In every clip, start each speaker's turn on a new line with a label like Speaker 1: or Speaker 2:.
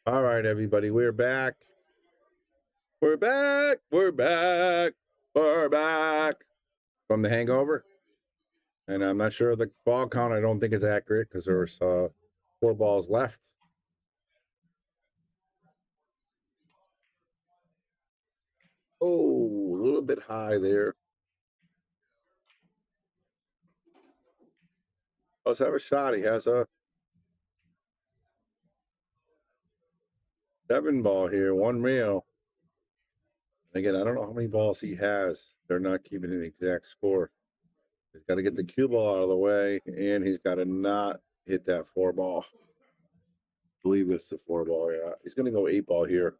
Speaker 1: All right, everybody, we're back. We're back. We're back. We're back from the hangover. And I'm not sure of the ball count. I don't think it's accurate because there's 4 balls left. Oh, a little bit high there. Let's have a shot. He has a 7 ball here, 1 reel. Again, I don't know how many balls he has. They're not keeping an exact score. He's got to get the cue ball out of the way, and he's got to not hit that 4 ball. I believe it's the 4 ball. Yeah, he's going to go 8 ball here.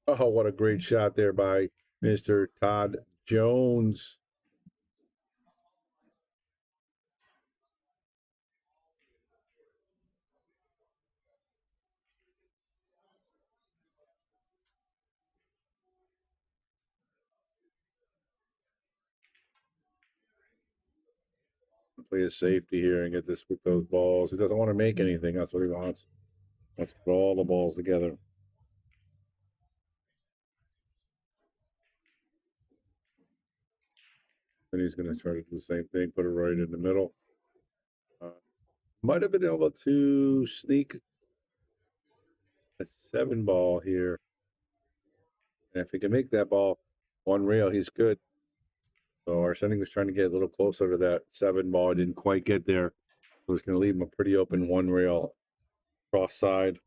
Speaker 1: Oh, what a great shot there by Mr. Todd Jones. Play his safety here and get this with those balls. He doesn't want to make anything. That's what he wants. Let's put all the balls together. And he's going to try to do the same thing, put it right in the middle. Might have been able to sneak a 7 ball here. And if he can make that ball 1 reel, he's good. So Arsenik was trying to get a little closer to that 7 ball. Didn't quite get there. So it's going to leave him a pretty open 1 reel cross side.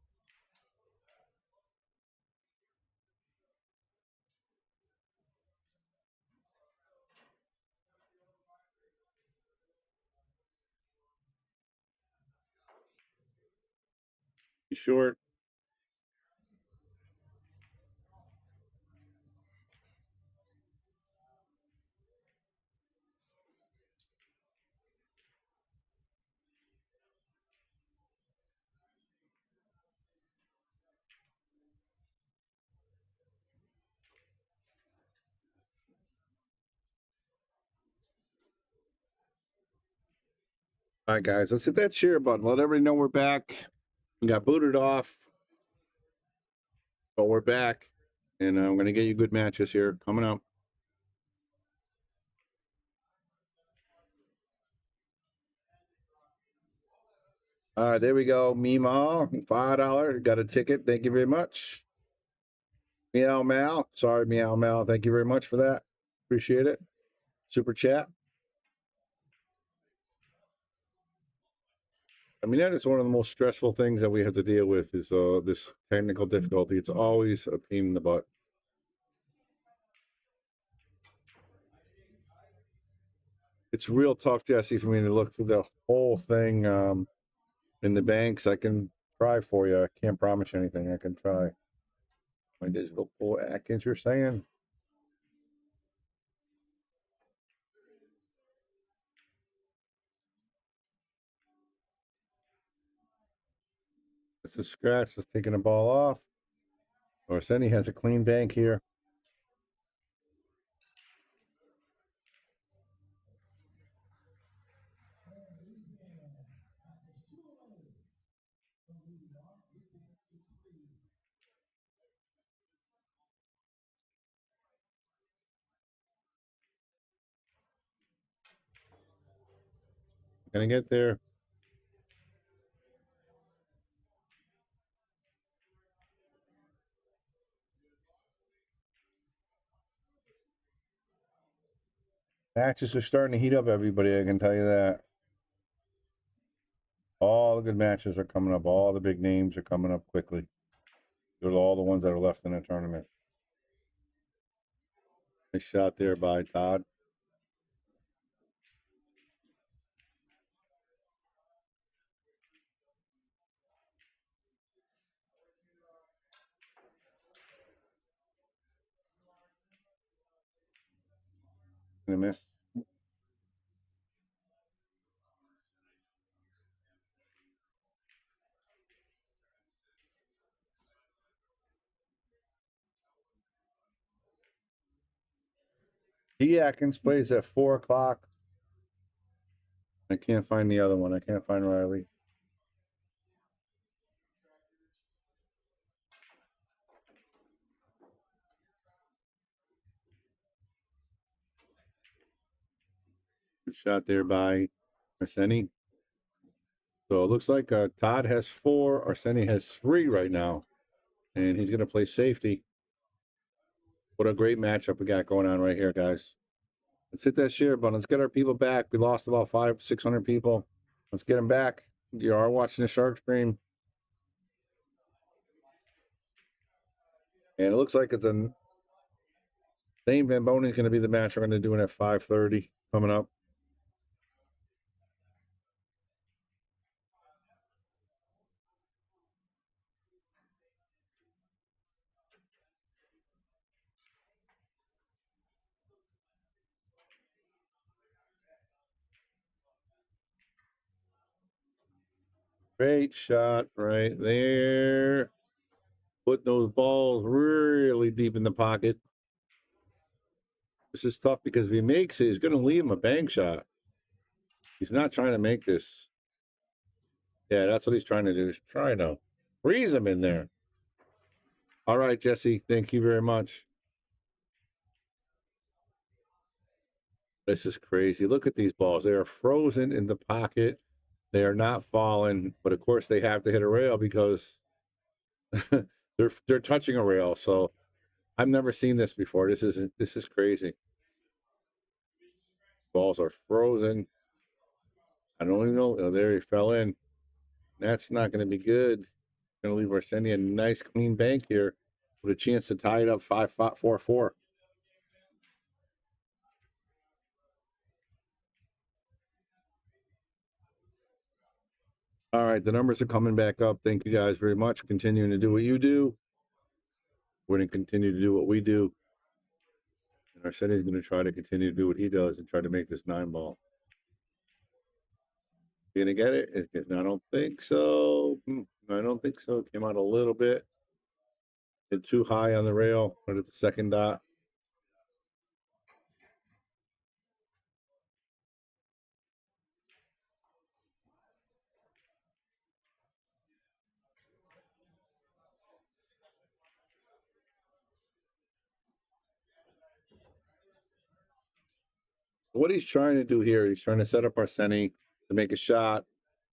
Speaker 1: You sure? All right, guys, let's hit that share button. Let everybody know we're back. We got booted off. But we're back, and I'm going to get you good matches here coming up. All right, there we go. Meemaw, $5. Got a ticket. Thank you very much. Meow Mal. Sorry, Meow Mal. Thank you very much for that. Appreciate it. Super chat. I mean, that is one of the most stressful things that we have to deal with is this technical difficulty. It's always a pain in the butt. It's real tough, Jesse, for me to look through the whole thing in the banks. I can try for you. I can't promise you anything. I can try. My digital pool Atkins, you're saying? It's a scratch. Just taking the ball off. Orseni has a clean bank here. Gonna get there. Matches are starting to heat up, everybody. I can tell you that. All the good matches are coming up. All the big names are coming up quickly. Those are all the ones that are left in the tournament. Nice shot there by Todd. Gonna miss. T. Atkins plays at 4 o'clock. I can't find the other one. I can't find Riley. Good shot there by Arseni. So it looks like Todd has 4. Arseni has 3 right now. And he's going to play safety. What a great matchup we got going on right here, guys. Let's hit that share button. Let's get our people back. We lost about 500-600 people. Let's get them back. You are watching the Shark Stream. And it looks like it's a Dane Van Boening is going to be the match we're going to do it at 5:30 coming up. Great shot right there. Put those balls really deep in the pocket. This is tough because if he makes it, he's going to leave him a bank shot. He's not trying to make this. Yeah, that's what he's trying to do. He's trying to freeze him in there. All right, Jesse. Thank you very much. This is crazy. Look at these balls. They are frozen in the pocket. They are not falling, but of course they have to hit a rail because they're touching a rail. So I've never seen this before. This is crazy. Balls are frozen. I don't even know. Oh, there he fell in. That's not going to be good. Going to leave Arseni a nice clean bank here with a chance to tie it up 5-4-4. All right, the numbers are coming back up. Thank you guys very much. Continuing to do what you do. We're going to continue to do what we do. And Arseni's going to try to continue to do what he does and try to make this 9-ball. You going to get it? I don't think so. I don't think so. It came out a little bit. Hit too high on the rail, but at the second dot. What he's trying to do here, he's trying to set up Arseni to make a shot,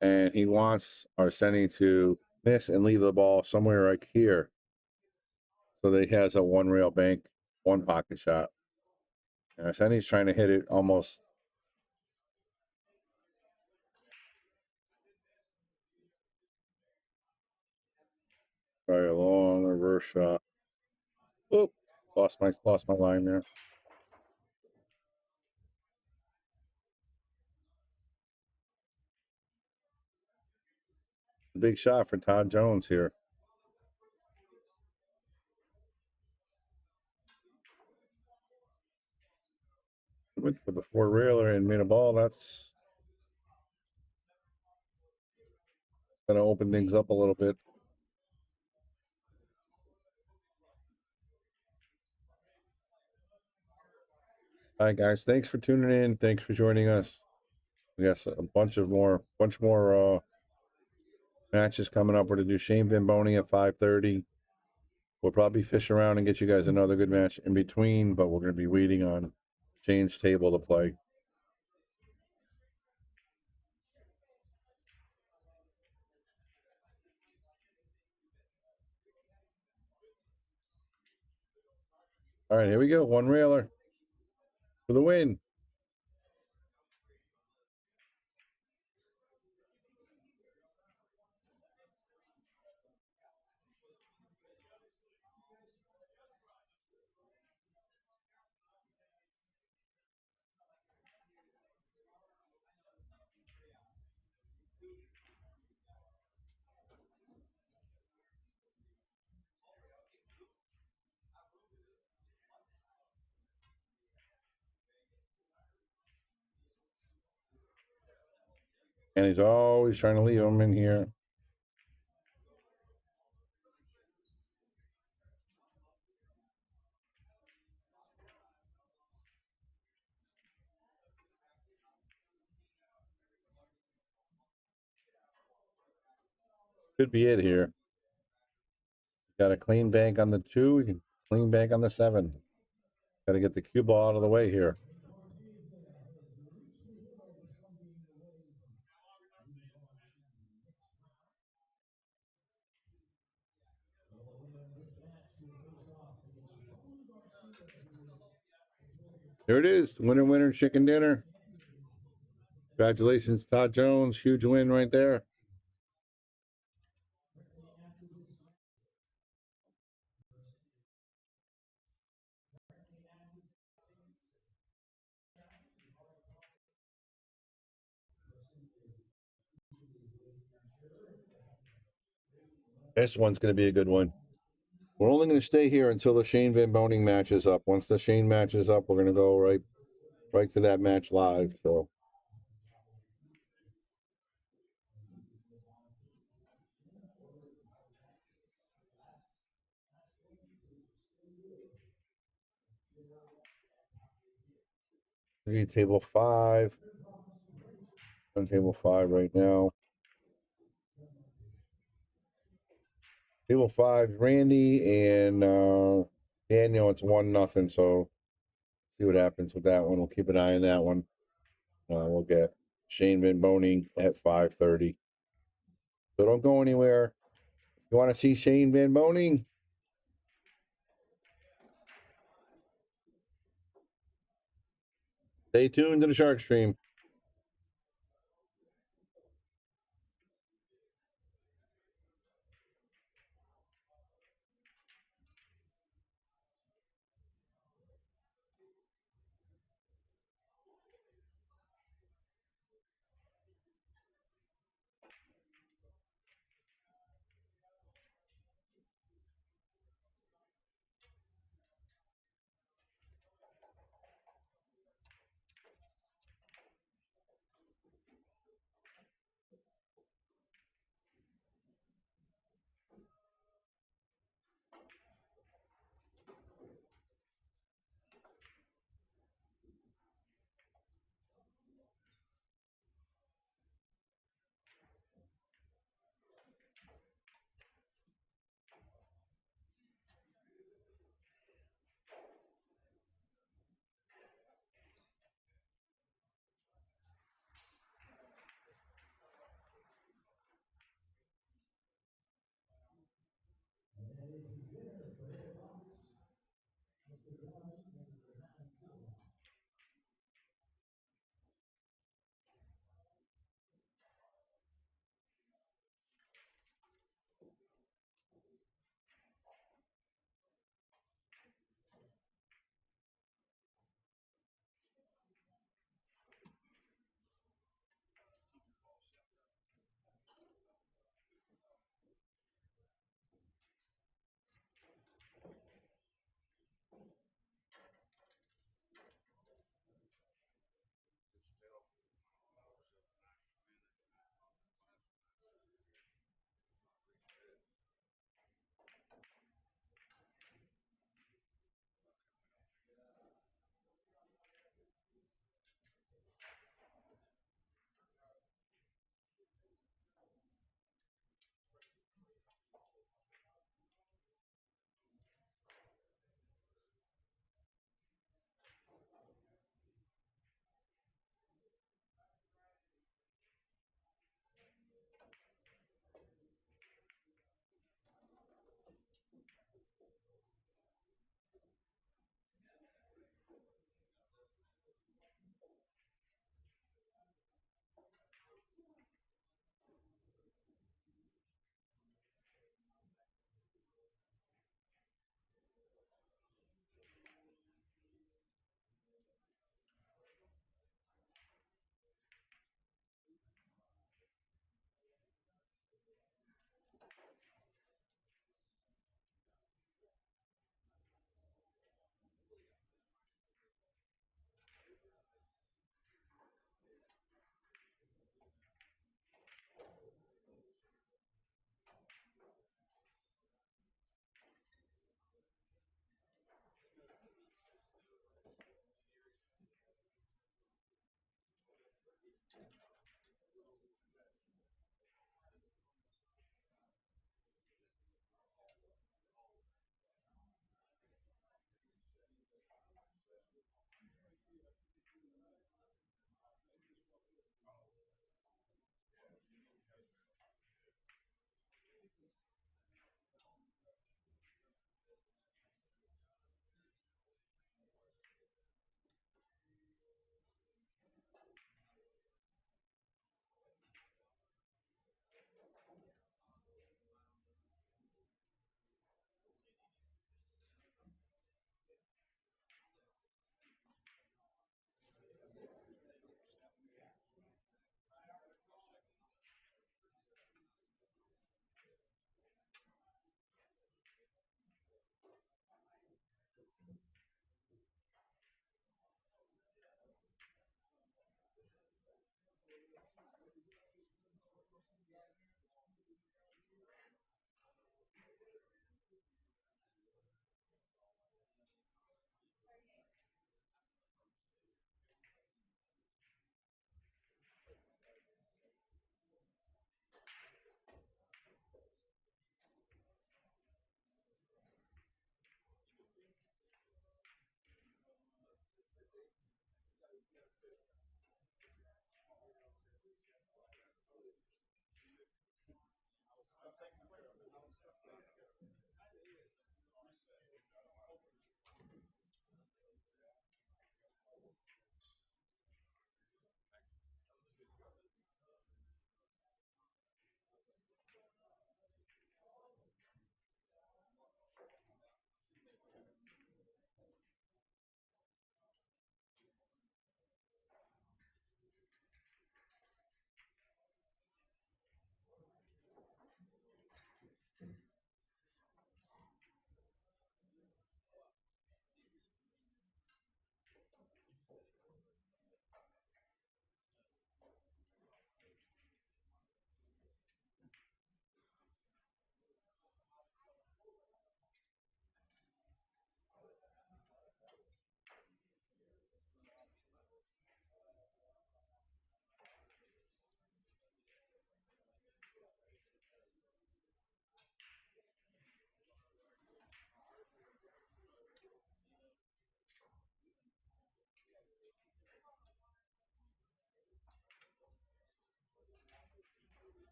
Speaker 1: and he wants Arseni to miss and leave the ball somewhere like here, so that he has a one rail bank, one pocket shot. And Arseni's trying to hit it almost. Very long reverse shot. Oh, lost my line there. Big shot for Todd Jones here. Went for the four railer and made a ball. That's going to open things up a little bit. All right, guys. Thanks for tuning in. Thanks for joining us. We got a bunch more matches coming up. We're going to do Shane Van Boening at 5:30. We'll probably fish around and get you guys another good match in between, but we're going to be waiting on Shane's table to play. All right, here we go. One railer for the win. And he's always trying to leave him in here. Could be it here. Got a clean bank on the 2. We can clean bank on the 7. Got to get the cue ball out of the way here. There it is. Winner, winner, chicken dinner. Congratulations, Todd Jones. Huge win right there. This one's going to be a good one. We're only going to stay here until the Shane Van Boening match is up. Once the Shane match is up, we're going to go right to that match live. So we need table 5. On table 5 right now. Table 5, Randy and Daniel. It's 1-0. So see what happens with that one. We'll keep an eye on that one. We'll get Shane Van Boening at 5:30. So don't go anywhere. If you want to see Shane Van Boening, stay tuned to the Shark Stream.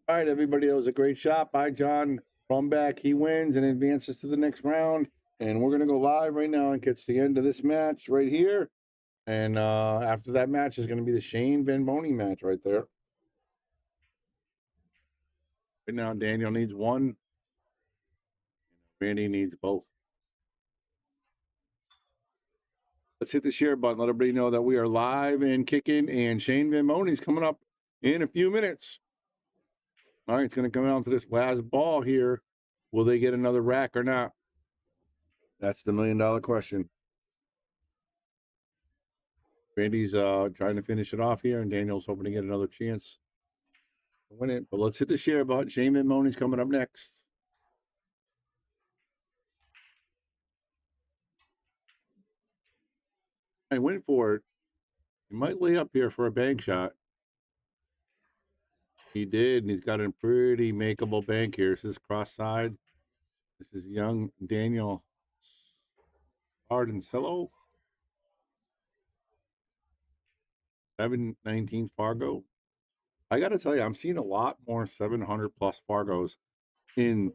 Speaker 1: All right, everybody, that was a great shot by John Brumback. He wins and advances to the next round. And we're going to go live right now and get to the end of this match right here. And after that match is going to be the Shane Van Boening match right there. Right now, Daniel needs one. Randy needs both. Let's hit the share button. Let everybody know that we are live and kicking. And Shane Van Boening's coming up in a few minutes. All right, it's going to come down to this last ball here. Will they get another rack or not? That's the $1,000,000 question. Randy's trying to finish it off here, and Daniel's hoping to get another chance to win it. But let's hit the share button. Shane Van Boening's coming up next. I went for it. He might lay up here for a bank shot. He did, and he's got a pretty makeable bank here. This is cross side. This is young Daniel Ardencello. 719 Fargo. I got to tell you, I'm seeing a lot more 700 plus Fargos in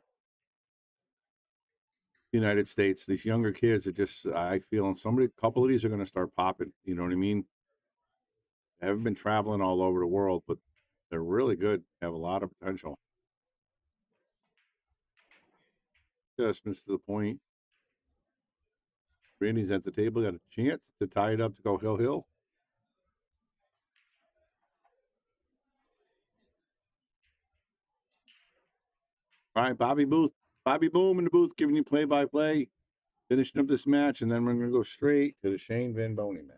Speaker 1: the United States. These younger kids are just, I feel, a couple of these are going to start popping. You know what I mean? They haven't been traveling all over the world, but they're really good. They have a lot of potential. Adjustments to the point. Randy's at the table, got a chance to tie it up to go hill. All right, Bobby Boom in the booth, giving you play-by-play, finishing up this match, and then we're going to go straight to the Shane Van Boening match.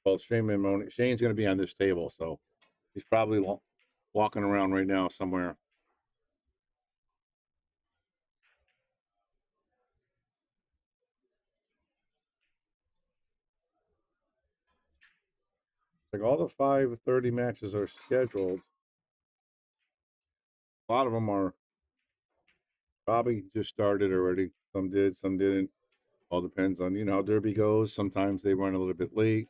Speaker 1: Well, Shane Van Boening, Shane's going to be on this table, so he's probably walking around right now somewhere. Like all the 5:30 matches are scheduled. A lot of them are probably just started already. Some did, some didn't. All depends on, how Derby goes. Sometimes they run a little bit late.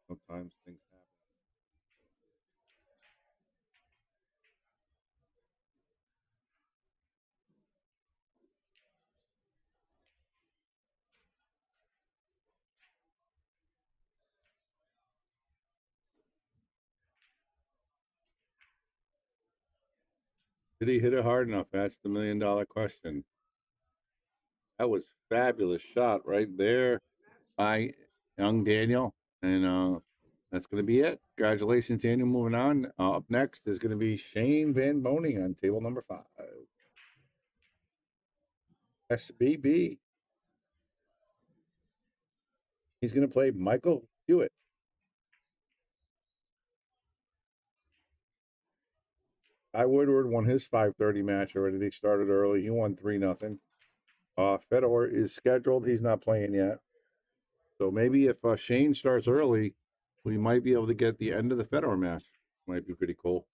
Speaker 1: Sometimes things happen. Did he hit it hard enough? That's the $1,000,000 question. That was fabulous shot right there by young Daniel. And that's going to be it. Congratulations, Daniel. Moving on. Up next is going to be Shane Van Boening on table number 5. SBB. He's going to play Michael Hewitt. Woodward won his 5:30 match already. They started early. He won 3-0. Fedor is scheduled. He's not playing yet. So maybe if Shane starts early, we might be able to get the end of the Fedor match. Might be pretty cool.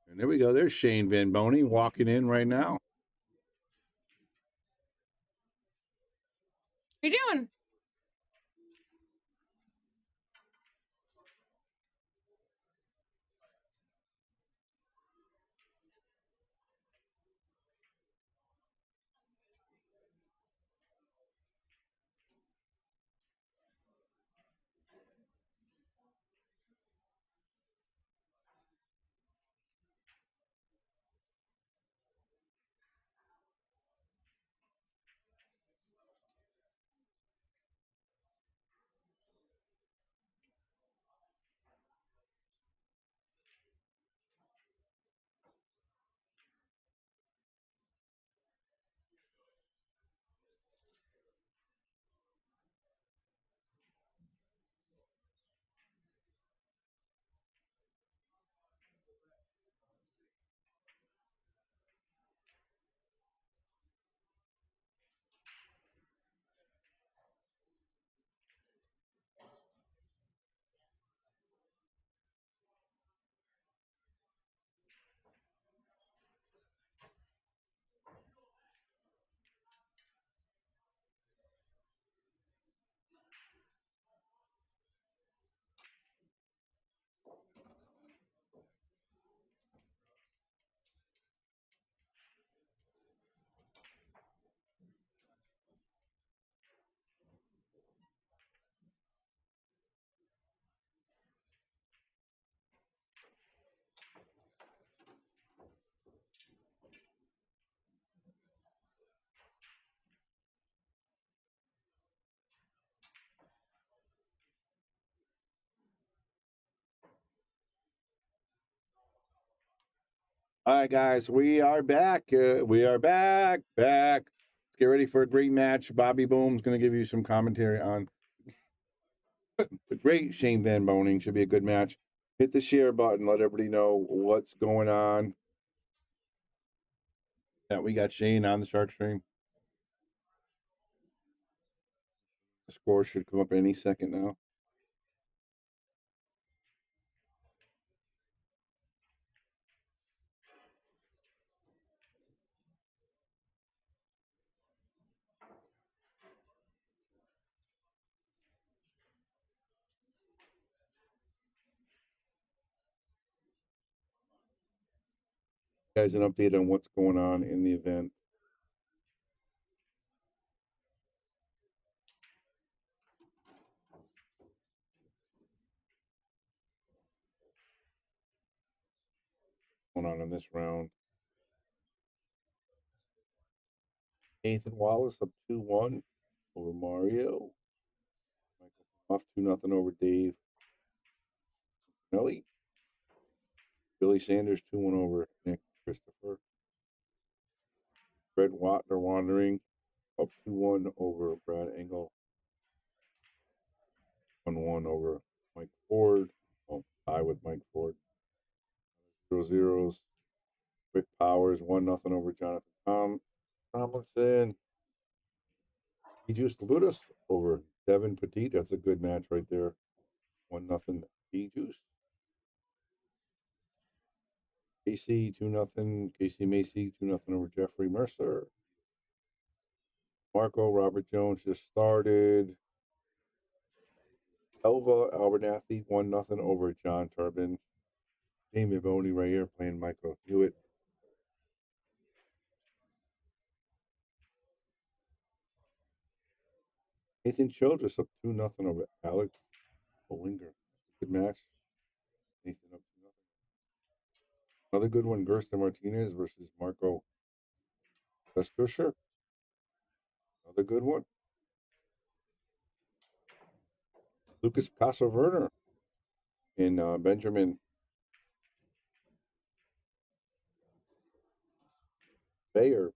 Speaker 1: And there we go. There's Shane Van Boening walking in right now.
Speaker 2: What are you doing?
Speaker 1: All right, guys, we are back. We are back. Let's get ready for a great match. Bobby Boom's going to give you some commentary on the great Shane Van Boening. Should be a good match. Hit the share button. Let everybody know what's going on. Yeah, we got Shane on the Shark Stream. The score should come up any second now. Guys, an update on what's going on in the event. Going on in this round. Nathan Wallace up 2-1 over Mario. Michael off 2-0 over Dave Nelly. Billy Sanders 2-1 over Nick Christopher. Fred Watner Wandering up 2-1 over Brad Engel. 1-1 over Mike Ford. Well, tie with Mike Ford. 0-0s. Rick Powers 1-0 over Jonathan Tomlinson. Juice Labutus over Devin Petit. That's a good match right there. 1-0 Juice. KC 2-0. Casey Macy 2-0 over Jeffrey Mercer. Marco Robert Jones just started. Elva Abernathy 1-0 over John Turbin. Jamie Boney right here playing Michael Hewitt. Nathan Childress up 2-0 over Alex Bolinger. Good match. Nathan up 2-0. Another good one, Gersten Martinez versus Marco Vestusher. Another good one. Lucas Picasso-Werner and Benjamin Bayer.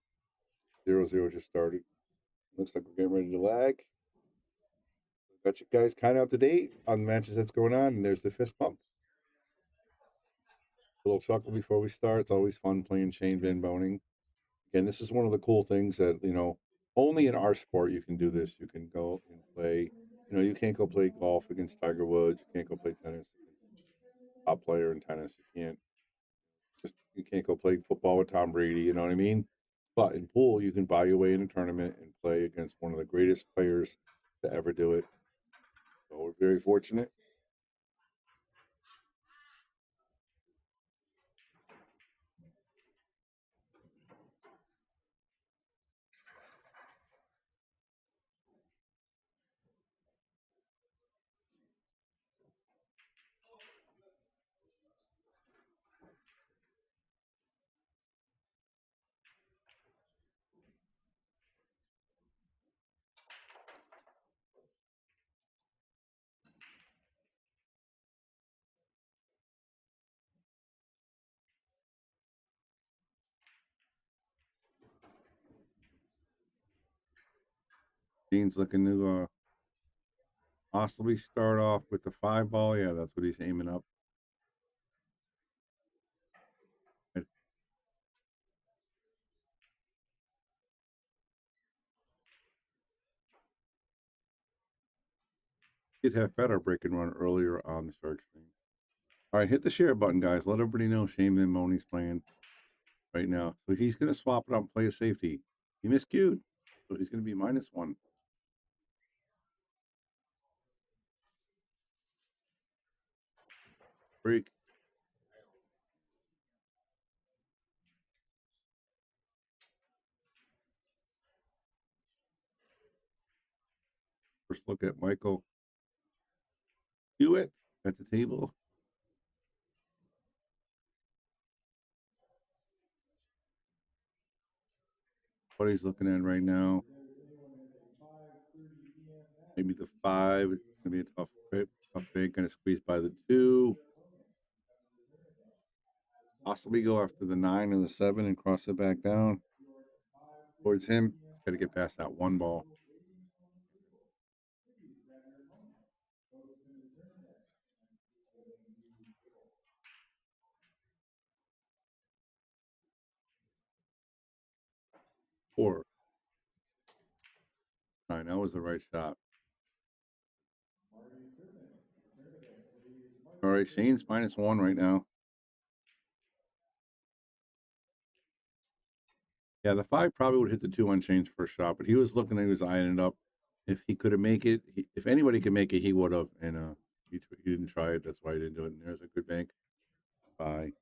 Speaker 1: 0-0 just started. Looks like we're getting ready to lag. Got you guys kind of up to date on the matches that's going on, and there's the fist bump. A little chuckle before we start. It's always fun playing Shane Van Boening. Again, this is one of the cool things that, only in our sport you can do this. You can go and play, you can't go play golf against Tiger Woods. You can't go play tennis against a top player in tennis. You can't go play football with Tom Brady, you know what I mean? But in pool, you can buy your way in a tournament and play against one of the greatest players to ever do it. So we're very fortunate. Dean's looking to possibly start off with the 5 ball. Yeah, that's what he's aiming up. Did have better break and run earlier on the Shark Stream. All right, hit the share button, guys. Let everybody know Shane Van Boney's playing right now. So he's going to swap it out and play a safety. He miscued, so he's going to be -1. Break. First look at Michael Hewitt at the table. What he's looking at right now. Maybe the 5. It's going to be a tough break. Kind of squeezed by the 2. Possibly go after the 9 and the 7 and cross it back down towards him. Got to get past that one ball. Four. All right, that was the right shot. All right, Shane's -1 right now. Yeah, the 5 probably would hit the 2 on Shane's first shot, but he was looking, he was eyeing it up. If he could have make it, if anybody could make it, he would have. And he didn't try it. That's why he didn't do it. And there's a good bank. Bye.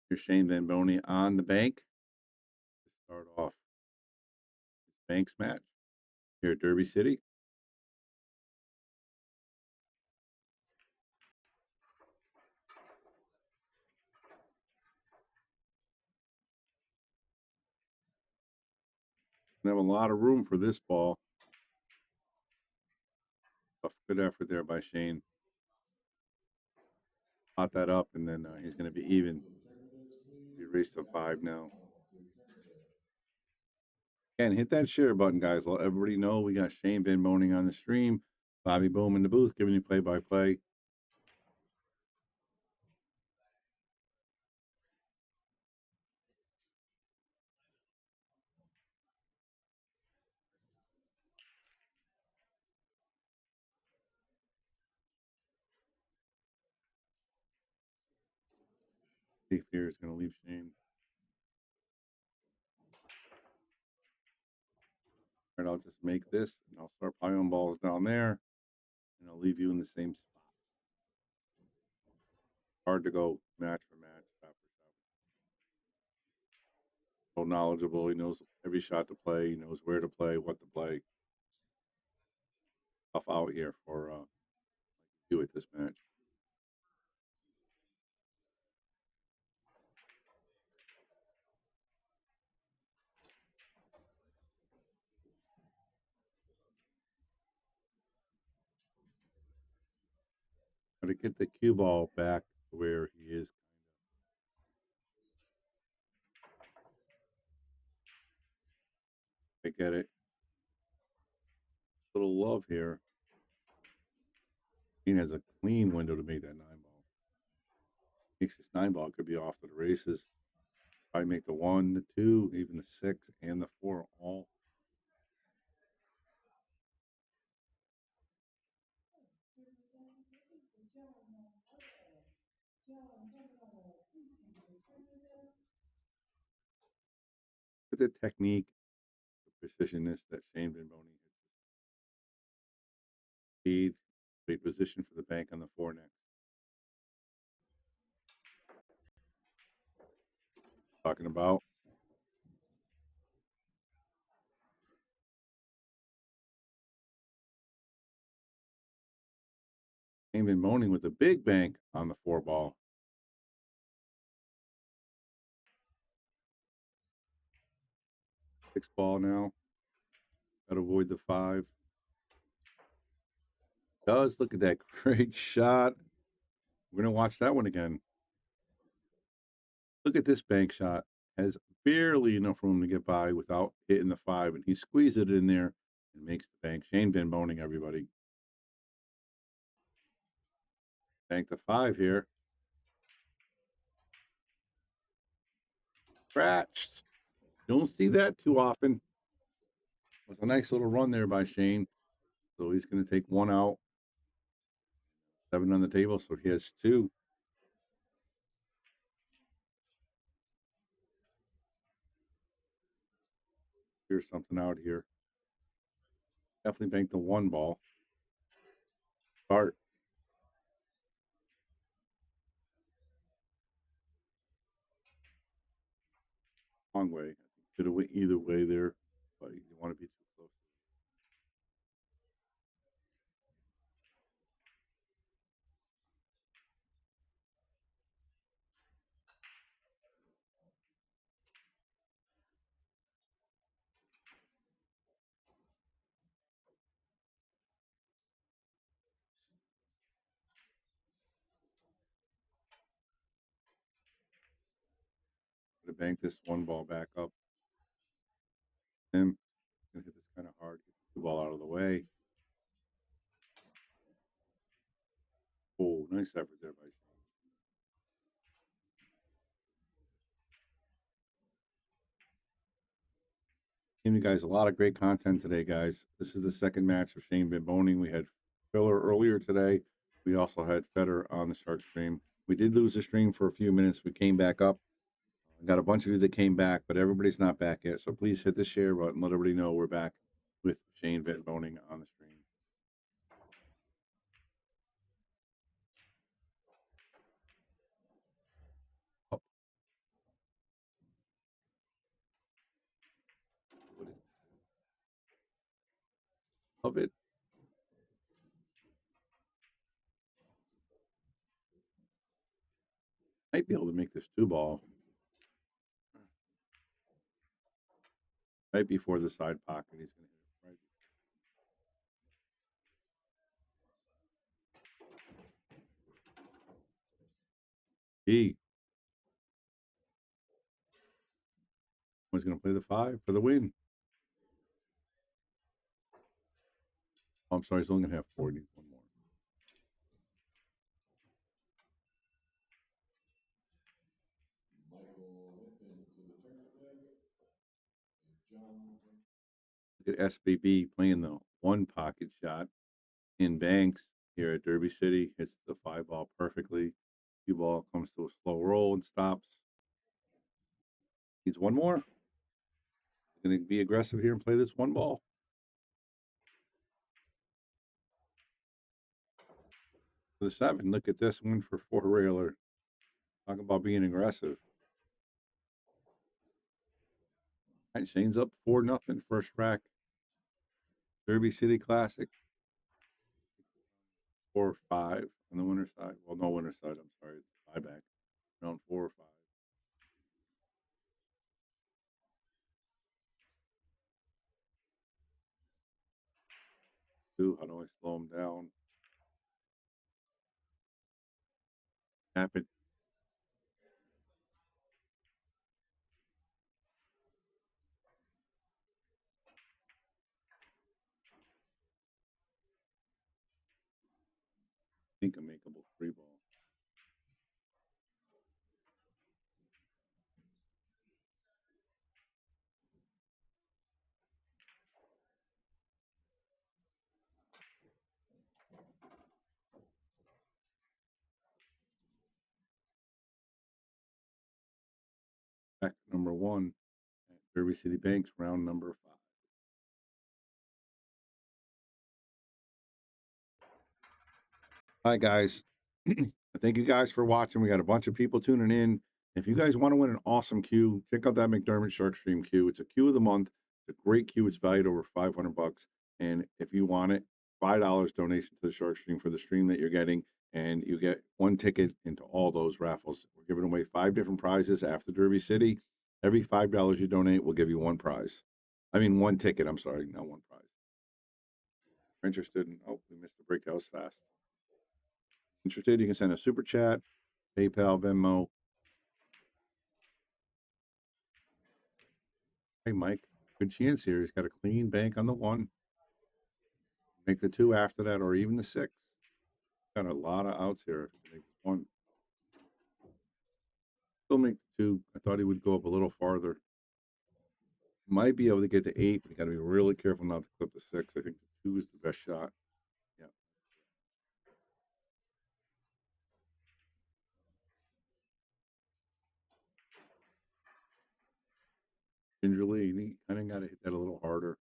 Speaker 1: Here's Shane Van Boney on the bank to start off his banks match here at Derby City. We have a lot of room for this ball. Good effort there by Shane. Pot that up, and then he's going to be even. He raced to 5 now. And hit that share button, guys. Let everybody know we got Shane Van Boning on the stream. Bobby Boom in the booth giving you play-by-play. Safe here is going to leave Shane. All right, I'll just make this, and I'll start piling balls down there, and I'll leave you in the same spot. Hard to go match for match, shot for shot. So knowledgeable. He knows every shot to play. He knows where to play, what to play. Tough out here for you at this match. Got to get the cue ball back to where he is. I get it. Little love here. He has a clean window to make that 9 ball. Makes this 9 ball could be off to the races. Probably make the 1, the 2, even the 6, and the 4 all. With the technique, the precisionness that Shane Van Boning hits. Speed, great position for the bank on the 4 next. Talking about. Shane Van Boning with a big bank on the 4 ball. Six ball now. Got to avoid the 5. Does look at that great shot. We're going to watch that one again. Look at this bank shot. Has barely enough room to get by without hitting the 5, and he squeezed it in there and makes the bank. Shane Van Boning, everybody. Bank the 5 here. Scratched. Don't see that too often. It was a nice little run there by Shane. So he's going to take 1 out. 7 on the table, so he has 2. Here's something out here. Definitely bank the 1 ball. Start. Long way. Could have went either way there, but you want to be too close. bank this one ball back up. Him gonna hit this kind of hard. Get the ball out of the way. Oh, nice effort there by Shane. Giving you guys a lot of great content today, guys. This is the second match of Shane Boening. We had Filler earlier today. We also had Feder on the Shark Stream. We did lose the stream for a few minutes. We came back up. Got a bunch of you that came back, but everybody's not back yet. So please hit the share button. Let everybody know we're back with Shane Boening on the stream. Up. Love it. Might be able to make this 2-ball right before the side pocket. He's going to hit it right. He's going to play the 5 for the win. Oh, I'm sorry, he's only going to have 40. One more. Look at SBB playing the 1 pocket shot in Banks here at Derby City. Hits the 5-ball perfectly. 2-ball comes to a slow roll and stops. Needs one more. Going to be aggressive here and play this 1 ball. For the 7, look at this win for 4-railer. Talk about being aggressive. All right, Shane's up 4-0 first rack. Derby City Classic. 4-5 on the winner's side. Well, no winner's side. I'm sorry. It's buyback. Round 4 or 5. 2. How do I slow him down? Tap it. I think a makeable 3-ball. Back number 1 at Derby City Banks, round number 5. Hi, guys. Thank you guys for watching. We got a bunch of people tuning in. If you guys want to win an awesome cue, check out that McDermott Shark Stream cue. It's a cue of the month. It's a great cue. It's valued over $500. And if you want it, $5 donation to the Shark Stream for the stream that you're getting. And you get 1 ticket into all those raffles. We're giving away 5 different prizes after Derby City. Every $5 you donate, we'll give you 1 prize. I mean, 1 ticket. I'm sorry, not 1 prize. If you're interested in, oh, we missed the break. That was fast. Interested, you can send a super chat, PayPal, Venmo. Hey, Mike, good chance here. He's got a clean bank on the 1. Make the 2 after that, or even the 6. Got a lot of outs here. If you make this 1, still make the 2. I thought he would go up a little farther. Might be able to get to 8, but you got to be really careful not to clip the 6. I think the 2 is the best shot. Yeah. Gingerly, you kind of got to hit that a little harder.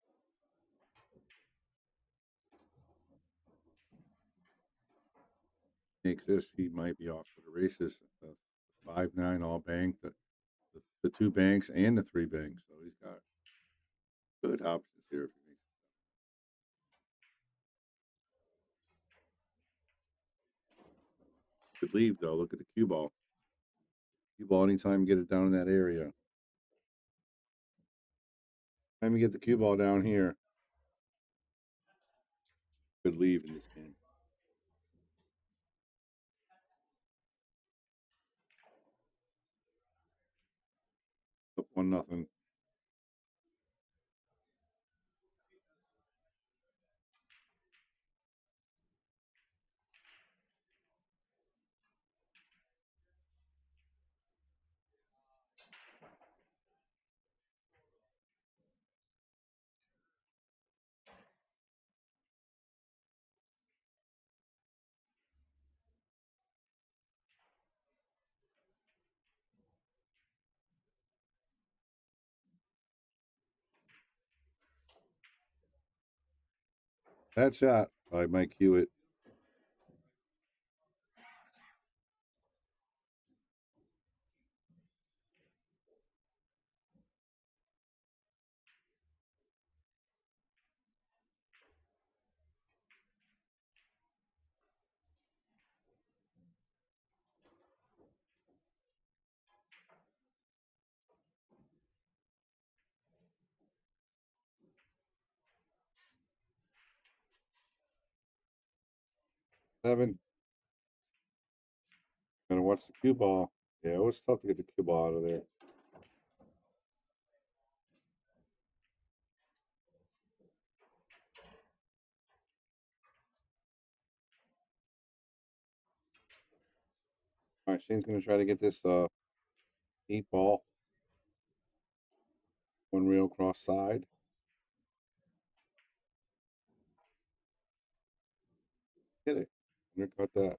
Speaker 1: Makes this, he might be off to the races. 5-9 all bank, the 2 banks and the 3 banks. So he's got good options here if he makes it. Good leave though. Look at the cue ball. Cue ball anytime you get it down in that area. Time you get the cue ball down here. Good leave in this game. 1-0. That shot by Mike Hewitt. Seven. Gonna watch the cue ball. Yeah, it was tough to get the cue ball out of there. All right, Shane's gonna try to get this 8-ball. 1 reel cross side. Get it. Undercut that.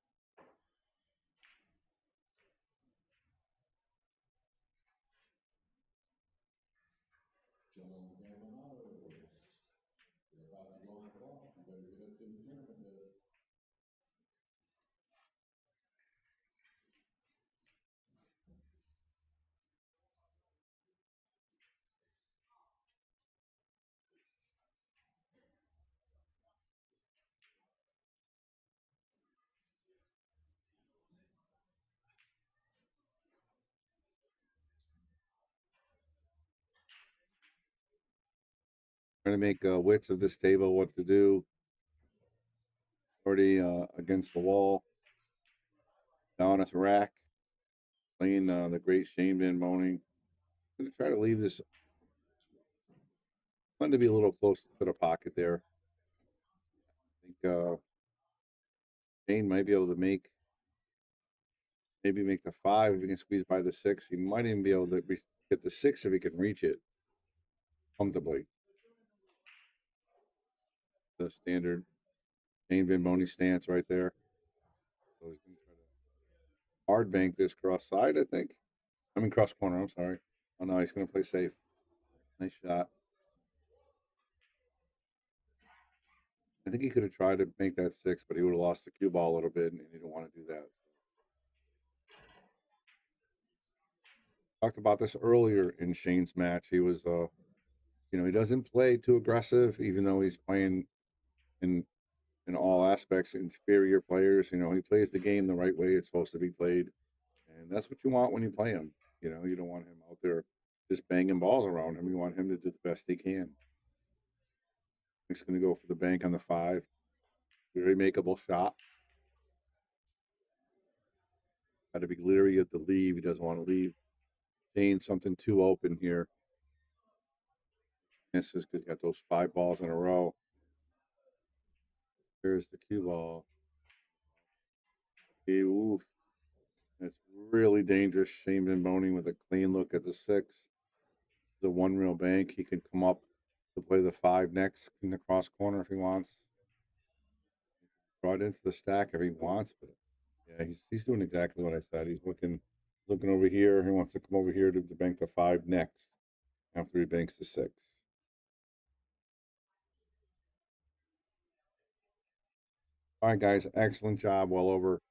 Speaker 1: Trying to make wits of this table, what to do. Already against the wall. Down at the rack. Playing the great Shane Van Boening. Going to try to leave this. Fun to be a little close to the pocket there. I think Shane might be able to maybe make the 5 if he can squeeze by the 6. He might even be able to get the 6 if he can reach it comfortably. The standard Shane Van Boening stance right there. So he's going to try to hard bank this cross side, I think. I mean cross corner, I'm sorry. Oh no, he's going to play safe. Nice shot. I think he could have tried to make that 6, but he would have lost the cue ball a little bit, and he didn't want to do that. Talked about this earlier in Shane's match. He was, he doesn't play too aggressive, even though he's playing in all aspects inferior players. He plays the game the right way it's supposed to be played, and that's what you want when you play him. You don't want him out there just banging balls around him. You want him to do the best he can. He's going to go for the bank on the 5. Very makeable shot. Got to be leery of the leave. He doesn't want to leave Shane something too open here. Misses because he got those 5 balls in a row. Here's the cue ball. Oof. It's really dangerous. Shane Van Boening with a clean look at the 6. The 1 reel bank. He can come up to play the 5 next in the cross corner if he wants. Brought into the stack if he wants, but yeah, he's doing exactly what I said. He's looking over here. He wants to come over here to bank the 5 next after he banks the 6. All right, guys, excellent job. Well over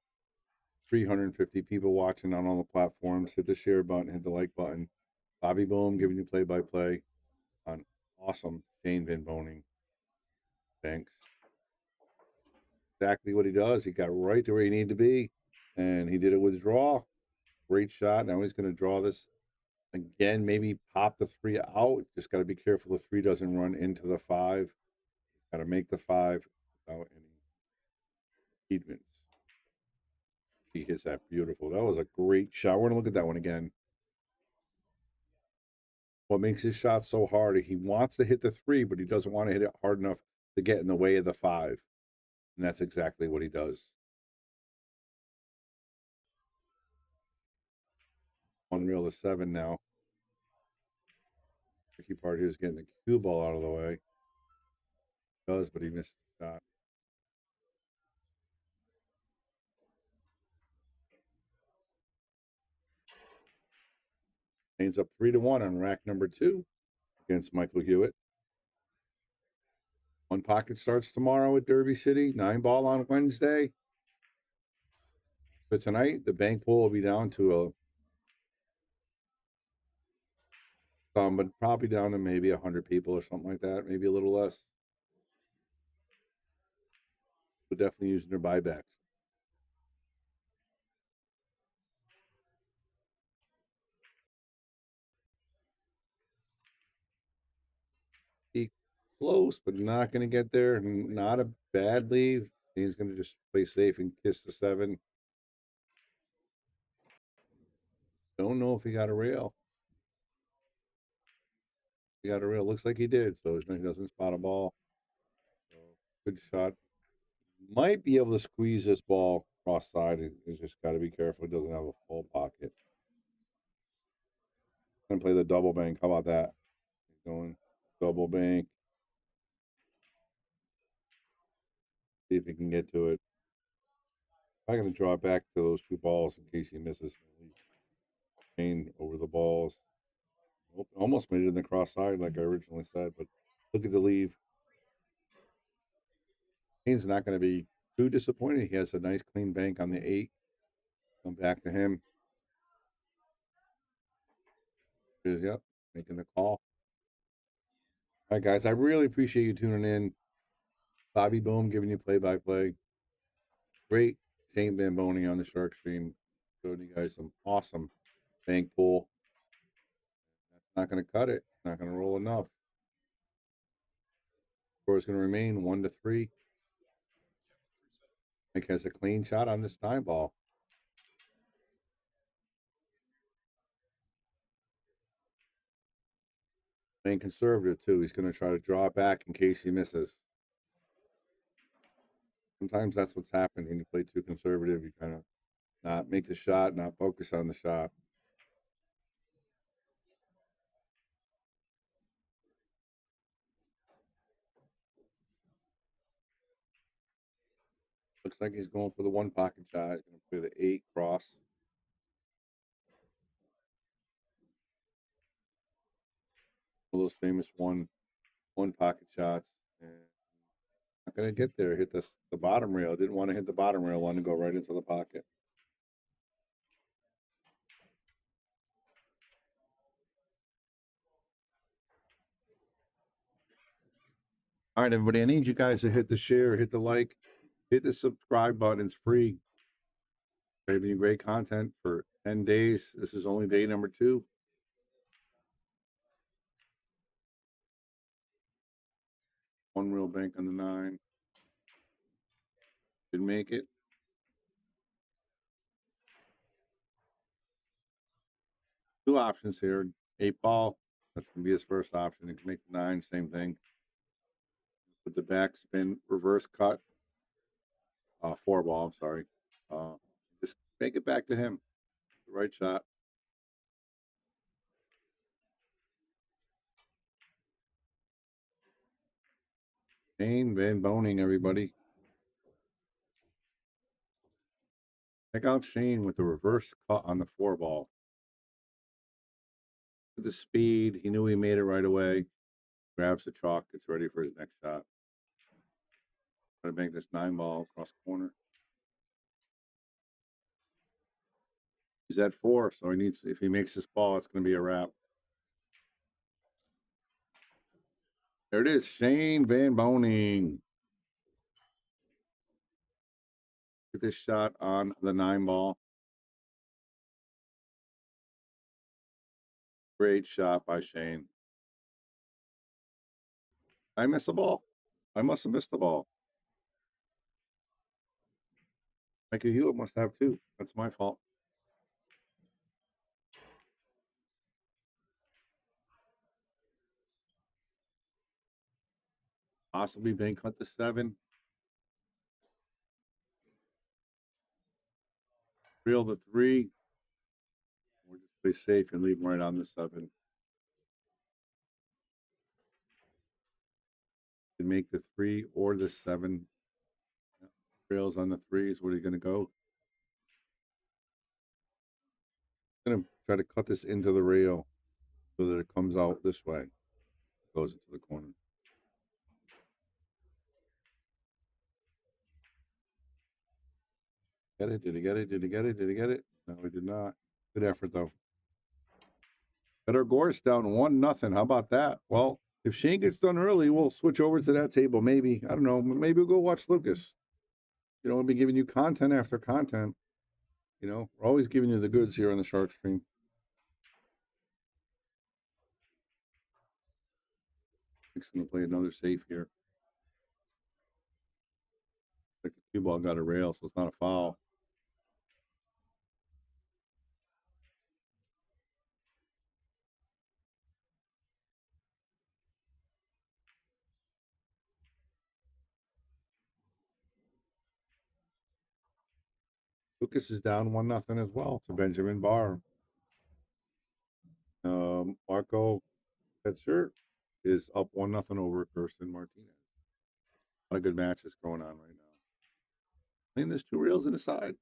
Speaker 1: 350 people watching on all the platforms. Hit the share button, hit the like button. Bobby Boom giving you play-by-play on awesome Shane Van Boening. Thanks. Exactly what he does. He got right to where he needed to be, and he did it with draw. Great shot. Now he's going to draw this again. Maybe pop the 3 out. Just got to be careful the 3 doesn't run into the 5. Got to make the 5 without any impediments. He hits that beautiful. That was a great shot. We're going to look at that one again. What makes his shot so hard, he wants to hit the 3, but he doesn't want to hit it hard enough to get in the way of the 5. And that's exactly what he does. One reel to 7 now. Tricky part here is getting the cue ball out of the way. He does, but he missed the shot. Ends up 3-1 on rack number 2 against Michael Hewitt. One pocket starts tomorrow at Derby City. 9-ball on Wednesday. So tonight, the bank pool will be down to but probably down to maybe 100 people or something like that, maybe a little less. But definitely using their buybacks. Close, but not going to get there. Not a bad leave. He's going to just play safe and kiss the 7. Don't know if he got a rail. He got a rail. Looks like he did. So he doesn't spot a ball. So good shot. Might be able to squeeze this ball cross side. He's just got to be careful. He doesn't have a full pocket. Gonna play the double bank. How about that? He's going double bank. See if he can get to it. I'm going to draw it back to those 2 balls in case he misses. Pain over the balls. Almost made it in the cross side like I originally said, but look at the leave. Kane's not going to be too disappointed. He has a nice clean bank on the 8. Come back to him. Yep, making the call. All right, guys, I really appreciate you tuning in. Bobby Boom giving you play-by-play. Great Shane Van Boening on the Shark Stream. Showing you guys some awesome bank pool. That's not going to cut it. Not going to roll enough. Score is going to remain 1-3. Mike has a clean shot on this 9-ball. Playing conservative too. He's going to try to draw it back in case he misses. Sometimes that's what's happened when you play too conservative. You kind of not make the shot, not focus on the shot. Looks like he's going for the 1 pocket shot. He's going to play the 8 cross. One of those famous one pocket shots. And not going to get there. Hit the bottom rail. Didn't want to hit the bottom rail. Wanted to go right into the pocket. All right, everybody. I need you guys to hit the share, hit the like, hit the subscribe button. It's free. Giving you great content for 10 days. This is only day number 2. One real bank on the 9. Didn't make it. 2 options here. 8-ball. That's going to be his first option. He can make the 9. Same thing. With the backspin, reverse cut. 4-ball. I'm sorry. Just make it back to him. The right shot. Shane Van Boening, everybody. Check out Shane with the reverse cut on the 4-ball. With the speed, he knew he made it right away. Grabs the chalk, gets ready for his next shot. Try to make this 9-ball across the corner. He's at 4, so he needs. If he makes this ball, it's going to be a wrap. There it is, Shane Van Boening. Get this shot on the 9-ball. Great shot by Shane. I missed the ball. I must have missed the ball. Michael Hewitt must have too. That's my fault. Possibly bank hunt the 7. Reel the 3. Or just play safe and leave him right on the 7. And make the 3 or the 7. Rails on the 3s. Where are you going to go? I'm going to try to cut this into the rail so that it comes out this way. Goes into the corner. Get it? Did he get it? Did he get it? Did he get it? No, he did not. Good effort, though. Better Gorse down 1-0. How about that? Well, if Shane gets done early, we'll switch over to that table. Maybe. I don't know. Maybe we'll go watch Lucas. You know, we'll be giving you content after content. You know, we're always giving you the goods here on the Shark Stream. Nick's going to play another safe here. Like the cue ball got a rail, so it's not a foul. Lucas is down 1-0 as well to Benjamin Barr. Marco Petzer is up 1-0 over Kirsten Martinez. A lot of good matches going on right now. I think there's 2 reels in the side.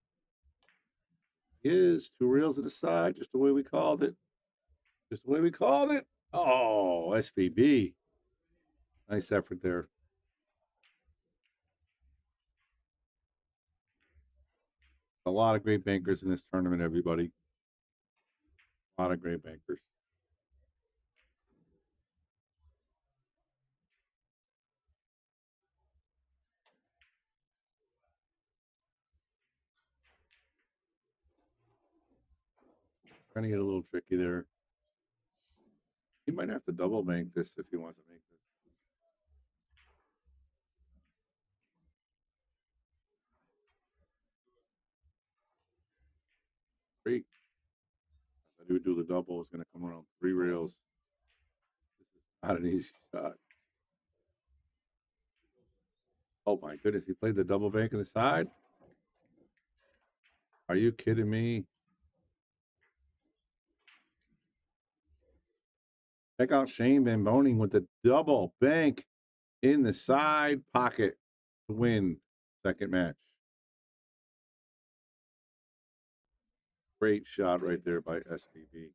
Speaker 1: Is 2 reels at the side, just the way we called it. Just the way we called it. Oh, SVB. Nice effort there. A lot of great bankers in this tournament, everybody. A lot of great bankers. Trying to get a little tricky there. He might have to double bank this if he wants to make this. Great. I do the double. It's going to come around 3 rails. This is not an easy shot. Oh my goodness, he played the double bank on the side? Are you kidding me? Check out Shane Van Boening with the double bank in the side pocket to win second match. Great shot right there by SVB.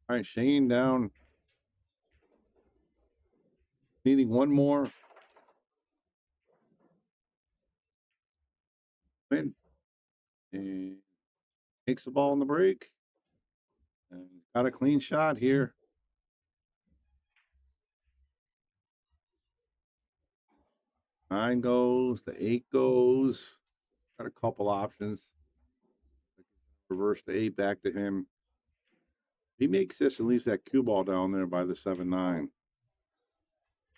Speaker 1: All right, Shane down. Needing one more win. And takes the ball in the break. And got a clean shot here. 9 goes, the 8 goes. Got a couple options. Reverse the 8 back to him. He makes this and leaves that cue ball down there by the 7-9.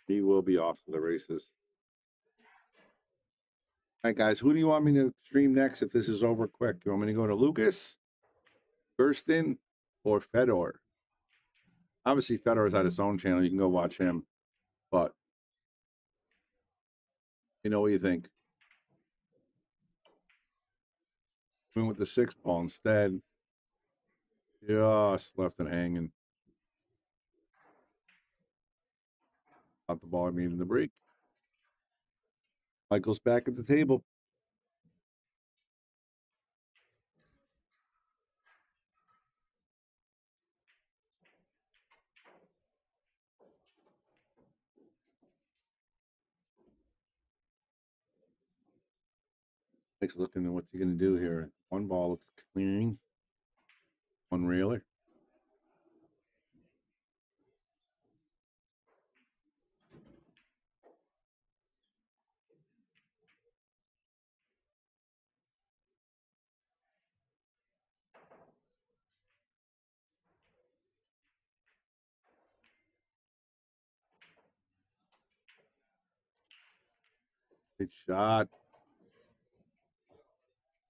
Speaker 1: He will be off to the races. All right, guys, who do you want me to stream next if this is over quick? You want me to go to Lucas, Kirsten, or Fedor? Obviously, Fedor's at his own channel. You can go watch him. But you know what you think? Went with the 6 ball instead. Just left it hanging. Out the ball I made in the break. Michael's back at the table. Mike's looking at what's he going to do here. 1 ball looks clearing. 1 railer. Good shot.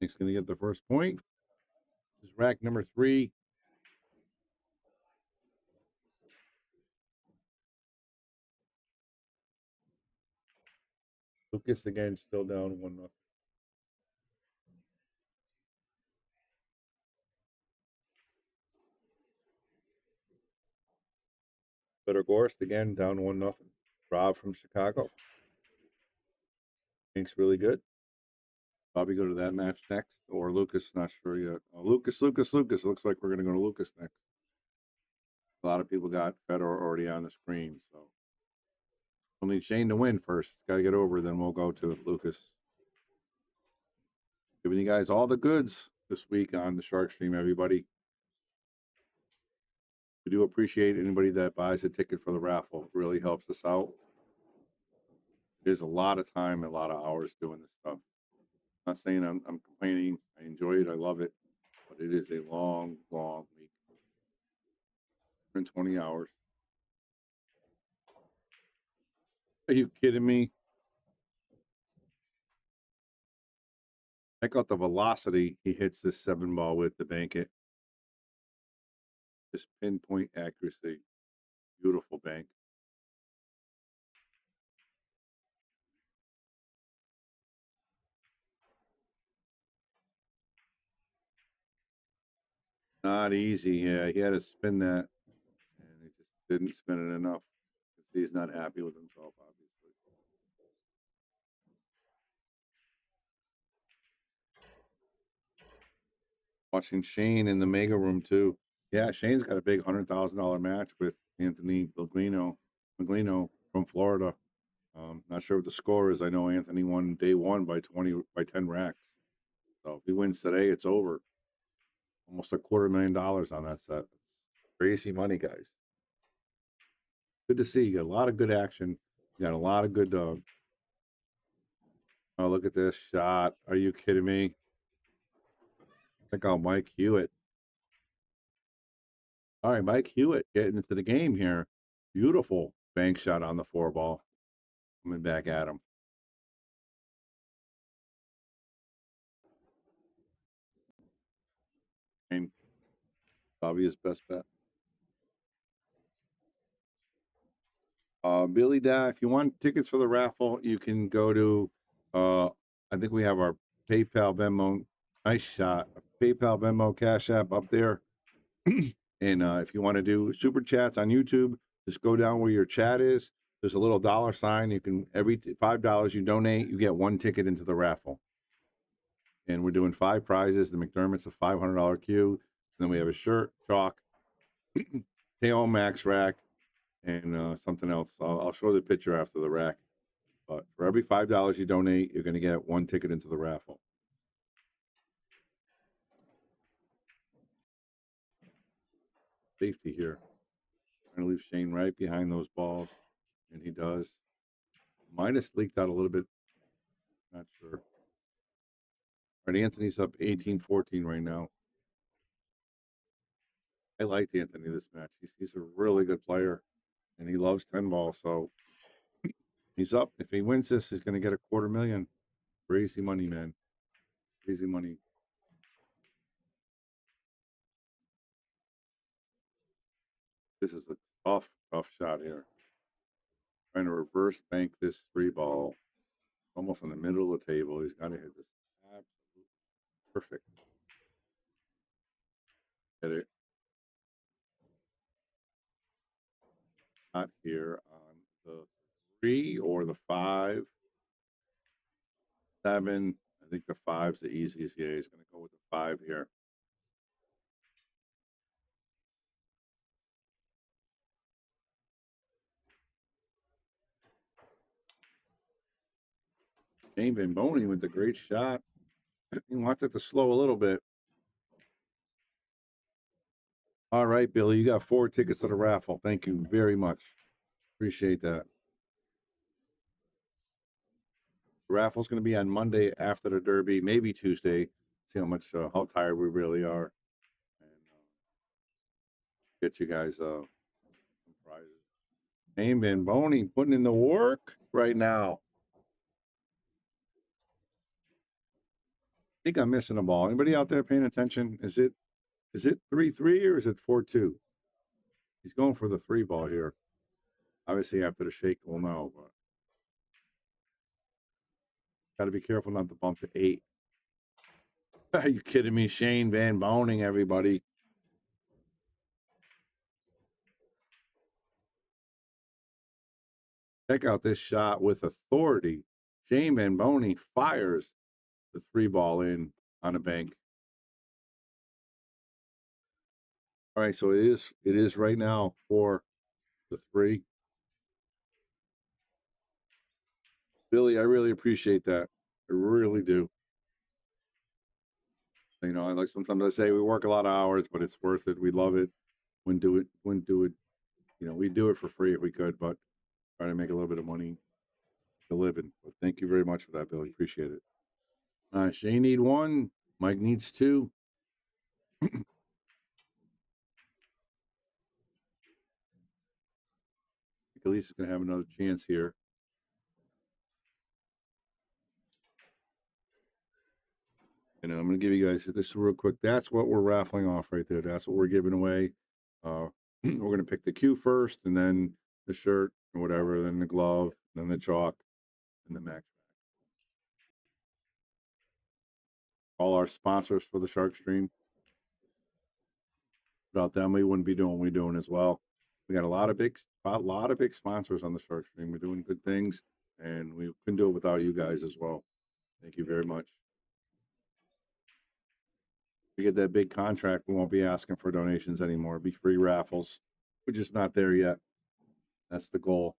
Speaker 1: Nick's going to get the first point. This is rack number 3. Lucas again, still down 1-0. Better Gorst again, down 1-0. Rob from Chicago. Thinks really good. Probably go to that match next, or Lucas, not sure yet. Lucas. Looks like we're going to go to Lucas next. A lot of people got Federer already on the screen, so we'll need Shane to win first. Got to get over, then we'll go to Lucas. Giving you guys all the goods this week on the Shark Stream, everybody. We do appreciate anybody that buys a ticket for the raffle. It really helps us out. There's a lot of time, a lot of hours doing this stuff. I'm not saying I'm complaining. I enjoy it. I love it. But it is a long, long week. 20 hours. Are you kidding me? Check out the velocity he hits this 7-ball with to bank it. Just pinpoint accuracy. Beautiful bank. Not easy. Yeah, he had to spin that, and he just didn't spin it enough. He's not happy with himself, obviously. Watching Shane in the mega room too. Yeah, Shane's got a big $100,000 match with Anthony Maglino from Florida. Not sure what the score is. I know Anthony won day 1 by 10 racks. So if he wins today, it's over. Almost $250,000 on that set. Crazy money, guys. Good to see. You got a lot of good action. You got a lot of good. Oh, look at this shot. Are you kidding me? Check out Mike Hewitt. All right, Mike Hewitt getting into the game here. Beautiful bank shot on the 4-ball. Coming back at him. And probably his best bet. Billy Da, if you want tickets for the raffle, you can go to I think we have our PayPal Venmo. Nice shot. PayPal Venmo Cash App up there. And if you want to do super chats on YouTube, just go down where your chat is. There's a little $sign. You can, every $5 you donate, you get 1 ticket into the raffle. And we're doing 5 prizes. The McDermott's a $500 cue. And then we have a shirt, chalk, Taom Max rack, and something else. I'll show the picture after the rack. But for every $5 you donate, you're going to get 1 ticket into the raffle. Safety here. Trying to leave Shane right behind those balls, and he does. Might have leaked out a little bit. Not sure. All right, Anthony's up 18-14 right now. I liked Anthony this match. He's a really good player, and he loves 10 ball. So he's up. If he wins this, he's going to get $250,000. Crazy money, man. Crazy money. This is a tough shot here. Trying to reverse bank this 3-ball. Almost in the middle of the table. He's got to hit this absolutely perfect. Hit it. Not here on the 3 or the 5. 7. I think the 5's the easiest. Yeah, he's going to go with the 5 here. Van Boening with the great shot. He wants it to slow a little bit. All right, Billy, you got 4 tickets to the raffle. Thank you very much. Appreciate that. The raffle's going to be on Monday after the Derby, maybe Tuesday. See how tired we really are, and get you guys some prizes. Van Boening putting in the work right now. I think I'm missing a ball. Anybody out there paying attention? Is it Is it 3-3 or is it 4-2? He's going for the 3 ball here. Obviously, after the shake, we'll know. But got to be careful not to bump to 8. Are you kidding me? Shane Van Boening, everybody. Check out this shot with authority. Shane Van Boening fires the 3 ball in on the bank. All right, so it is right now for the 3. Billy, I really appreciate that. I really do. You know, I like sometimes I say we work a lot of hours, but it's worth it. We love it. Wouldn't do it. You know, we'd do it for free if we could, but try to make a little bit of money to live in. But thank you very much for that, Billy. Appreciate it. Shane need 1. Mike needs 2. At least is going to have another chance here. And I'm going to give you guys this real quick. That's what we're raffling off right there. That's what we're giving away. We're going to pick the cue first, and then the shirt or whatever, then the glove, then the chalk, and the max. All our sponsors for the Shark Stream. Without them, we wouldn't be doing what we're doing as well. We got a lot of big sponsors on the Shark Stream. We're doing good things, and we couldn't do it without you guys as well. Thank you very much. If we get that big contract, we won't be asking for donations anymore. It'll be free raffles. We're just not there yet. That's the goal.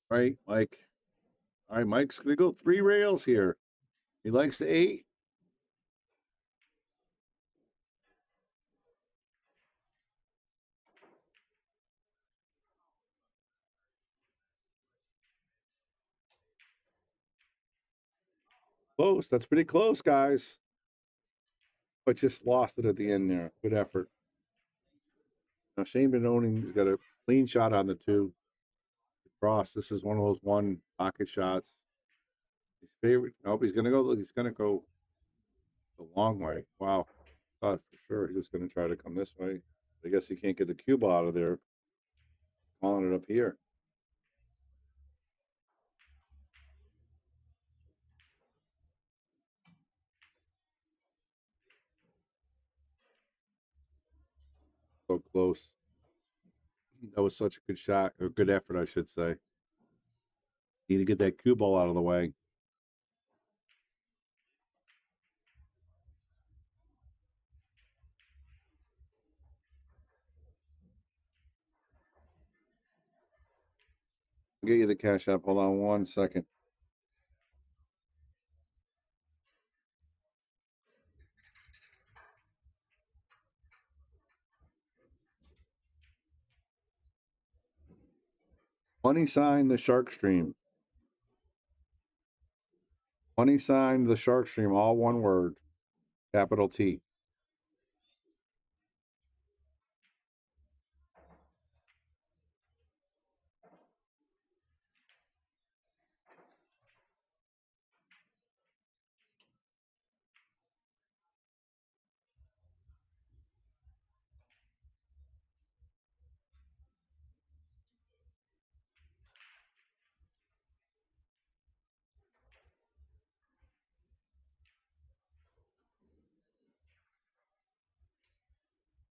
Speaker 1: Right, Mike? All right, Mike's going to go 3 rails here. He likes the 8. Close. That's pretty close, guys. But just lost it at the end there. Good effort. Now, Shane Benoni has got a clean shot on the 2. Cross. This is one of those 1 pocket shots. His favorite. Nope, he's going to go. He's going to go the long way. Wow. Thought for sure he was going to try to come this way. I guess he can't get the cue ball out of there. Calling it up here. So close. That was such a good shot, or good effort, I should say. Need to get that cue ball out of the way. I'll get you the cash app. Hold on 1 second. Money sign the Shark Stream. Money sign the Shark Stream, all 1 word. Capital T.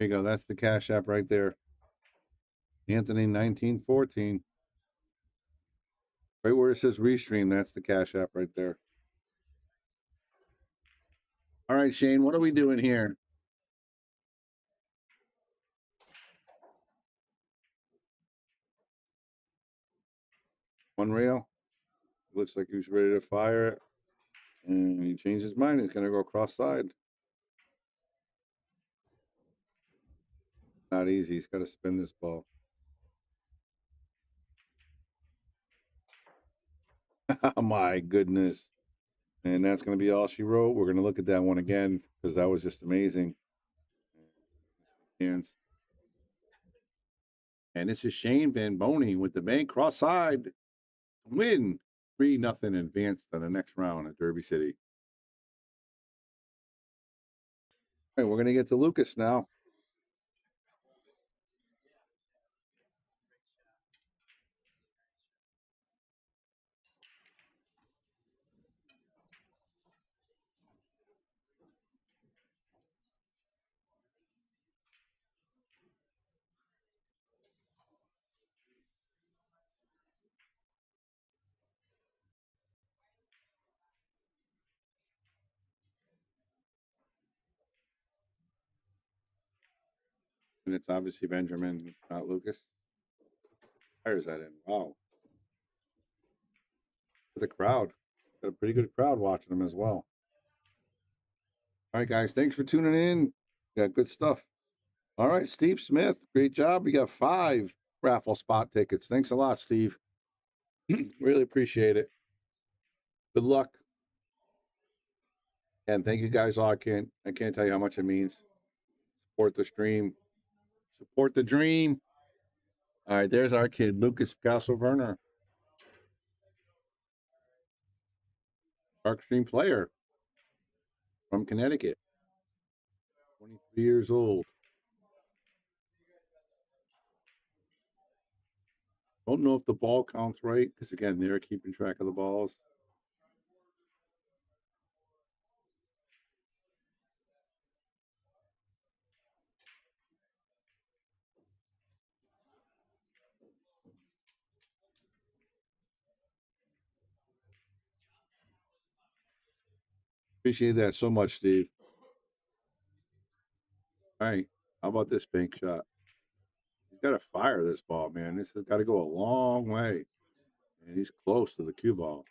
Speaker 1: There you go. That's the cash app right there. Anthony 1914. Right where it says restream, that's the cash app right there. All right, Shane, what are we doing here? One rail. Looks like he was ready to fire it. And he changed his mind. He's going to go cross side. Not easy. He's got to spin this ball. Oh, my goodness. And that's going to be all she wrote. We're going to look at that one again because that was just amazing. And this is Shane Van Boening with the bank cross side win 3-0 advance to the next round at Derby City. All right, we're going to get to Lucas now. And it's obviously Benjamin, it's not Lucas. Where's that in? Wow. The crowd. Got a pretty good crowd watching them as well. All right, guys. Thanks for tuning in. Got good stuff. All right, Steve Smith. Great job. We got 5 raffle spot tickets. Thanks a lot, Steve. Really appreciate it. Good luck. And thank you guys all. I can't tell you how much it means. Support the stream. Support the dream. All right, there's our kid, Lucas Castle-Werner. Sharkstream player from Connecticut. 23 years old. Don't know if the ball counts right, because again, they're keeping track of the balls. Appreciate that so much, Steve. All right, how about this bank shot? He's got to fire this ball, man. This has got to go a long way. And he's close to the cue ball.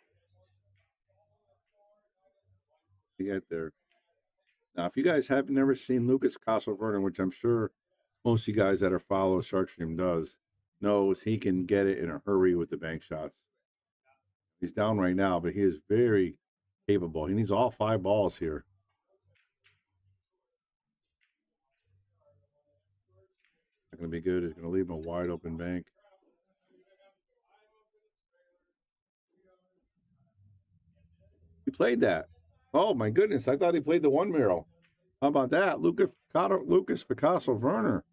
Speaker 1: To get there. Now, if you guys have never seen Lucas Castle-Werner, which I'm sure most of you guys that are follow Sharkstream does, knows he can get it in a hurry with the bank shots. He's down right now, but he is very capable. He needs all 5 balls here. Not going to be good. He's going to leave him a wide open bank. He played that. Oh my goodness! I thought he played the 1 barrel. How about that, Lucas Castle-Werner?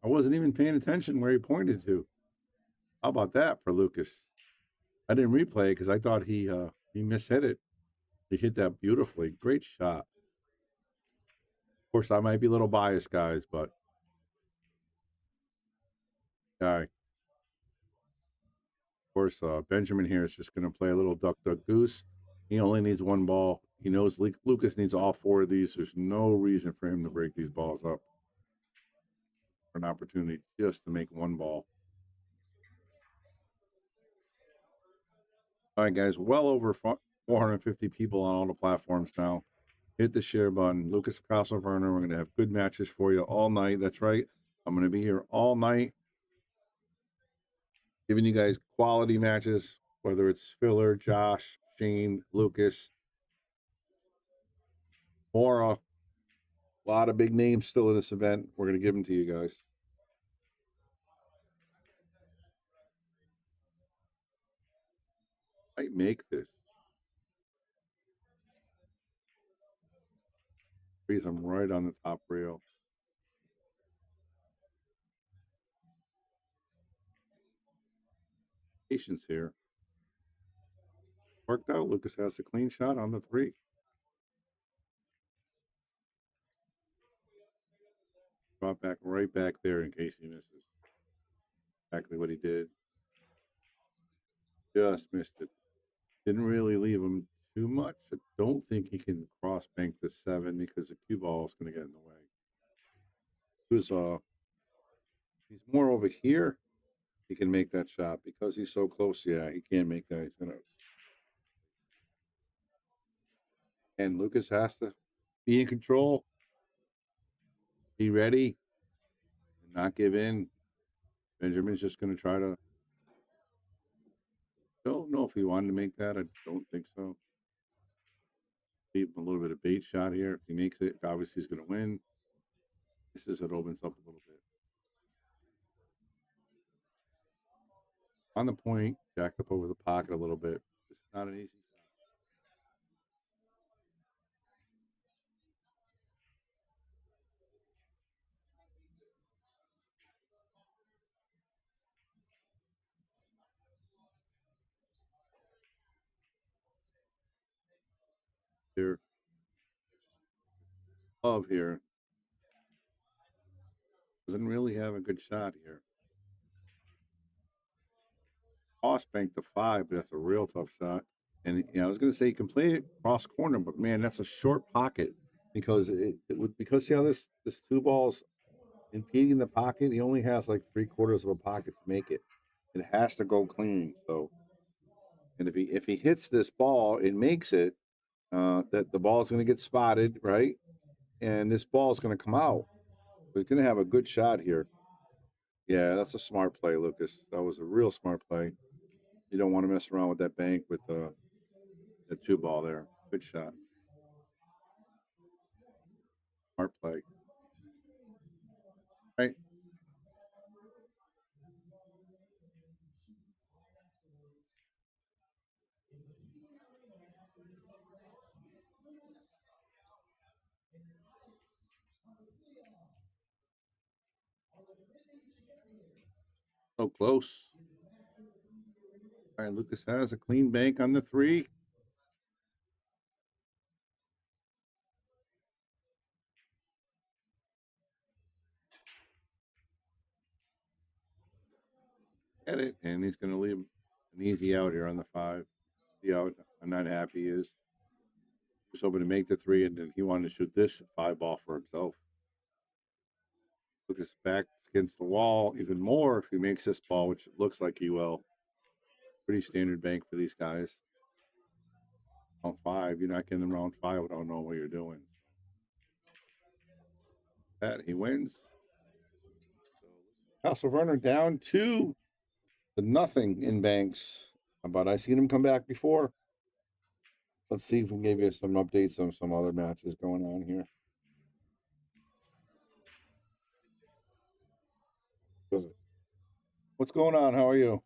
Speaker 1: I wasn't even paying attention where he pointed to. How about that for Lucas? I didn't replay because I thought he mishit it. He hit that beautifully. Great shot. Of course, I might be a little biased, guys, but all right. Of course, Benjamin here is just going to play a little duck, duck, goose. He only needs 1 ball. He knows Lucas needs all 4 of these. There's no reason for him to break these balls up. For an opportunity just to make 1 ball. All right, guys, well over 450 people on all the platforms now. Hit the share button. Lucas Castle-Werner, we're going to have good matches for you all night. That's right. I'm going to be here all night giving you guys quality matches, whether it's Filler, Josh, Shane, Lucas, Mora. A lot of big names still in this event. We're going to give them to you guys. I make this. Freeze them right on the top rail. Patience here. Worked out. Lucas has a clean shot on the 3. Drop back right back there in case he misses. Exactly what he did. Just missed it. Didn't really leave him too much. I don't think he can cross bank the 7 because the cue ball is going to get in the way. He's more over here. He can make that shot because he's so close. Yeah, he can't make that. He's gonna. And Lucas has to be in control, be ready, and not give in. Benjamin's just going to try to. Don't know if he wanted to make that. I don't think so. Leave him a little bit of bait shot here. If he makes it, obviously he's going to win. This is it opens up a little bit. On the point, jacked up over the pocket a little bit. This is not an easy shot. here. Love here. Doesn't really have a good shot here. Cross bank to 5, but that's a real tough shot. And you know, I was going to say you can play it cross corner, but man, that's a short pocket because it would, because see how this 2 balls impeding the pocket. He only has like 3/4 of a pocket to make it. It has to go clean. So, and if he hits this ball, it makes it. That the ball's going to get spotted, right? And this ball's going to come out. So he's going to have a good shot here. Yeah, that's a smart play, Lucas. That was a real smart play. You don't want to mess around with that bank with the 2 ball there. Good shot. Smart play. Right. So close. All right, Lucas has a clean bank on the 3. Get it, and he's going to leave an easy out here on the 5. See how not happy he is. He was hoping to make the 3, and then he wanted to shoot this 5 ball for himself. Lucas back against the wall even more if he makes this ball, which it looks like he will. Pretty standard bank for these guys. Round 5, you're not getting them round 5 without knowing what you're doing. That he wins. Castle Runner down 2 to nothing in banks. But I seen him come back before. Let's see if we can give you some updates on some other matches going on here. What's going on? How are you?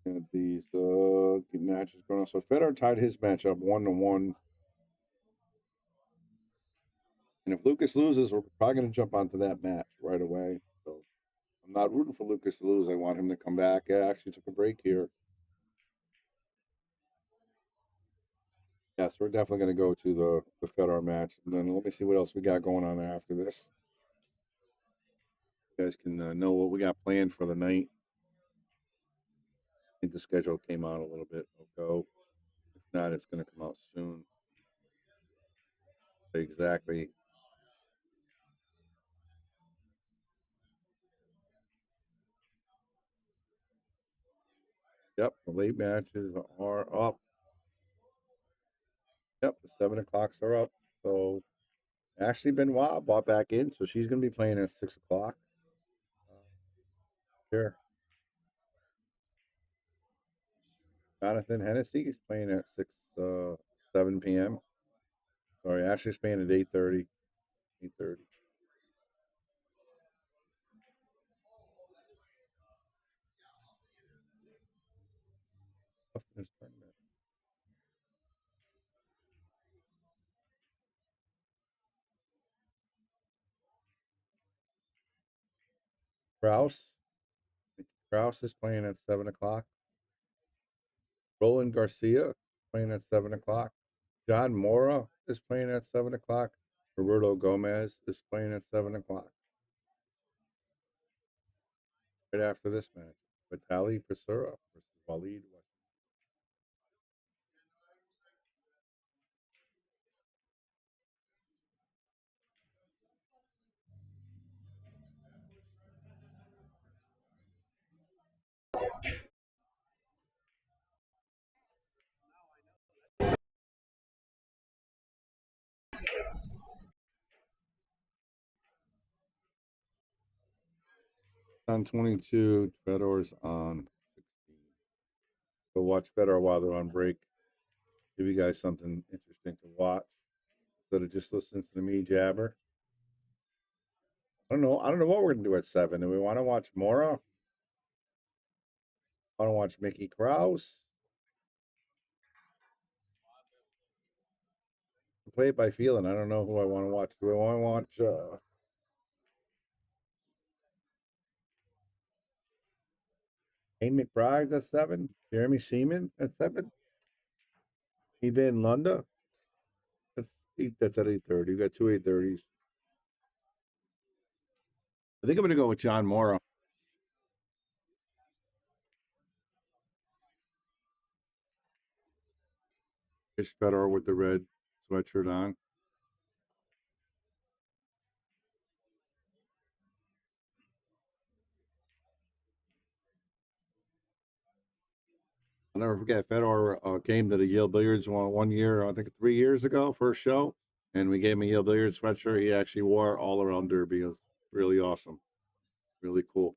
Speaker 1: And these matches going on. So Federer tied his match up 1-1. And if Lucas loses, we're probably going to jump onto that match right away. So I'm not rooting for Lucas to lose. I want him to come back. I actually took a break here. Yes, we're definitely going to go to the Federer match. And then let me see what else we got going on after this. You guys can know what we got planned for the night. I think the schedule came out a little bit ago. If not, it's going to come out soon. Exactly. Yep, the late matches are up. Yep, the 7 o'clocks are up. So Ashley Benoit bought back in, so she's going to be playing at 6 o'clock. Here, Jonathan Hennessy is playing at 7 p.m. Sorry, Ashley's playing at 8:30. 8:30. Kraus. Kraus is playing at 7 o'clock. Roland Garcia playing at 7 o'clock. John Mora is playing at 7 o'clock. Roberto Gomez is playing at 7 o'clock. Right after this match, Vitali Pesura versus Walid. On 22, Fedor's on 16. So watch Fedor while they're on break. Give you guys something interesting to watch instead of just listening to me jabber. I don't know. I don't know what we're gonna do at 7. Do we want to watch Mora? Want to watch Mickey Krause? Play it by feeling. I don't know who I want to watch. Do I want to watch Kane McBride at 7? Jeremy Seaman at 7? Evan Lunda? That's at 8:30. You got two 8:30s. I think I'm gonna go with John Mora. Fish Fedor with the red sweatshirt on. I'll never forget Fedor came to the Yale Billiards one year, I think 3 years ago, first show, and we gave him a Yale Billiards sweatshirt. He actually wore all around Derby. It was really awesome, really cool.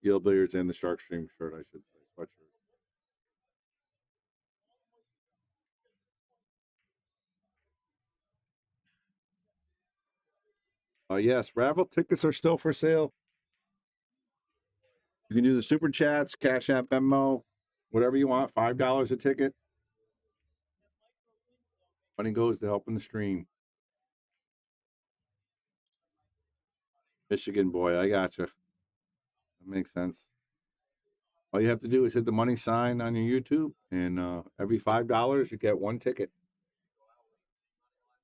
Speaker 1: Yale Billiards and the Sharkstream shirt, I should say, sweatshirt. Yes, raffle tickets are still for sale. You can do the super chats, Cash App, Venmo, whatever you want. $5 a ticket. Money goes to helping the stream. Michigan boy, I gotcha. That makes sense. All you have to do is hit the money sign on your YouTube, and every $5 you get one ticket.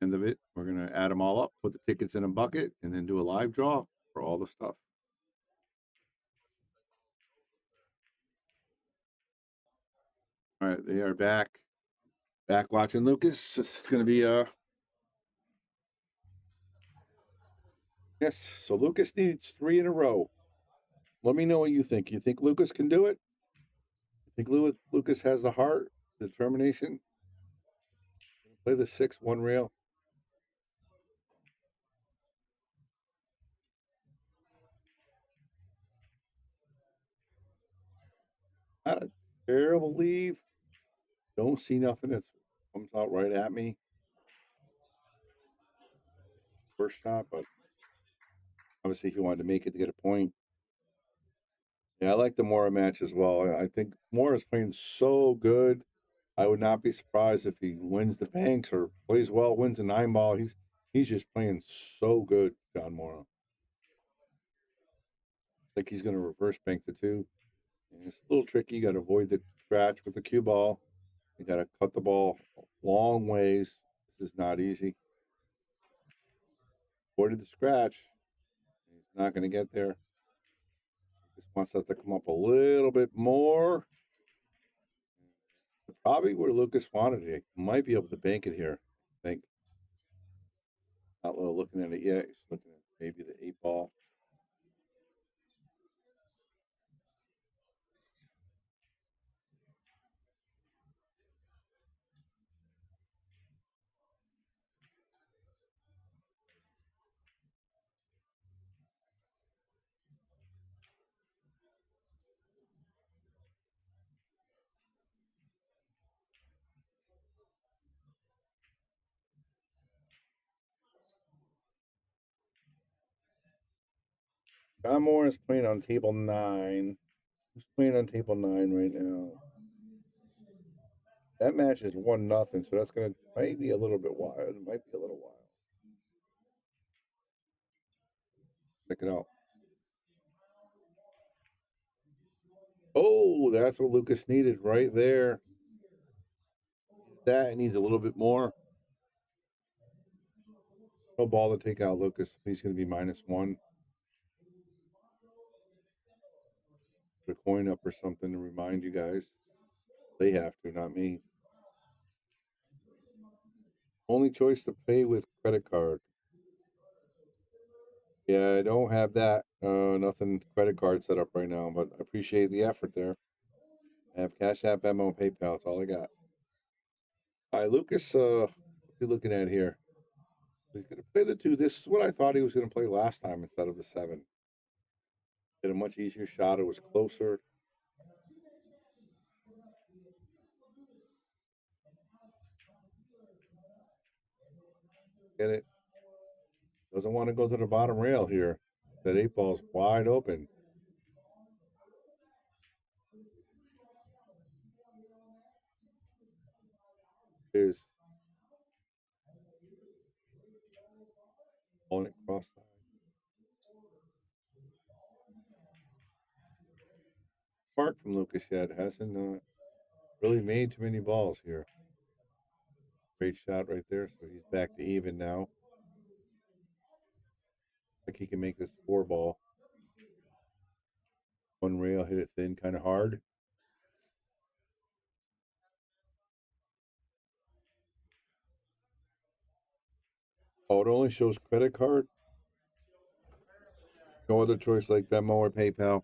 Speaker 1: End of it, we're gonna add them all up, put the tickets in a bucket, and then do a live draw for all the stuff. All right, they are back watching Lucas. This is gonna be yes. So Lucas needs 3 in a row. Let me know what you think. You think Lucas can do it? You think Lucas has the heart, the determination? Play the 6 one rail. Not a terrible leave. Don't see nothing that comes out right at me. First shot, but obviously he wanted to make it to get a point. Yeah, I like the Mora match as well. I think Mora's playing so good. I would not be surprised if he wins the banks or plays well, wins a 9 ball. He's just playing so good, John Mora. I think he's going to reverse bank the 2. And it's a little tricky. You got to avoid the scratch with the cue ball. You got to cut the ball long ways. This is not easy. Avoided the scratch. He's not going to get there. He just wants that to come up a little bit more. Probably where Lucas wanted it. Might be able to bank it here, I think. Not really looking at it yet. He's looking at maybe the 8 ball. John Moore is playing on table 9. Who's playing on table 9 right now? That match is 1-0, so that's gonna might be a little bit wild. It might be a little wild. Check it out. Oh, that's what Lucas needed right there. That needs a little bit more. No ball to take out Lucas. He's going to be -1. Put a coin up or something to remind you guys. They have to, not me. Only choice to pay with credit card. Yeah, I don't have that. Nothing credit card set up right now, but I appreciate the effort there. I have Cash App, Venmo, PayPal. That's all I got. All right, Lucas, what's he looking at here? He's going to play the 2. This is what I thought he was going to play last time instead of the 7. Did a much easier shot. It was closer. Get it? Doesn't want to go to the bottom rail here. That 8-ball's wide open. There's on it cross side. Apart from Lucas yet, hasn't really made too many balls here. Great shot right there. So he's back to even now. Like he can make this 4-ball. One rail, hit it thin, kind of hard. Oh, it only shows credit card. No other choice like Venmo or PayPal.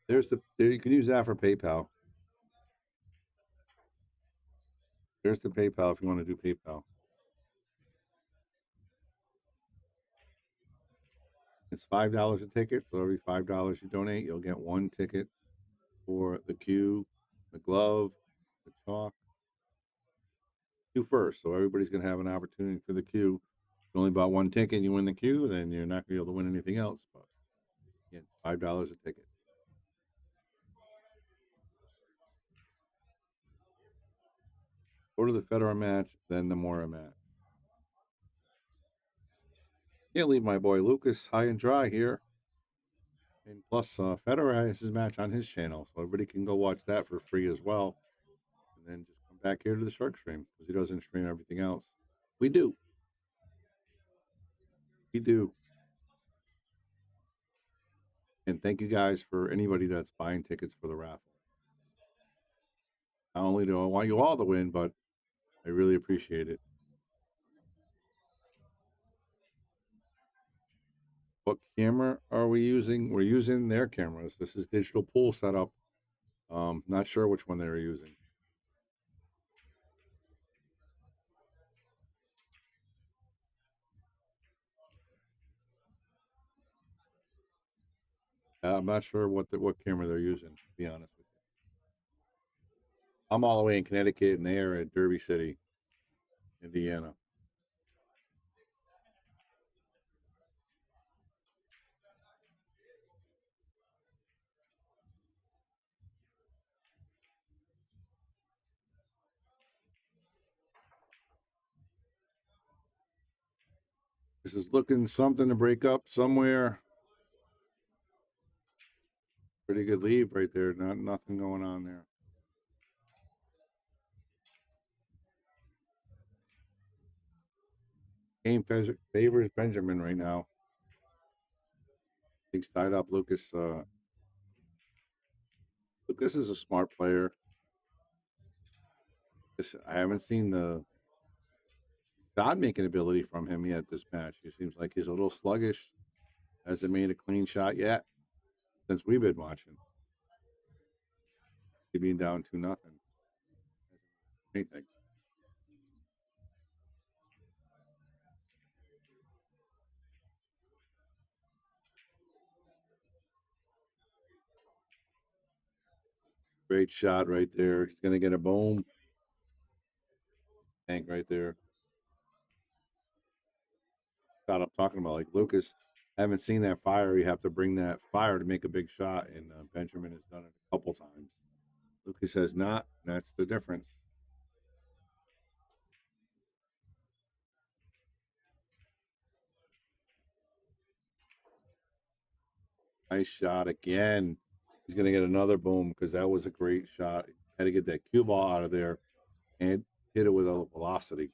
Speaker 1: There you can use that for PayPal. There's the PayPal if you want to do PayPal. It's $5 a ticket, so every $5 you donate, you'll get one ticket for the cue, the glove, the chalk. Cue first, so everybody's gonna have an opportunity for the cue. If you only bought one ticket and you win the cue, then you're not gonna be able to win anything else. But again, $5 a ticket. Go to the Federer match, then the Mora match. Can't leave my boy Lucas high and dry here. And plus, Federer has his match on his channel, so everybody can go watch that for free as well. And then just come back here to the Shark Stream because he doesn't stream everything else. We do. We do. And thank you guys for anybody that's buying tickets for the raffle. Not only do I want you all to win, but I really appreciate it. What camera are we using? We're using their cameras. This is digital pool setup. Not sure which one they're using. I'm not sure what camera they're using, to be honest with you. I'm all the way in Connecticut, and they are at Derby City, Indiana. This is looking something to break up somewhere. Pretty good lead right there. Nothing going on there. Game favors Benjamin right now. He's tied up. Lucas is a smart player. I haven't seen the shot making ability from him yet this match. He seems like he's a little sluggish. Hasn't made a clean shot yet since we've been watching. He being down 2-0. Anything. Great shot right there. He's gonna get a boom. Tank right there. Shot I'm talking about, like Lucas. Haven't seen that fire. You have to bring that fire to make a big shot, and Benjamin has done it a couple times. Lucas has not. That's the difference. Nice shot again. He's going to get another boom because that was a great shot. Had to get that cue ball out of there and hit it with a velocity.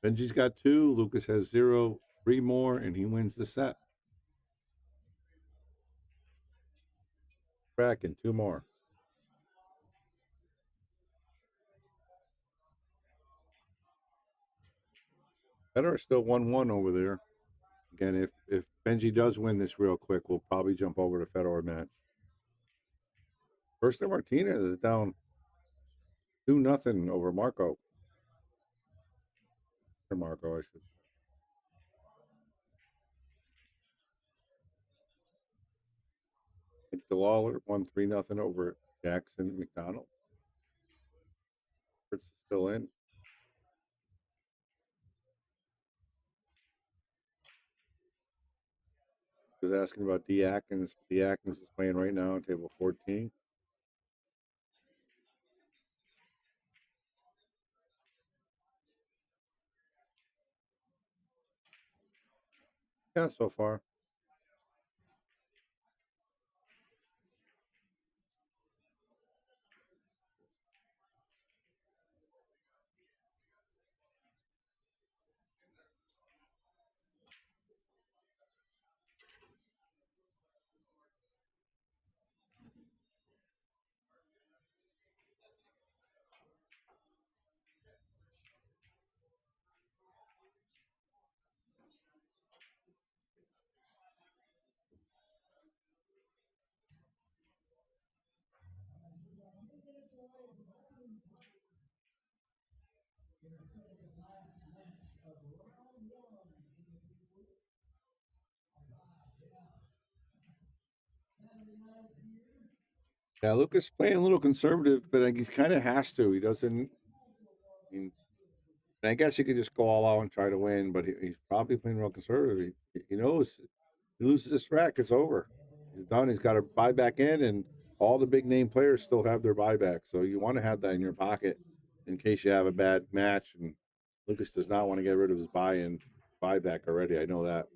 Speaker 1: Benji's got 2. Lucas has 0. 3 more, and he wins the set. Crack and 2 more. Federer still 1-1 over there. Again, if Benji does win this real quick, we'll probably jump over to Federer match. First Martinez is down 2-0 over Marco. Or Marco, I should say. DeLawler won 3-0 over Jackson McDonald. Fritz is still in. Was asking about D. Atkins. D. Atkins is playing right now on table 14. Yeah, so far. Yeah, Lucas playing a little conservative, but he kind of has to. He doesn't. I mean, and I guess he could just go all out and try to win, but he's probably playing real conservative. He knows he loses this rack, it's over. He's done. He's got to buy back in, and all the big name players still have their buyback. So you want to have that in your pocket in case you have a bad match. And Lucas does not want to get rid of his buyback already. I know that.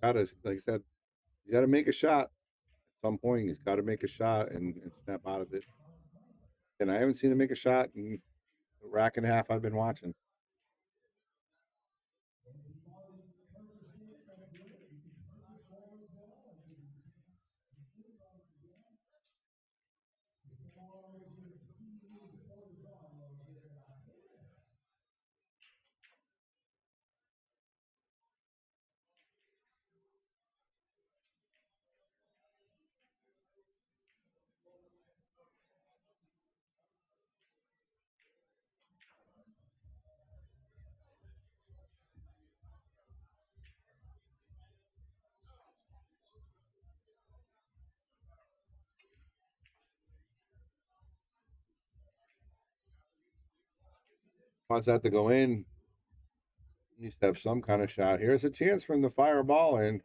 Speaker 1: Gotta, like I said, you got to make a shot at some point. He's got to make a shot and snap out of it. And I haven't seen him make a shot in a rack and a half I've been watching. Wants that to go in. He needs to have some kind of shot. Here's a chance for him to fire a ball in.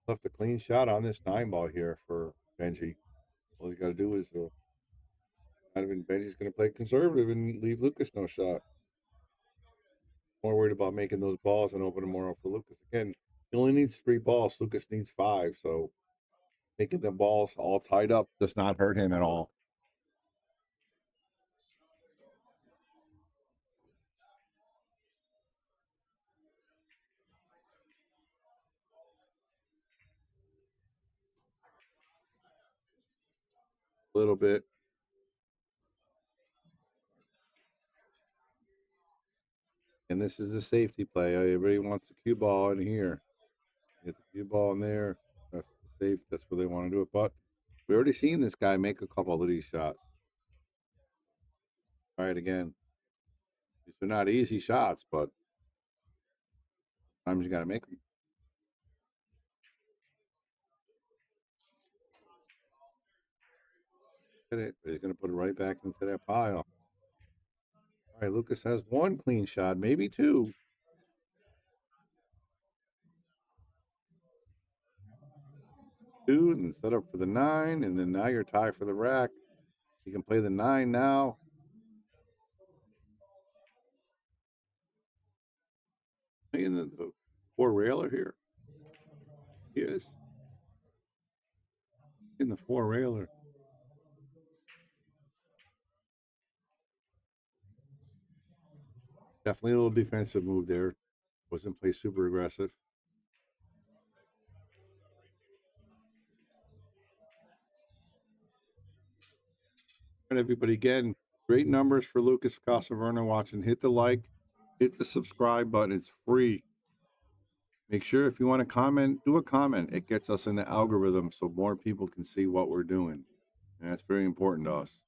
Speaker 1: Left a clean shot on this 9 ball here for Benji. All he's got to do is, Benji's going to play conservative and leave Lucas no shot. More worried about making those balls and opening more up for Lucas. Again, he only needs 3 balls. Lucas needs 5. So making the balls all tied up does not hurt him at all. A little bit. And this is the safety play. Everybody wants a cue ball in here. Get the cue ball in there. That's the safe. That's where they want to do it. But we already seen this guy make a couple of these shots. Try it again. These are not easy shots, but sometimes you got to make them. Hit it, but he's going to put it right back into that pile. All right, Lucas has 1 clean shot, maybe 2. 2 and set up for the 9, and then now you're tied for the rack. You can play the 9 now. In the four railer here. He is. In the four railer. Definitely a little defensive move there. Wasn't play super aggressive. And everybody, again, great numbers for Lucas Casaverna watching. Hit the like, hit the subscribe button. It's free. Make sure if you want to comment, do a comment. It gets us in the algorithm so more people can see what we're doing. And that's very important to us.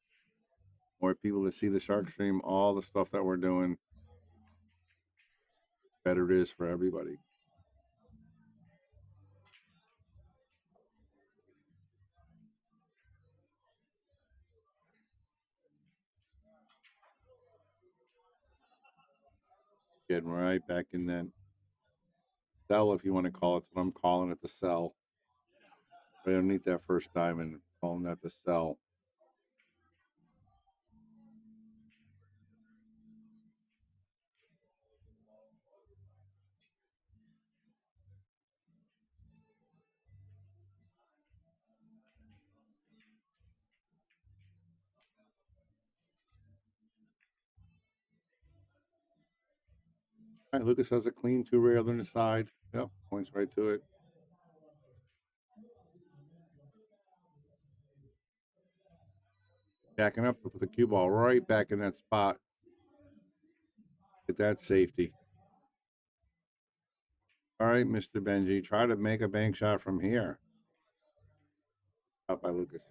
Speaker 1: More people to see the Shark Stream, all the stuff that we're doing, better it is for everybody. Getting right back in that cell, if you want to call it. What I'm calling it, the cell. Right underneath that first diamond, calling that the cell. All right, Lucas has a clean two rail on the side. Yep, points right to it. Backing up with the cue ball right back in that spot. Get that safety. All right, Mr. Benji, try to make a bank shot from here. Out by Lucas.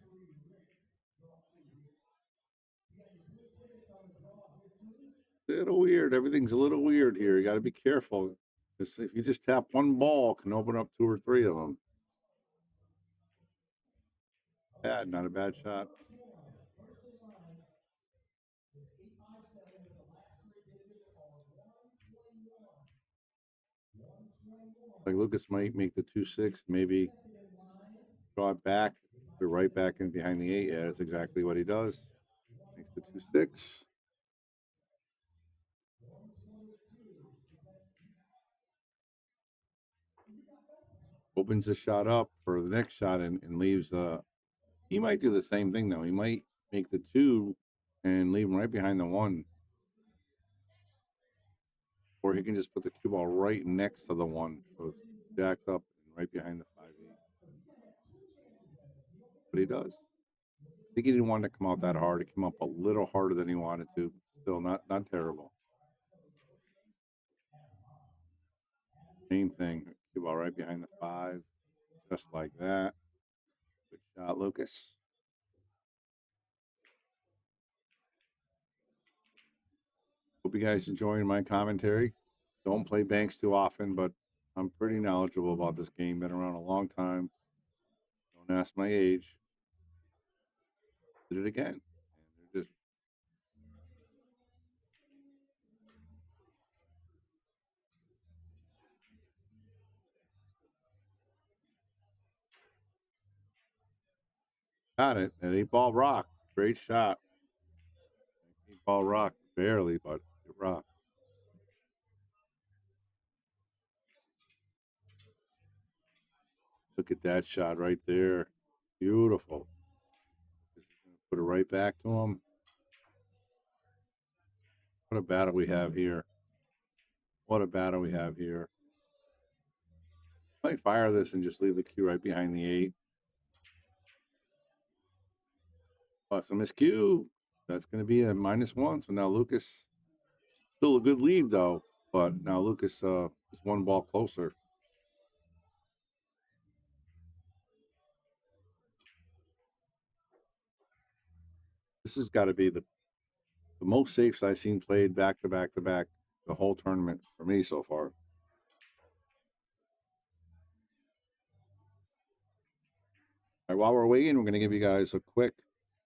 Speaker 1: A little weird. Everything's a little weird here. You got to be careful. Because if you just tap one ball, it can open up two or three of them. Bad, not a bad shot. Like Lucas might make the 2-6, maybe draw it back, put it right back in behind the 8. Yeah, that's exactly what he does. Makes the 2-6. Opens the shot up for the next shot and leaves. He might do the same thing though. He might make the 2 and leave him right behind the 1. Or he can just put the cue ball right next to the 1. So it's jacked up and right behind the 5-8. But he does. I think he didn't want to come out that hard. It came up a little harder than he wanted to. Still not terrible. Same thing. Cue ball right behind the 5. Just like that. Good shot, Lucas. Hope you guys enjoying my commentary. Don't play banks too often, but I'm pretty knowledgeable about this game. Been around a long time. Don't ask my age. Did it again. And they're just got it. An 8-ball rock. Great shot. 8-ball rock. Barely, but it rocked. Look at that shot right there. Beautiful. Put it right back to him. What a battle we have here. What a battle we have here. Might fire this and just leave the cue right behind the 8. Plus a miscue. That's going to be a -1. So now Lucas, still a good lead though, but now Lucas is 1 ball closer. This has got to be the most safes I've seen played back to back to back the whole tournament for me so far. All right, while we're waiting, we're going to give you guys a quick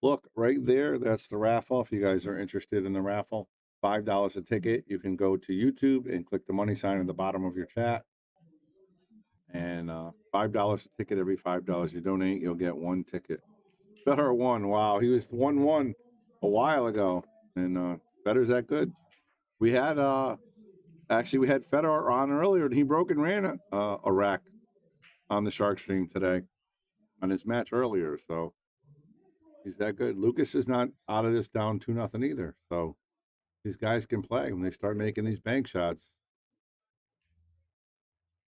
Speaker 1: look right there. That's the raffle. If you guys are interested in the raffle, $5 a ticket. You can go to YouTube and click the money sign at the bottom of your chat. And $5 a ticket. Every $5 you donate, you'll get 1 ticket. Better 1. Wow, he was 1-1 a while ago. And Better's that good. We had Actually, we had Federer on earlier, and he broke and ran a rack on the Shark Stream today on his match earlier. So he's that good. Lucas is not out of this down 2-0 either. So these guys can play when they start making these bank shots.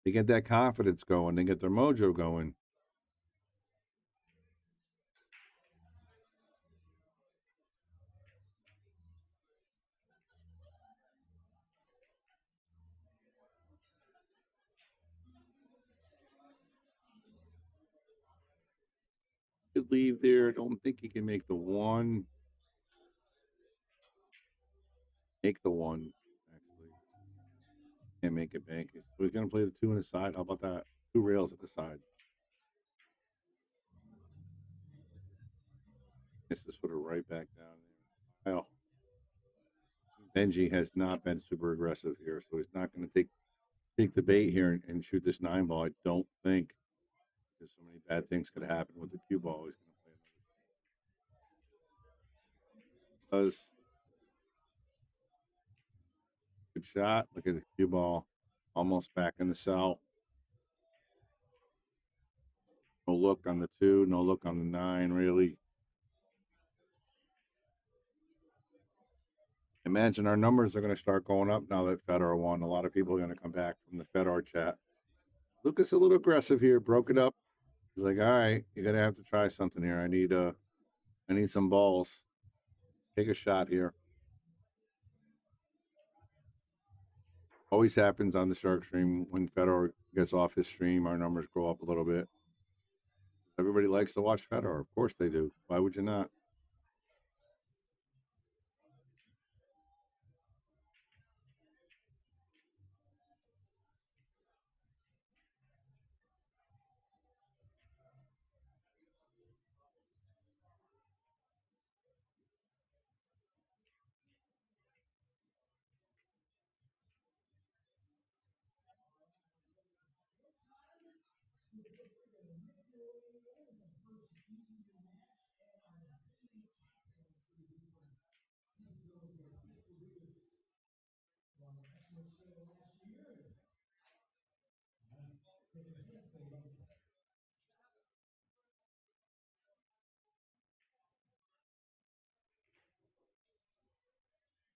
Speaker 1: They get that confidence going. They get their mojo going. Could leave there. Don't think he can make the one. Make the one, actually. Can't make it bank. We're going to play the 2 on the side. How about that? 2 rails at the side. This is put it right back down there. Well, Benji has not been super aggressive here, so he's not going to take the bait here and shoot this 9 ball. I don't think, because so many bad things could happen with the cue ball. He's going to play another. Does good shot. Look at the cue ball, almost back in the cell. No look on the 2, no look on the 9, really. Imagine our numbers are going to start going up now that Federer won. A lot of people are going to come back from the Federer chat. Lucas a little aggressive here, broke it up. He's like, all right, you're going to have to try something here. I need some balls. Take a shot here. Always happens on the Shark Stream. When Federer gets off his stream, our numbers go up a little bit. Everybody likes to watch Federer. Of course they do. Why would you not?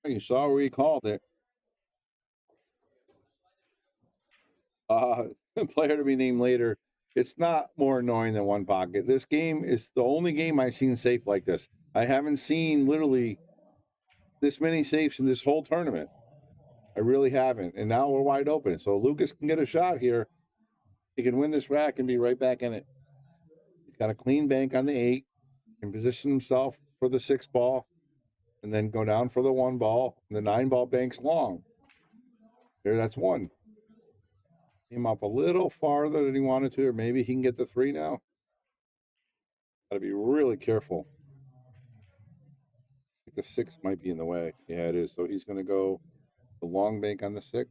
Speaker 1: You saw where he called it. Player to be named later. It's not more annoying than One Pocket. This game is the only game I've seen safe like this. I haven't seen literally this many safes in this whole tournament. I really haven't. And now we're wide open. So Lucas can get a shot here. He can win this rack and be right back in it. He's got a clean bank on the 8. Can position himself for the 6 ball. And then go down for the 1 ball. And the 9 ball bank's long. There, that's 1. Came up a little farther than he wanted to, or maybe he can get the 3 now. Got to be really careful. I think the 6 might be in the way. Yeah, it is. So he's going to go the long bank on the 6.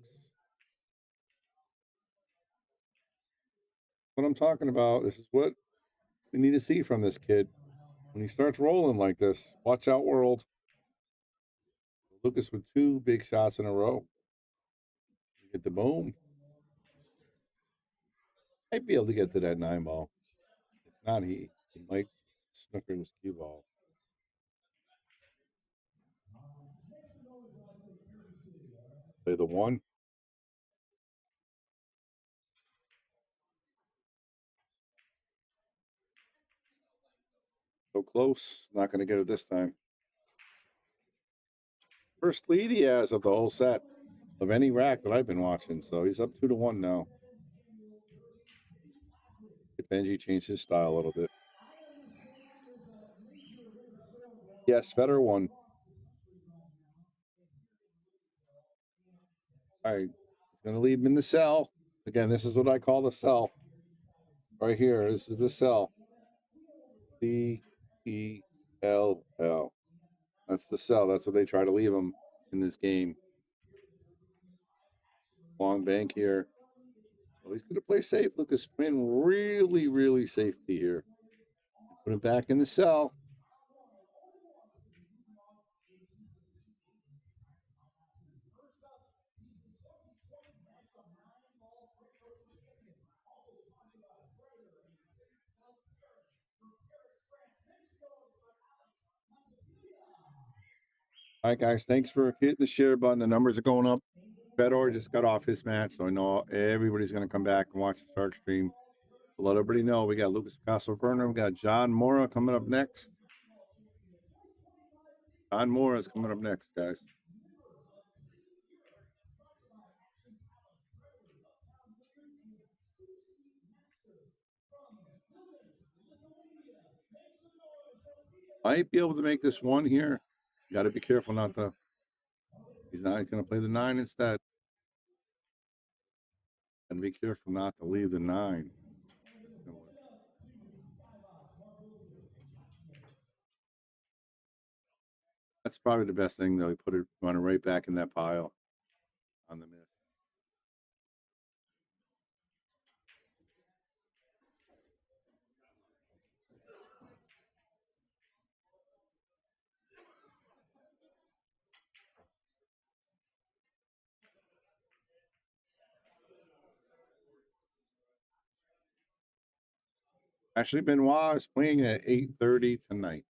Speaker 1: What I'm talking about, this is what we need to see from this kid. When he starts rolling like this, watch out, world. Lucas with 2 big shots in a row. Get the boom. Might be able to get to that 9 ball. If not, he might snooker this cue ball. Play the 1. So close. Not going to get it this time. First lead he has of the whole set of any rack that I've been watching. So he's up 2-1 now. Benji changed his style a little bit. Yes, Federer won. All right. He's going to leave him in the cell. Again, this is what I call the cell. Right here. This is the cell. C-E-L-L. That's the cell. That's what they try to leave him in this game. Long bank here. Well, he's going to play safe. Lucas playing really, really safety here. Put him back in the cell. All right, guys. Thanks for hitting the share button. The numbers are going up. Fedor just got off his match, so I know everybody's going to come back and watch the Shark Stream. Let everybody know we got Lucas Castle-Verner. We got John Mora coming up next. John Mora is coming up next, guys. Might be able to make this one here. You got to be careful not to. He's not going to play the 9 instead. And be careful not to leave the 9. That's probably the best thing, though. He put it running right back in that pile on the miss. Actually, Benoit is playing at 8:30 tonight.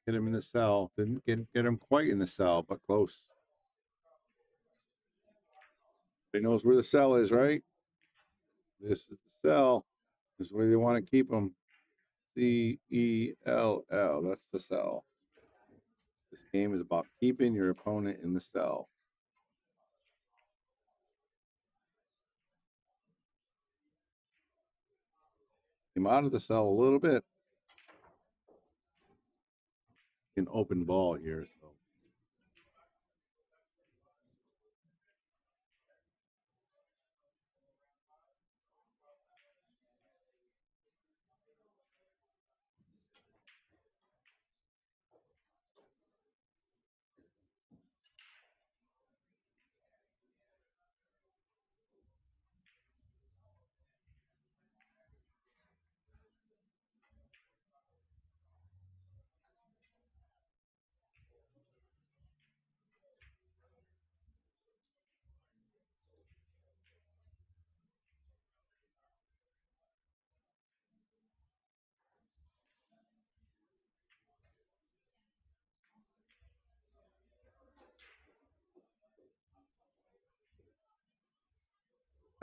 Speaker 1: Get him in the cell. Didn't get him quite in the cell, but close. He knows where the cell is, right? This is the cell. This is where they want to keep him. CELL. That's the cell. This game is about keeping your opponent in the cell. Came out of the cell a little bit. An open ball here, so.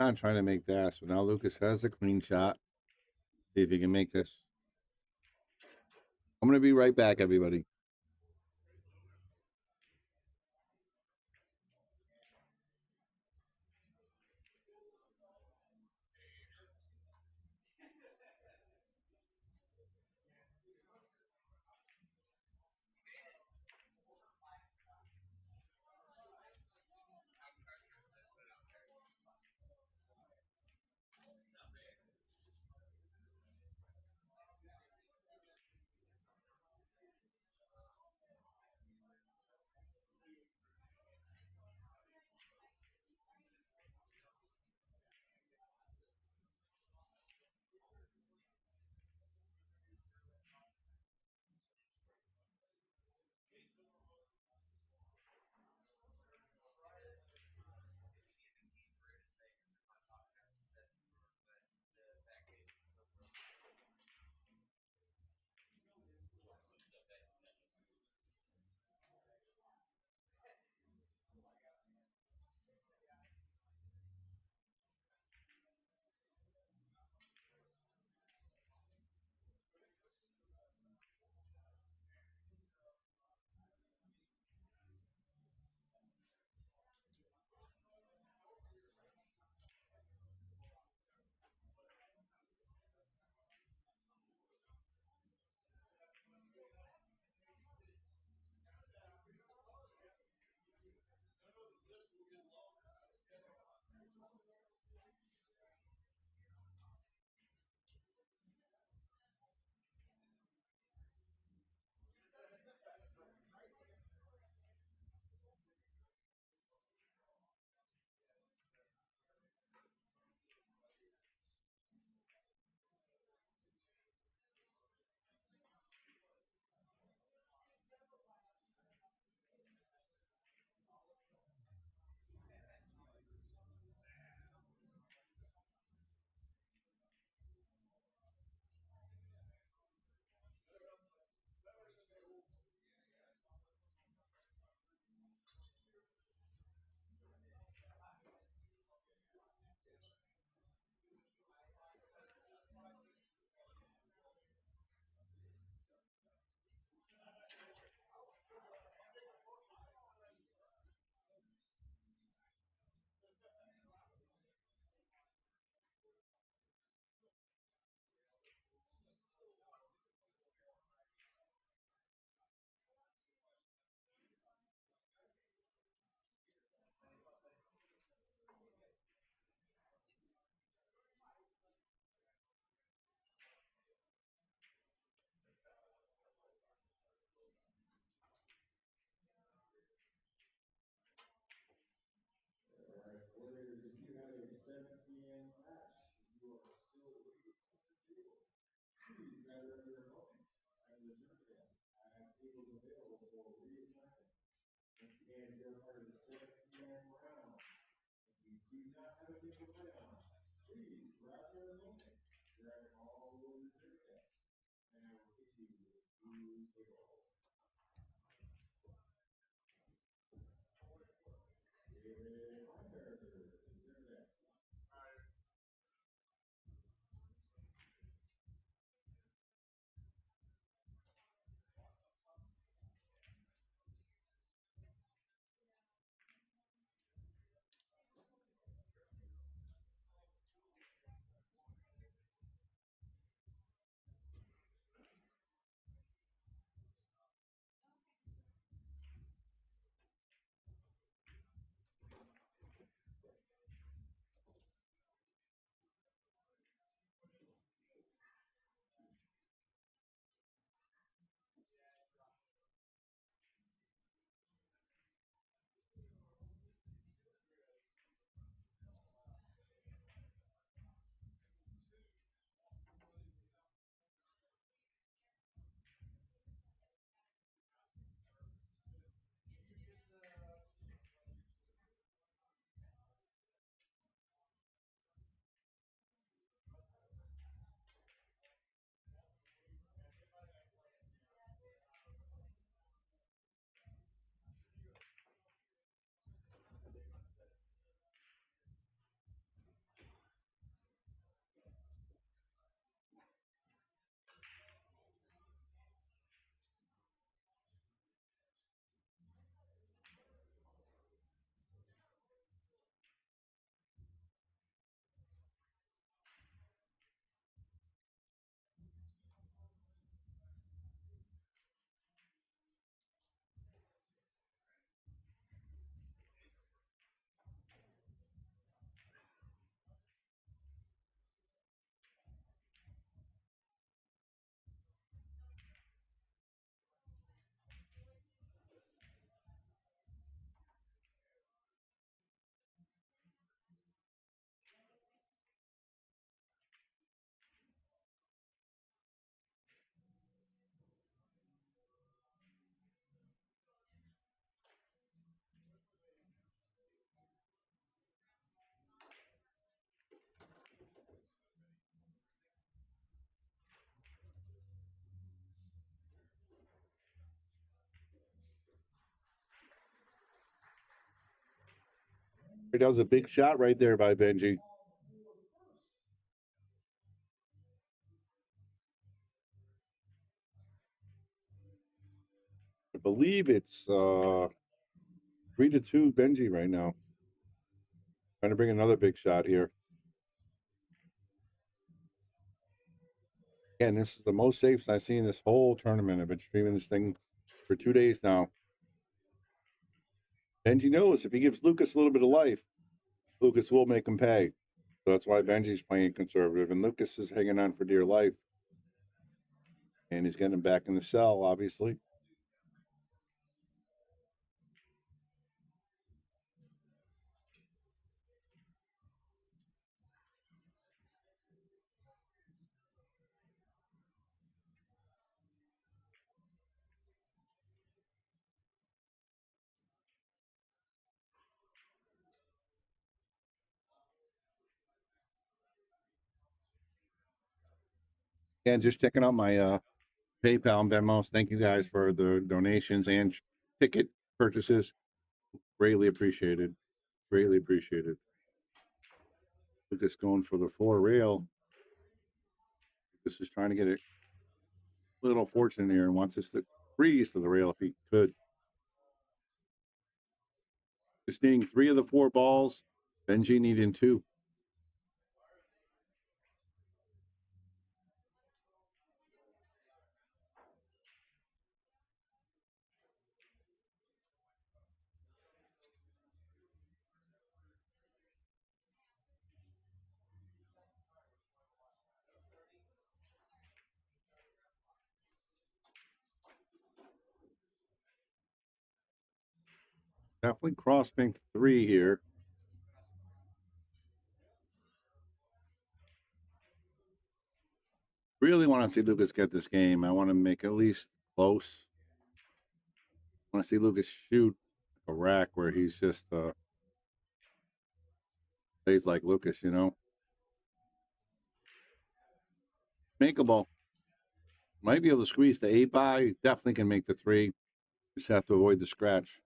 Speaker 1: I'm trying to make that. So now Lucas has the clean shot. See if he can make this. I'm going to be right back, everybody. That was a big shot right there by Benji. I believe it's 3-2 Benji right now. Trying to bring another big shot here. Again, this is the most safes I've seen this whole tournament. I've been streaming this thing for 2 days now. Benji knows if he gives Lucas a little bit of life, Lucas will make him pay. So that's why Benji's playing conservative, and Lucas is hanging on for dear life. And he's getting him back in the cell, obviously. And just checking out my PayPal and Venmos. Thank you guys for the donations and ticket purchases. Greatly appreciated. Greatly appreciated. Lucas going for the 4 rail. Lucas is trying to get a little fortunate here and wants us to freeze to the rail if he could. Just needing 3 of the 4 balls. Benji needing 2. Definitely cross bank 3 here. really want to see Lucas get this game. I want to make at least close. I want to see Lucas shoot a rack where he's just plays like Lucas, you know. Makeable. Might be able to squeeze the 8 by. Definitely can make the 3. Just have to avoid the scratch.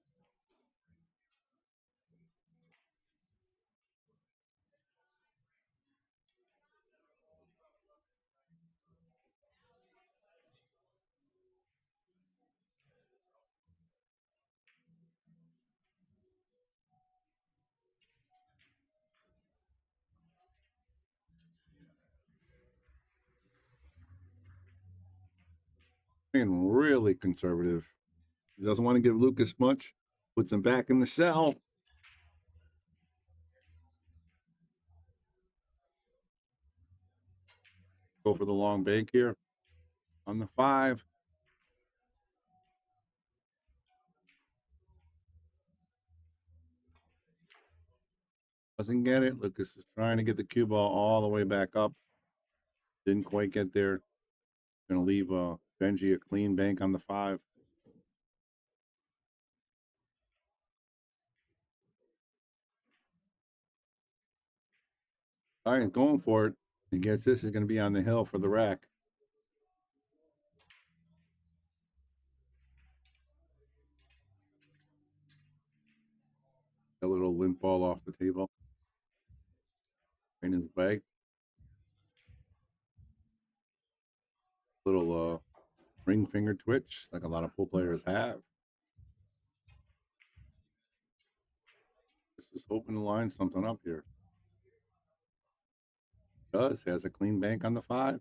Speaker 1: Being really conservative. He doesn't want to give Lucas much. Puts him back in the cell. Go for the long bank here on the 5. Doesn't get it. Lucas is trying to get the cue ball all the way back up. Didn't quite get there. Going to leave Benji a clean bank on the 5. All right, going for it. He gets this. Is going to be on the hill for the rack. A little limp ball off the table. In his way. Little ring finger twitch, like a lot of pool players have. This is hoping to line something up here. Does. Has a clean bank on the 5.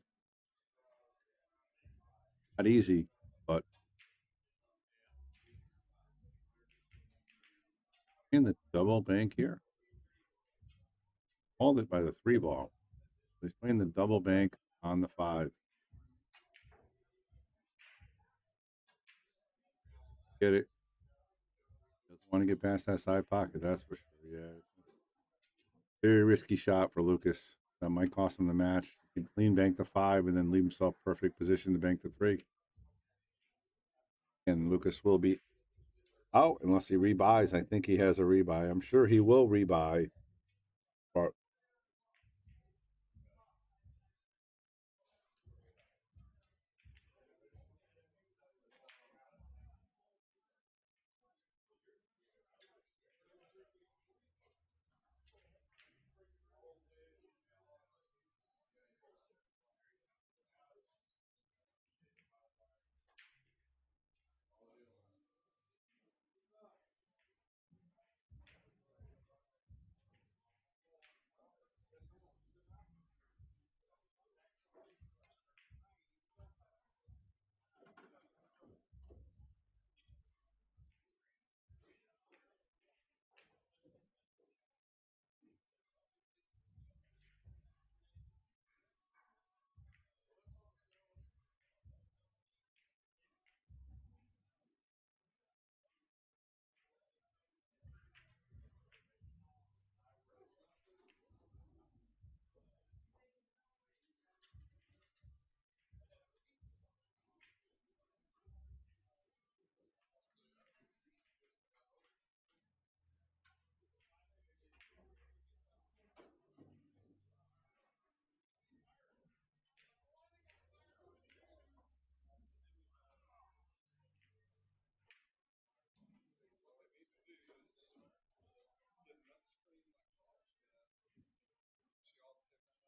Speaker 1: Not easy, but in the double bank here. Called it by the 3 ball. He's playing the double bank on the 5. Get it. Doesn't want to get past that side pocket, that's for sure. Yeah. Very risky shot for Lucas. That might cost him the match. He can clean bank the 5 and then leave himself perfect position to bank the 3. And Lucas will be out unless he rebuys. I think he has a rebuy. I'm sure he will rebuy. But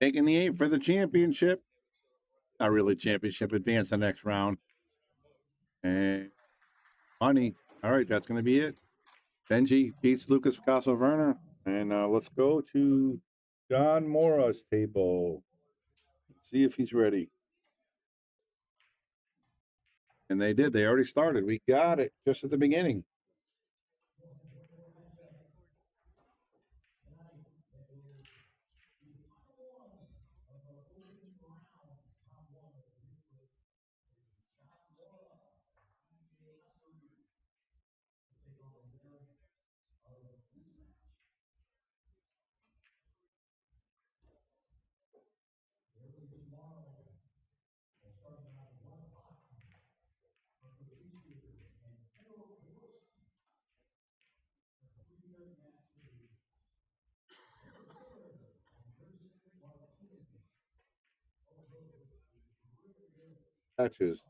Speaker 1: taking the 8 for the championship. Not really championship. Advance the next round. And money. All right, that's going to be it. Benji beats Lucas Picasso Werner. And let's go to John Mora's table. See if he's ready. And they did. They already started. We got it just at the beginning. Patches.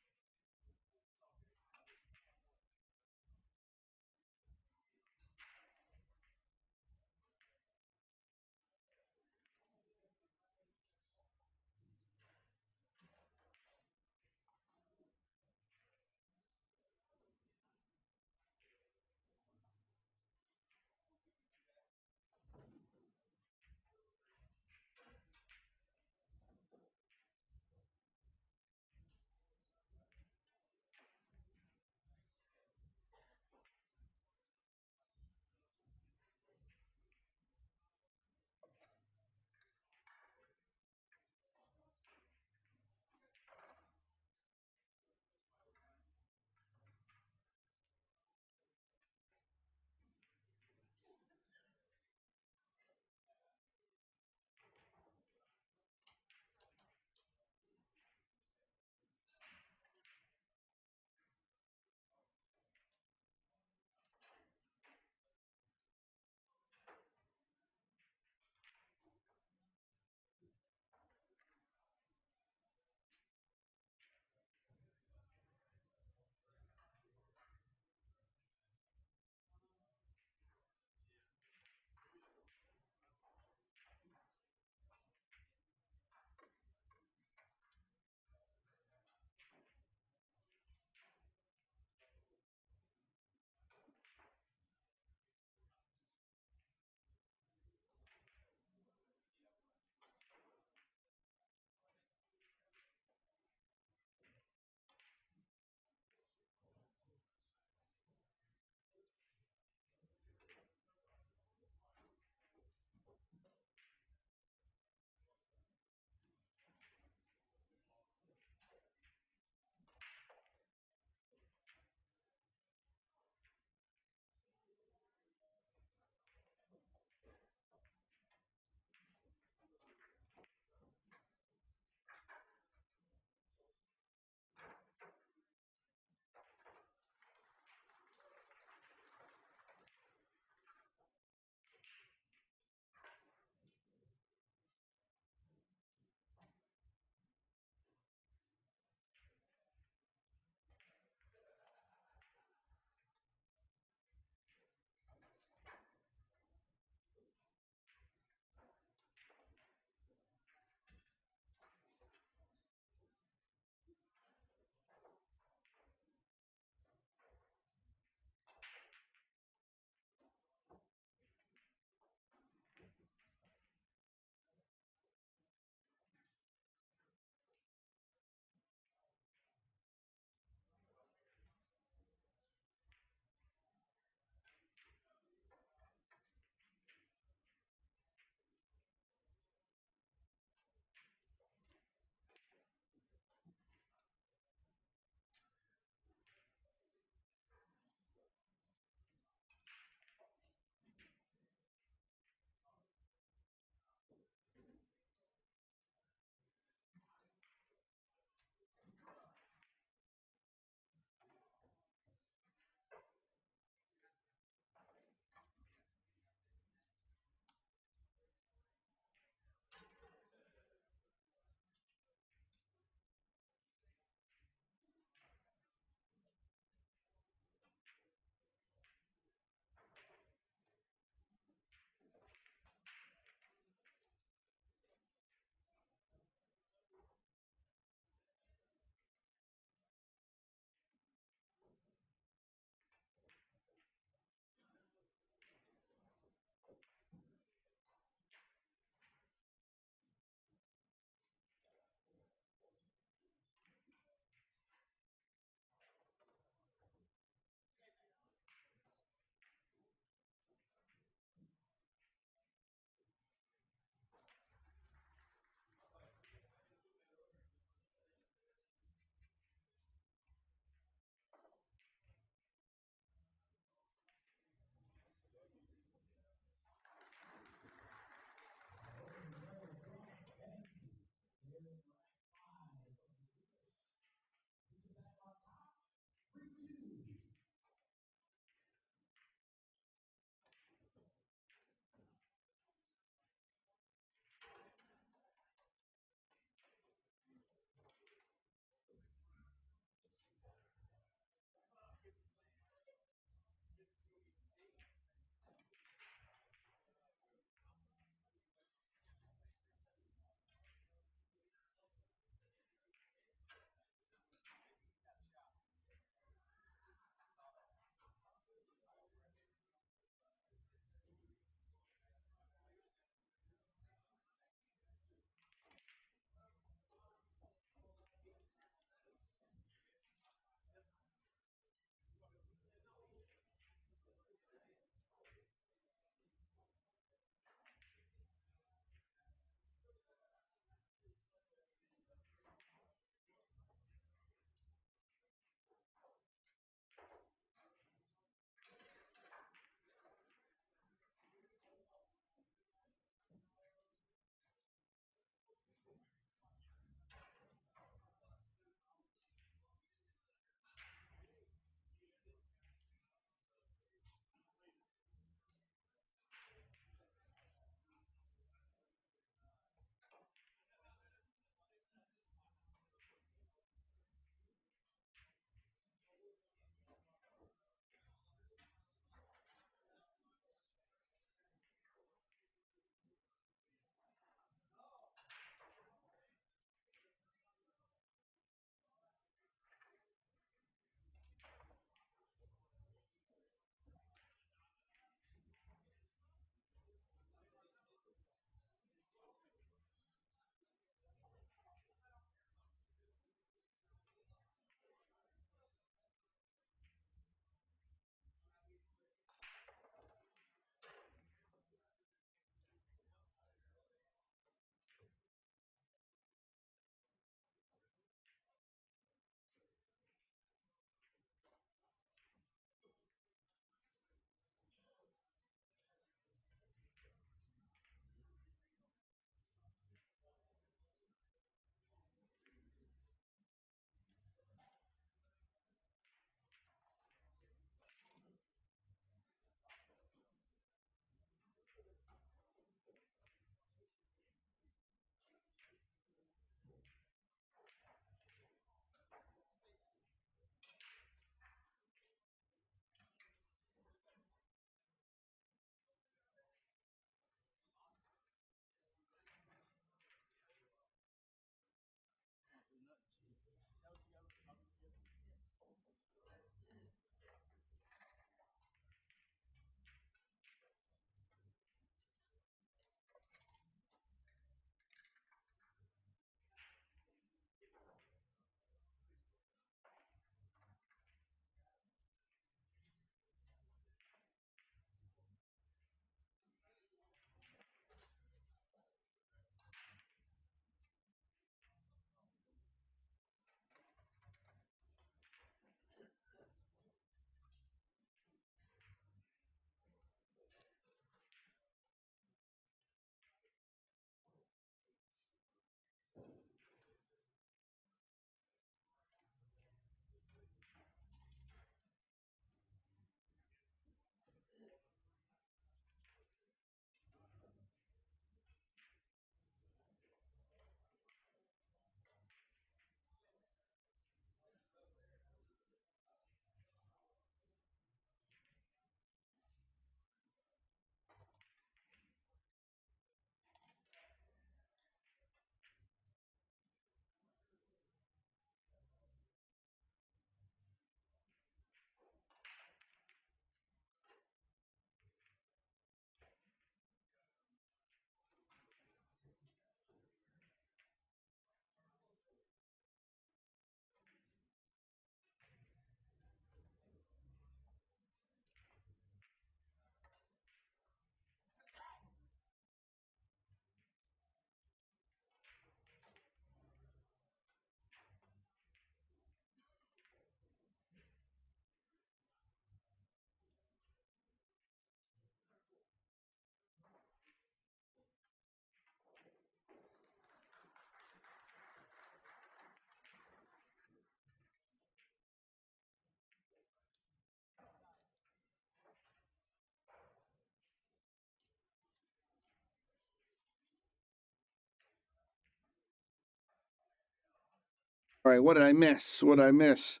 Speaker 1: All right, what did I miss? What did I miss?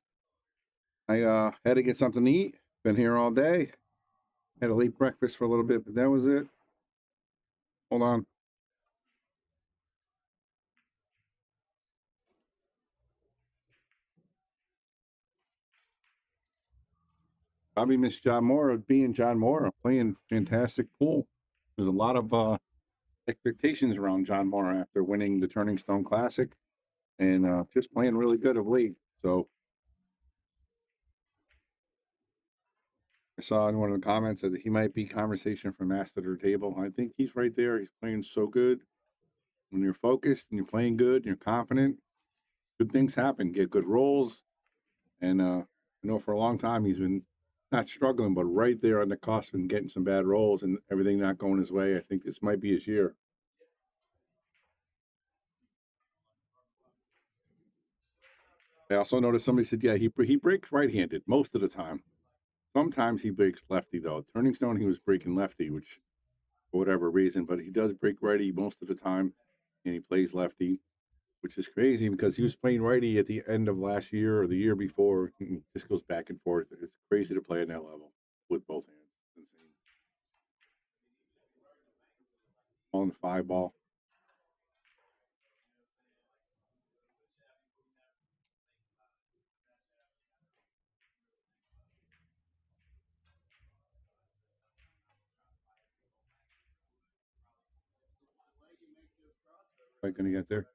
Speaker 1: I had to get something to eat. Been here all day. Had a late breakfast for a little bit, but that was it. Hold on. Probably miss John Mora being John Mora, playing fantastic pool. There's a lot of expectations around John Mora after winning the Turning Stone Classic and just playing really good of late. So I saw in one of the comments that he might be conversation for master their table. I think he's right there. He's playing so good. When you're focused and you're playing good and you're confident, good things happen. Get good rolls. And I know for a long time he's been not struggling, but right there on the cusp and getting some bad rolls and everything not going his way. I think this might be his year. I also noticed somebody said, yeah, he breaks right-handed most of the time. Sometimes he breaks lefty though. Turning Stone, he was breaking lefty, which for whatever reason, but he does break righty most of the time, and he plays lefty, which is crazy because he was playing righty at the end of last year or the year before. It just goes back and forth. It's crazy to play at that level with both hands. It's insane. On the 5 ball. Quite gonna get there.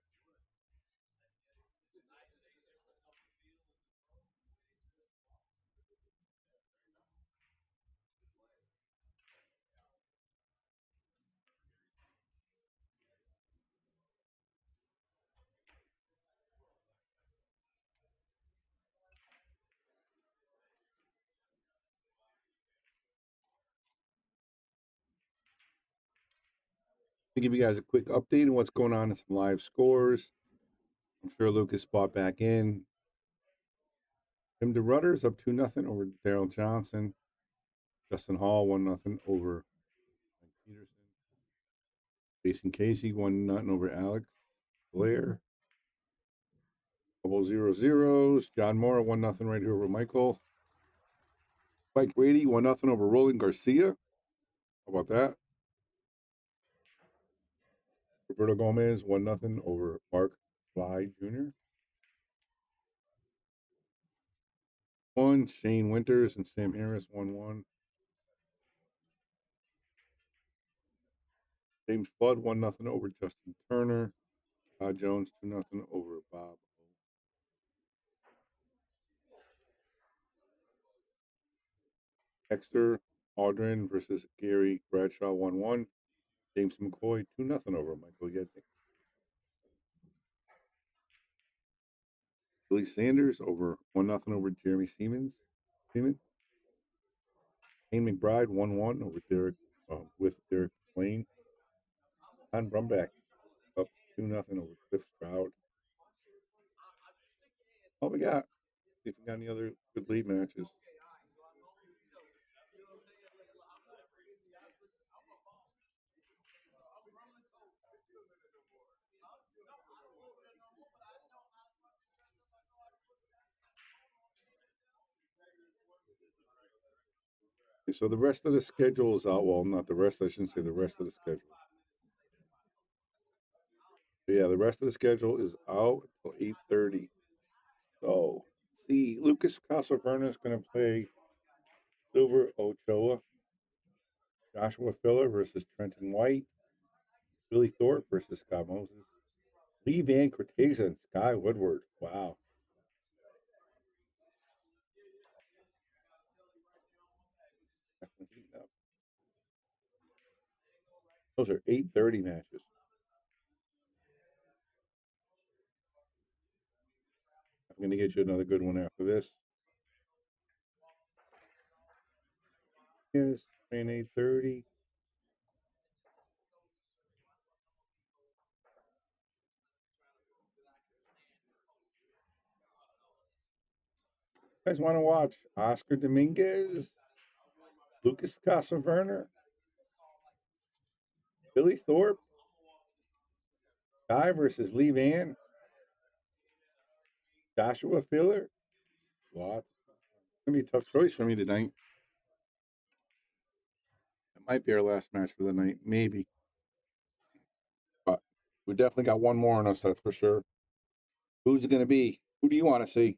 Speaker 1: To give you guys a quick update on what's going on in some live scores. I'm sure Lucas bought back in. Tim DeRudder's up 2-0 over Daryl Johnson. Justin Hall 1-0 over Peterson. Jason Casey 1-0 over Alex Blair. Double 0-0s. John Mora 1-0 right here over Michael. Mike Brady 1-0 over Roland Garcia. How about that? Roberto Gomez 1-0 over Mark Fly Jr. Shane Winters and Sam Harris 1-1. James Flood 1-0 over Justin Turner. Todd Jones 2-0 over Bob. Dexter Aldrin versus Gary Bradshaw 1-1. James McCoy 2-0 over Michael Yednick. Billy Sanders over 1-0 over Jeremy Siemens. Kane McBride 1-1 over Derek with Derek Blaine. Don Brumback up 2-0 over Cliff Stroud. All we got. See if we got any other good lead matches. Okay, so the rest of the schedule is out. Well, not the rest. I shouldn't say the rest of the schedule. But yeah, the rest of the schedule is out until 8:30. So, see, Lucas Castleverne is going to play Silver Ochoa, Joshua Filler versus Trenton White, Billy Thorpe versus Scott Moses, Lee Van Corteza and Sky Woodward. Wow. Those are 8:30 matches. I'm going to get you another good one after this. Yes, playing 8:30. You guys want to watch Oscar Dominguez, Lucas Castleverne, Billy Thorpe, Guy versus Lee Van? Joshua Filler. Lots. It's gonna be a tough choice for me tonight. It might be our last match for the night, maybe. But we definitely got one more on us, that's for sure. Who's it gonna be? Who do you want to see?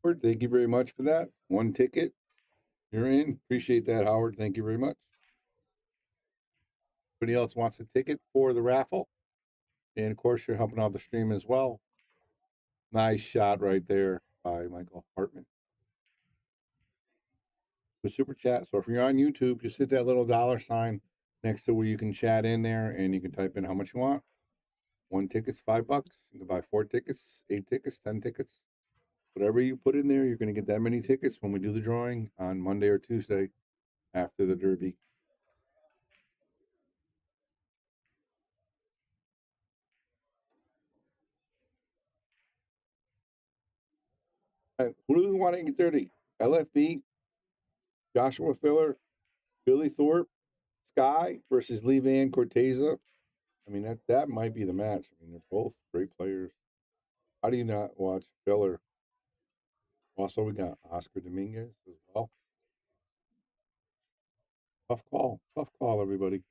Speaker 1: Howard, thank you very much for that. One ticket. You're in. Appreciate that, Howard. Thank you very much. Anybody else wants a ticket for the raffle? And of course, you're helping out the stream as well. Nice shot right there by Michael Hartman. The super chat. So if you're on YouTube, just hit that little $ next to where you can chat in there and you can type in how much you want. One ticket's $5. You can buy 4 tickets, 8 tickets, 10 tickets. Whatever you put in there, you're going to get that many tickets when we do the drawing on Monday or Tuesday after the Derby. All right, who do we want to get dirty? LFB, Joshua Filler, Billy Thorpe, Sky versus Lee Van Corteza. I mean, that might be the match. I mean, they're both great players. How do you not watch Filler? Also, we got Oscar Dominguez as well. Tough call, everybody.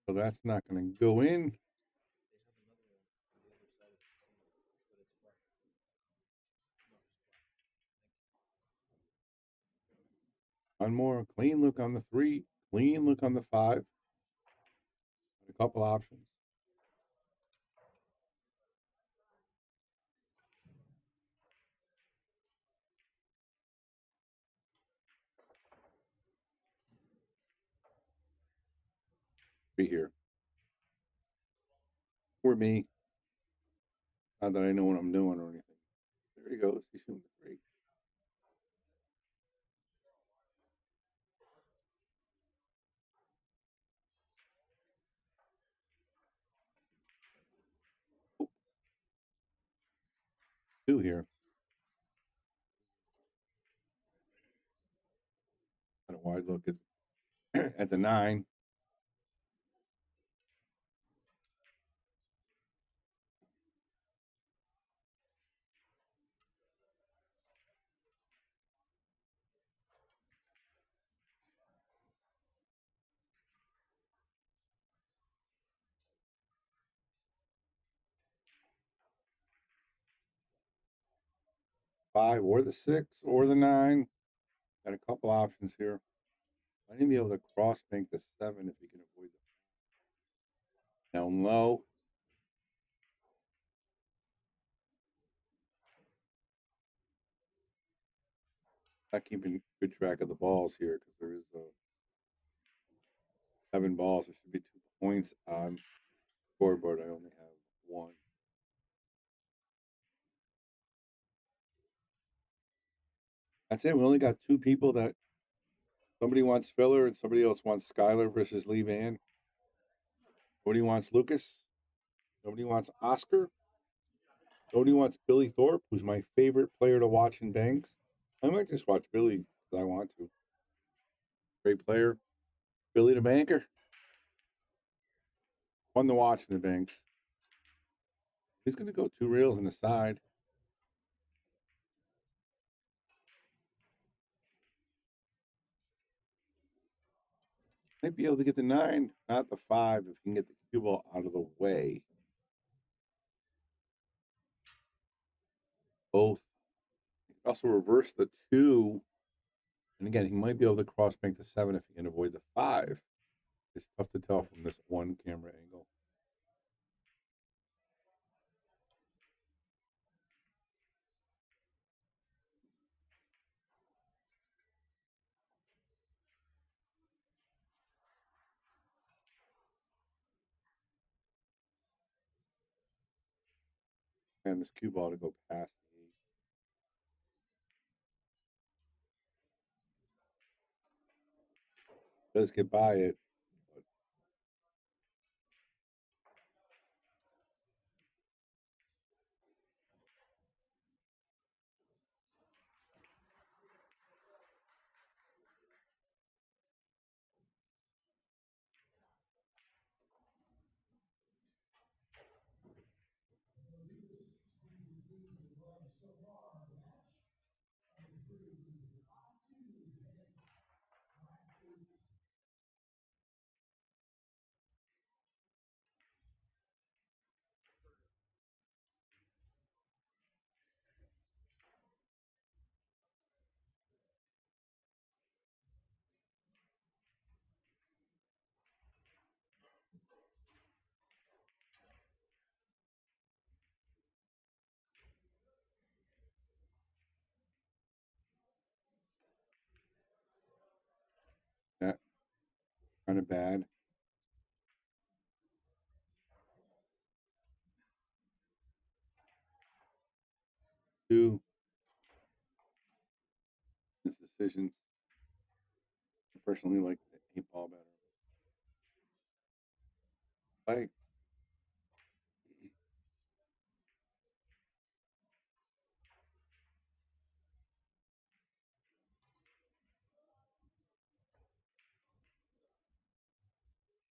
Speaker 1: So that's not going to go in. One more clean look on the 3, clean look on the 5. A couple options. Be here. For me. Not that I know what I'm doing or anything. There he goes. He's shooting the 3. Oh. 2 here. Got a wide look at the 9. 5 or the 6 or the 9. Got a couple options here. I need to be able to cross bank the 7 if you can avoid the down low. Not keeping good track of the balls here because there is 7 balls. There should be 2 points on scoreboard. I only have 1. That's it. We only got 2 people that somebody wants Filler and somebody else wants Skylar versus Lee Van. Nobody wants Lucas. Nobody wants Oscar. Nobody wants Billy Thorpe, who's my favorite player to watch in Banks. I might just watch Billy because I want to. Great player. Billy the Banker. Fun to watch in the Banks. He's going to go 2 reels in the side. Might be able to get the 9, not the 5, if he can get the cue ball out of the way. Both. Also reverse the 2. And again, he might be able to cross bank the 7 if he can avoid the 5. It's tough to tell from this one camera angle. And this cue ball to go past the 8. Does get by it. That kind of bad. 2. His decisions. I personally like the 8 ball better. Like,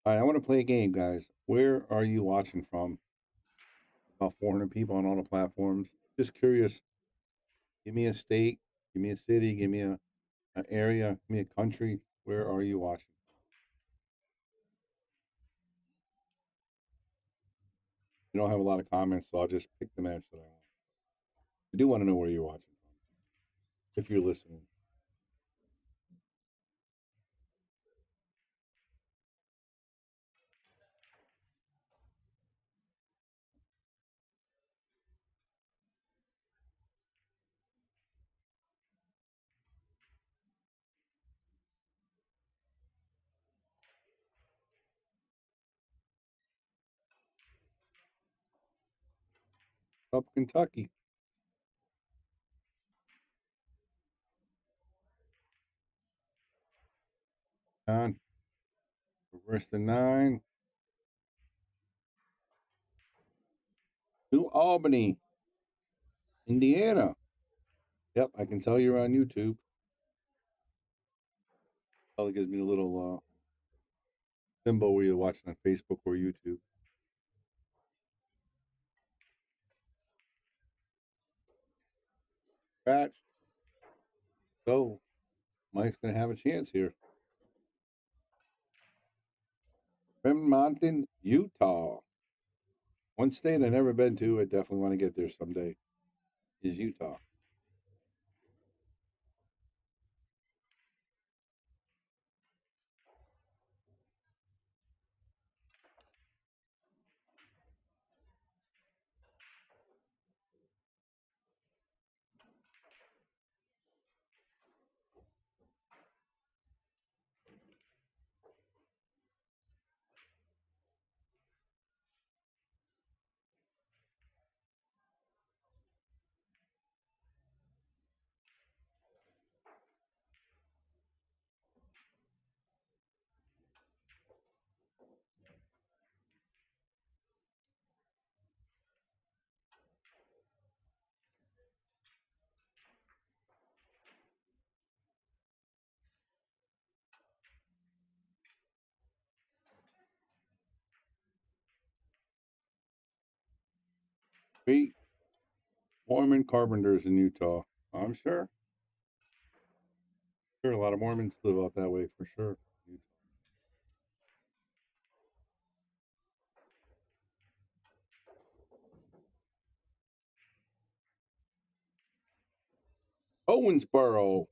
Speaker 1: all right, I want to play a game, guys. Where are you watching from? About 400 people on all the platforms. Just curious. Give me a state, give me a city, give me an area, give me a country. Where are you watching? You don't have a lot of comments, so I'll just pick the match that I want. I do want to know where you're watching from, if you're listening. Up Kentucky. On reverse the 9. New Albany, Indiana. Yep, I can tell you're on YouTube. Probably gives me a little symbol where you're watching on Facebook or YouTube. Scratch. So Mike's gonna have a chance here. Mountain, Utah. One state I've never been to, I definitely want to get there someday, is Utah. Great Mormon carpenters in Utah. I'm sure. Sure, a lot of Mormons live out that way for sure. Owensboro,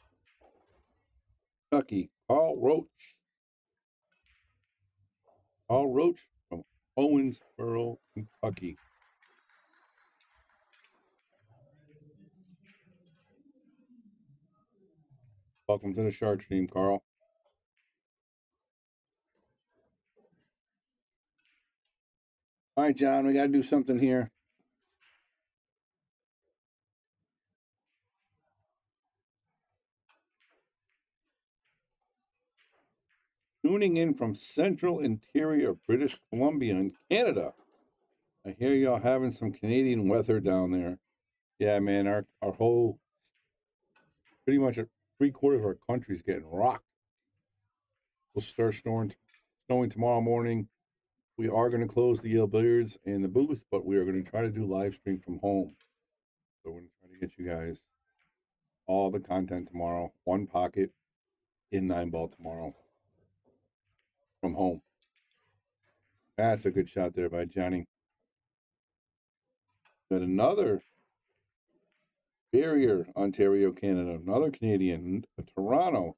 Speaker 1: Kentucky. Carl Roach. Carl Roach from Owensboro, Kentucky. Welcome to the Shark Stream, Carl. All right, John, we got to do something here. Tuning in from central interior of British Columbia in Canada. I hear y'all having some Canadian weather down there. Yeah, man, our whole, pretty much 3/4 of our country's getting rocked. We'll start snowing tomorrow morning. We are going to close the Yale Billiards and the booth, but we are going to try to do live stream from home. So we're going to try to get you guys all the content tomorrow. One pocket in 9-ball tomorrow from home. That's a good shot there by Johnny. But another Barrier, Ontario, Canada, another Canadian, Toronto.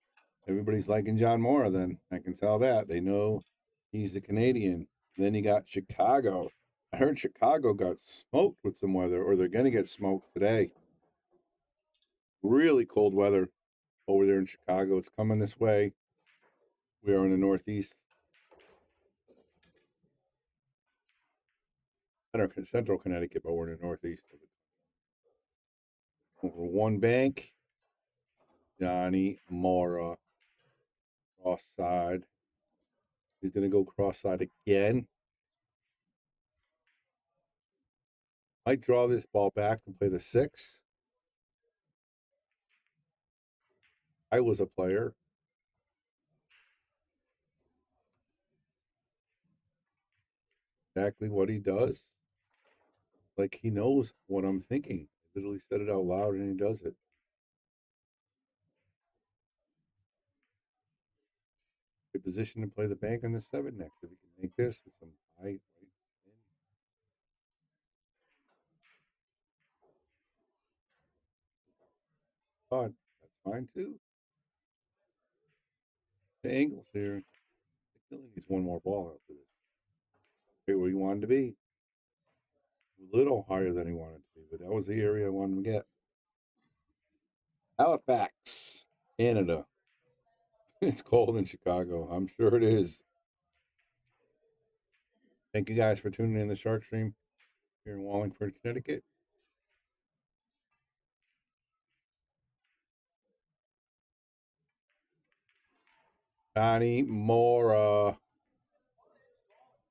Speaker 1: Everybody's liking John Mora then. I can tell that. They know he's a Canadian. Then you got Chicago. I heard Chicago got smoked with some weather, or they're going to get smoked today. Really cold weather over there in Chicago. It's coming this way. We are in the Northeast. Central Connecticut, but we're in the Northeast of it. Over one bank. Johnny Mora. Cross side. He's going to go cross side again. Might draw this ball back and play the 6. I was a player. Exactly what he does. Like he knows what I'm thinking. I literally said it out loud and he does it. Good position to play the bank on the 7 next. If he can make this with some high right. Todd, that's fine too. The angles here. He still needs one more ball after this. Right where he wanted to be. A little higher than he wanted to be, but that was the area I wanted to get. Halifax, Canada. It's cold in Chicago. I'm sure it is. Thank you guys for tuning in the Shark Stream here in Wallingford, Connecticut. Johnny Mora.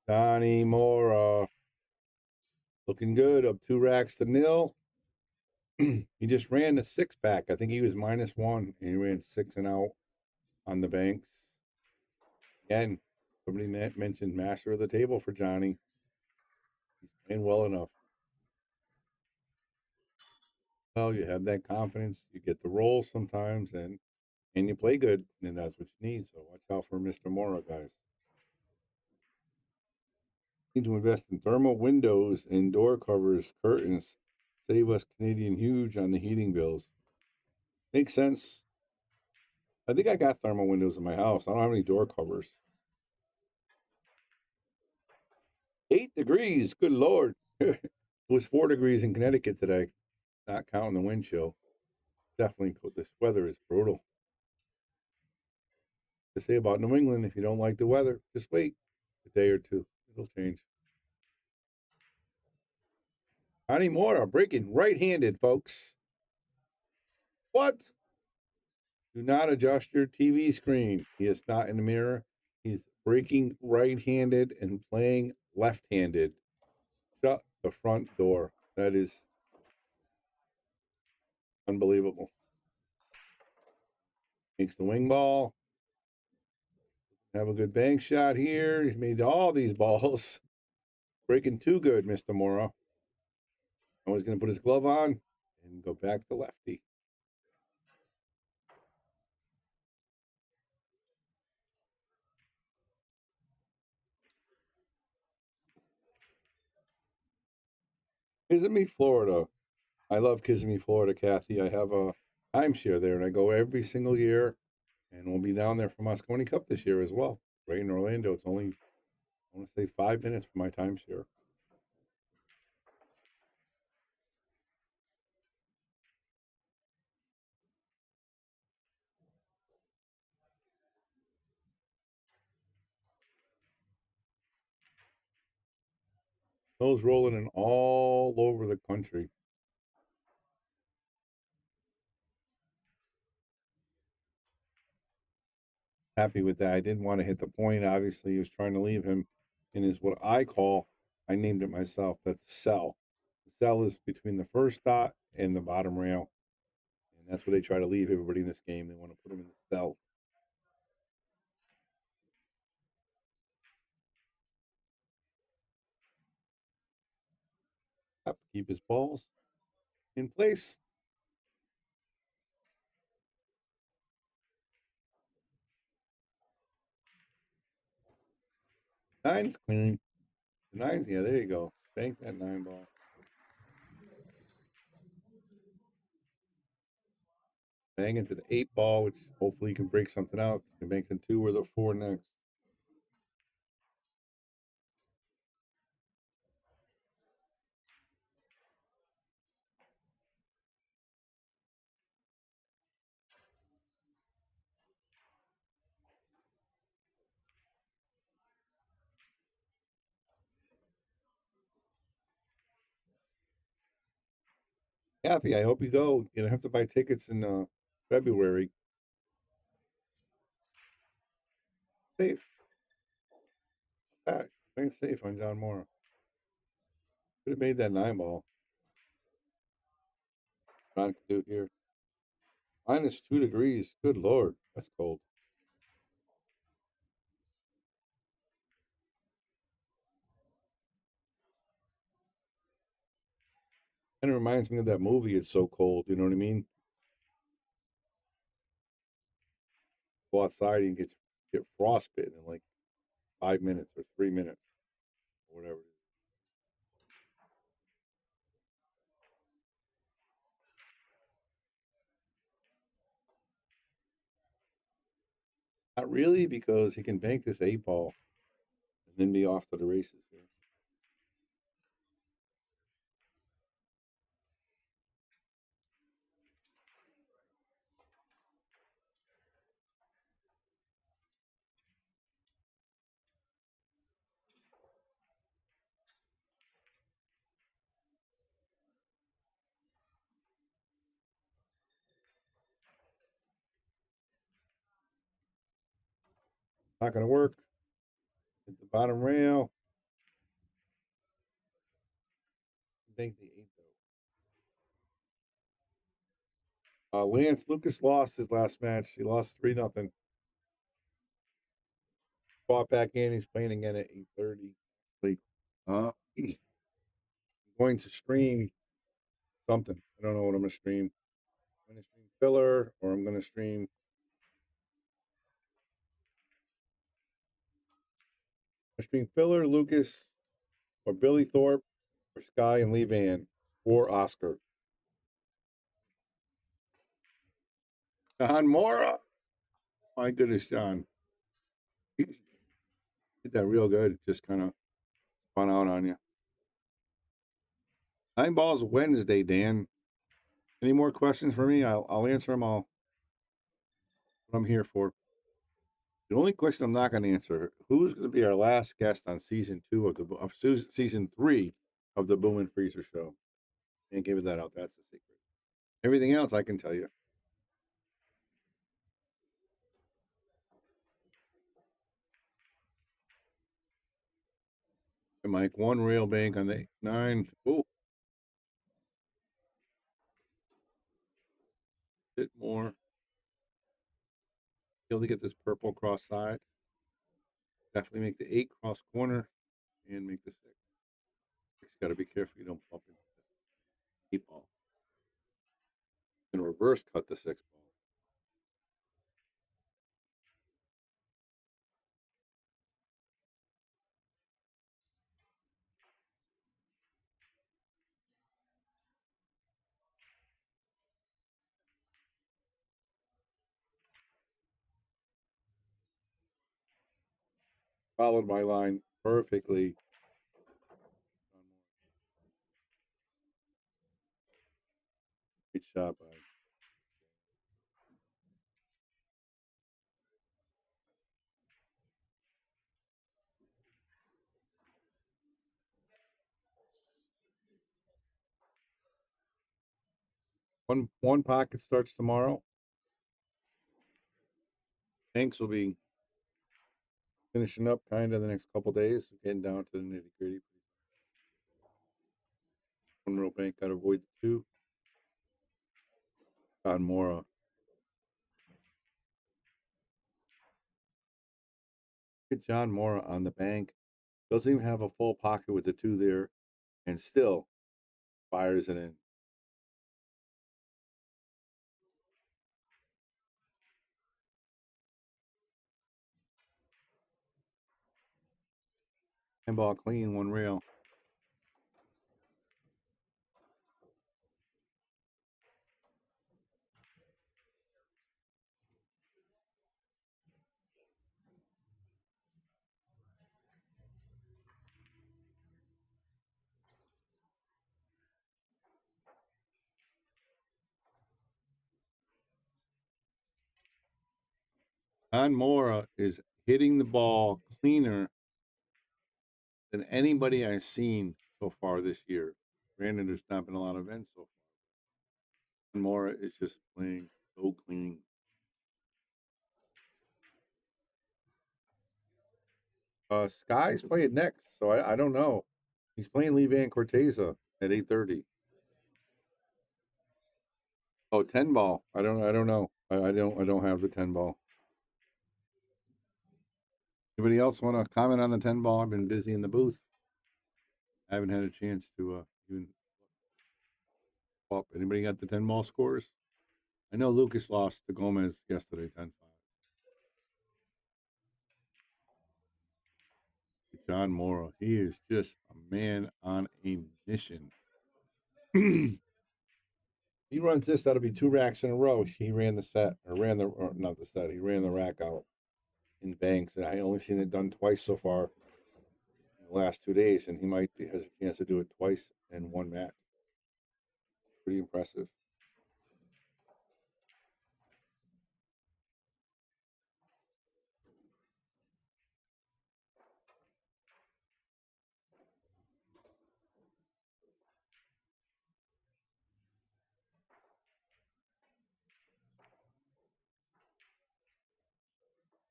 Speaker 1: Johnny Mora. Looking good. Up 2 racks to nil. He just ran the 6-pack. I think he was -1, and he ran 6 and out on the banks. Again, somebody mentioned master of the table for Johnny. He's playing well enough. Well, you have that confidence. You get the roll sometimes, and you play good, and that's what you need. So watch out for Mr. Mora, guys. Need to invest in thermal windows and door covers, curtains. Save us Canadian huge on the heating bills. Makes sense. I think I got thermal windows in my house. I don't have any door covers. 8 degrees. Good Lord. It was 4 degrees in Connecticut today, not counting the wind chill. Definitely, this weather is brutal. To say about New England, if you don't like the weather, just wait a day or two. It'll change. Johnny Mora breaking right-handed, folks. What? Do not adjust your TV screen. He is not in the mirror. He's breaking right-handed and playing left-handed. Shut the front door. That is unbelievable. Makes the wing ball. Have a good bank shot here. He's made all these balls. Breaking too good, Mr. Mora. Now he's going to put his glove on and go back to lefty. Kissimmee, Florida. I love Kissimmee, Florida, Kathy. I have a timeshare there, and I go every single year. And we'll be down there for Moscone Cup this year as well. Right in Orlando. It's only, I want to say, 5 minutes from my timeshare. Those rolling in all over the country. happy with that. I didn't want to hit the point. Obviously, he was trying to leave him in his what I call, I named it myself, that's the cell. The cell is between the first dot and the bottom rail. And that's where they try to leave everybody in this game. They want to put them in the cell. Have to keep his balls in place. Nine's clean. The nine's, yeah, there you go. Bank that 9 ball. Bang into the 8 ball, which hopefully you can break something out. You can bank the 2 or the 4 next. Kathy, I hope you go. You don't have to buy tickets in February. Safe. Playing safe on John Mora. Could have made that 9 ball. Trying to do it here. -2 degrees. Good Lord. That's cold. And it reminds me of that movie, It's So Cold. You know what I mean? Go outside and get frostbitten in like 5 minutes or 3 minutes or whatever. Not really, because he can bank this 8 ball and then be off to the races here. Not going to work. Hit the bottom rail. Bank the 8 though. Lance Lucas lost his last match. He lost 3-0. Fought back in. He's playing again at 8:30. I'm going to stream something. I don't know what I'm going to stream. I'm going to stream filler, or I'm going to stream filler, Lucas, or Billy Thorpe, or Sky and Lee Van, or Oscar. John Mora. My goodness, John. Did that real good. Just kind of spun out on you. 9 balls Wednesday, Dan. Any more questions for me? I'll answer them all. What I'm here for. The only question I'm not going to answer: who's going to be our last guest on season 3 of the Boom and Freezer Show? Can't give that out. That's a secret. Everything else I can tell you. Mike, 1 rail bank on the 9. Oh, bit more. Be able to get this purple cross side. Definitely make the 8 cross corner and make the 6. You got to be careful you don't bump into the 8 ball. And reverse cut the 6 ball. Followed my line perfectly. Great shot by one pocket starts tomorrow. Hanks will be finishing up kind of the next couple days, getting down to the nitty gritty. One real bank, got to avoid the two. On Mora. Look at John Mora on the bank. Doesn't even have a full pocket with the two there, and still fires it in. Handball clean, one rail. John Mora is hitting the ball cleaner than anybody I've seen so far this year. Granted, there's not been a lot of events so far. John Mora is just playing so clean. Sky's playing next, so I don't know. He's playing Lee Van Corteza at 8:30. Oh, 10 ball. I don't know. I don't have the 10 ball. Anybody else want to comment on the 10 ball? I've been busy in the booth. I haven't had a chance to even up. Anybody got the 10 ball scores? I know Lucas lost to Gomez yesterday, 10-5. John Mora, he is just a man on a mission. He runs this, that'll be 2 racks in a row. He ran the set, or not the set, he ran the rack out in banks. And I only seen it done twice so far in the last 2 days, and he has a chance to do it twice in one match. Pretty impressive.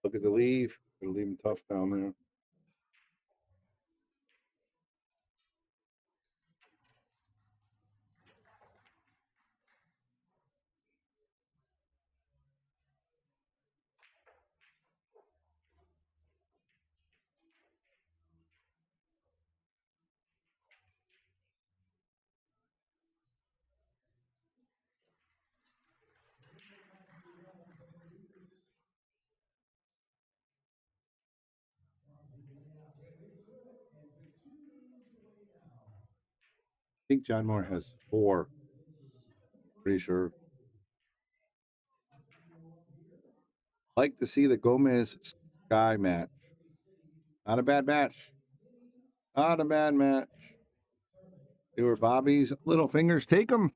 Speaker 1: Look at the leave. Gonna leave him tough down there. I think John Moore has 4. Pretty sure. Like to see the Gomez Sky match. Not a bad match. Not a bad match. They were Bobby's little fingers. Take them.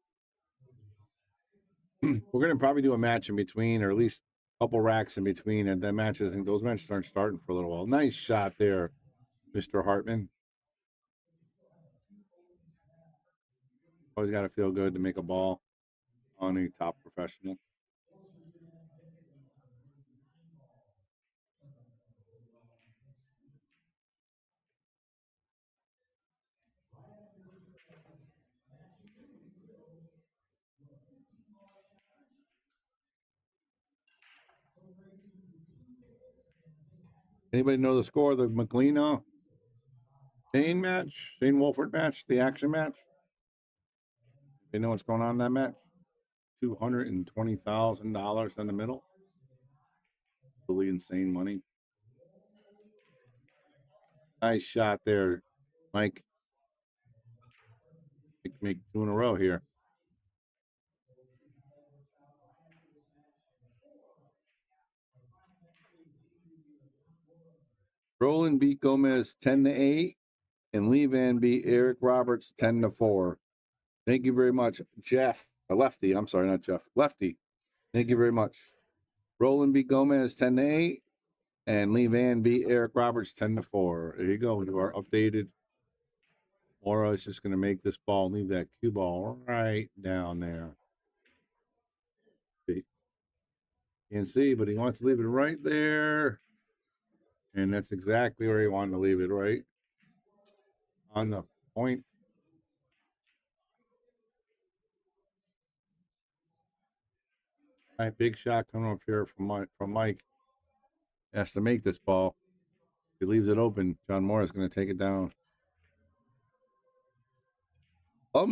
Speaker 1: We're going to probably do a match in between, or at least a couple racks in between. And those matches aren't starting for a little while. Nice shot there, Mr. Hartman. Always got to feel good to make a ball on a top professional. Anybody know the score of the McLean Shane match? Shane Wolford match? The action match? They know what's going on in that match? $220,000 in the middle. Really insane money. Nice shot there, Mike. Make 2 in a row here. Roland beat Gomez 10-8, and Lee Van beat Eric Roberts 10-4. Thank you very much, Jeff. Lefty. I'm sorry, not Jeff. Lefty. Thank you very much. Roland beat Gomez 10-8, and Lee Van beat Eric Roberts 10-4. There you go. To our updated. Mora is just going to make this ball, leave that cue ball right down there. Can't see, but he wants to leave it right there. And that's exactly where he wanted to leave it, right on the point. All right, big shot coming up here from Mike. Has to make this ball. If he leaves it open, John Mora is going to take it down.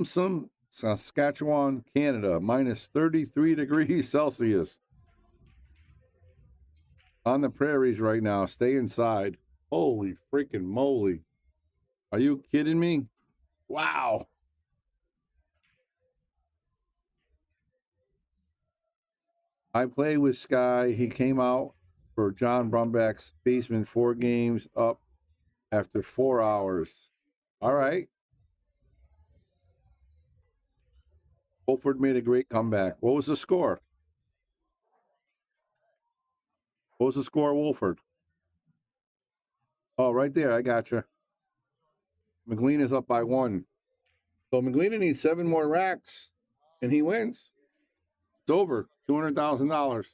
Speaker 1: Some Saskatchewan, Canada, minus 33 degrees Celsius. On the prairies right now. Stay inside. Holy freaking moly. Are you kidding me? Wow. I played with Sky. He came out for John Brumback's basement 4 games up after 4 hours. All right. Wolford made a great comeback. What was the score? What was the score, Wolford? Oh, right there. I got you. McLean is up by 1. So McLean needs 7 more racks, and he wins. It's over. $200,000.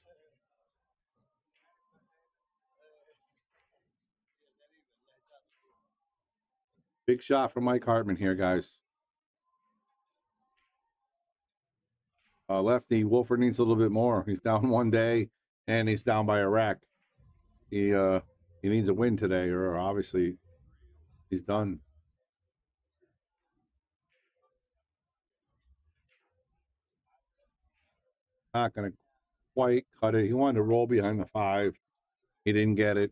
Speaker 1: Big shot from Mike Hartman here, guys. Lefty, Wolford needs a little bit more. He's down 1 day, and he's down by a rack. He needs a win today, or obviously he's done. Not going to quite cut it. He wanted to roll behind the 5. He didn't get it.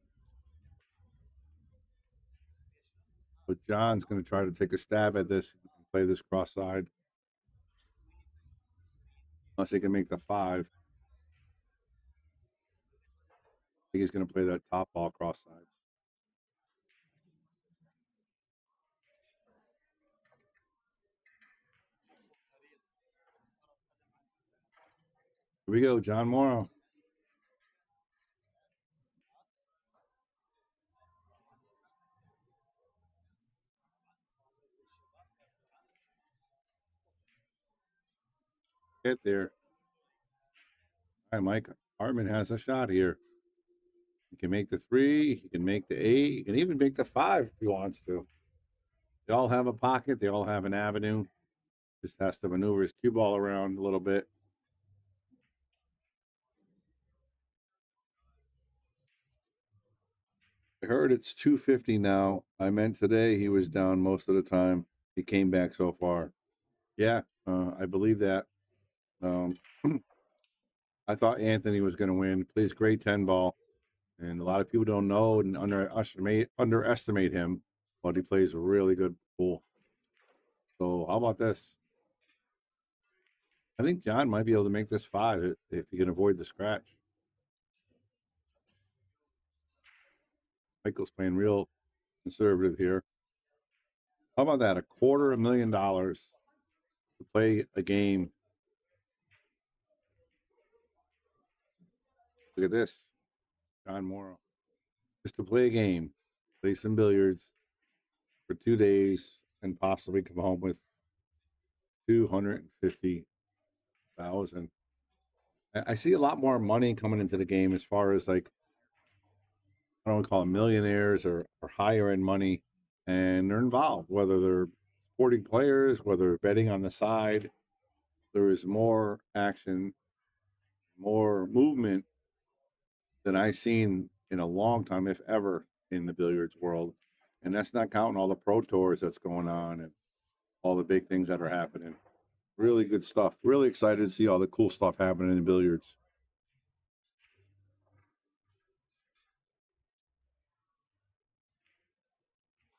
Speaker 1: But John's going to try to take a stab at this and play this cross side. Unless he can make the 5. I think he's going to play that top ball cross side. Here we go, John Morrow. Get there. All right, Mike Hartman has a shot here. He can make the 3. He can make the 8. He can even make the 5 if he wants to. They all have a pocket. They all have an avenue. Just has to maneuver his cue ball around a little bit. I heard it's 250 now. I meant today he was down most of the time. He came back so far. Yeah, I believe that. I thought Anthony was going to win. Plays great 10 ball, and a lot of people don't know and underestimate him, but he plays a really good pool. So how about this? I think John might be able to make this 5 if he can avoid the scratch. Michael's playing real conservative here. How about that? $250,000 to play a game. Look at this. John Morrow. Just to play a game, play some billiards for 2 days, and possibly come home with 250,000. I see a lot more money coming into the game as far as like, I don't want to call them millionaires or higher end money, and they're involved, whether they're sporting players, whether they're betting on the side. There is more action, more movement than I've seen in a long time, if ever, in the billiards world. And that's not counting all the pro tours that's going on and all the big things that are happening. Really good stuff. Really excited to see all the cool stuff happening in billiards.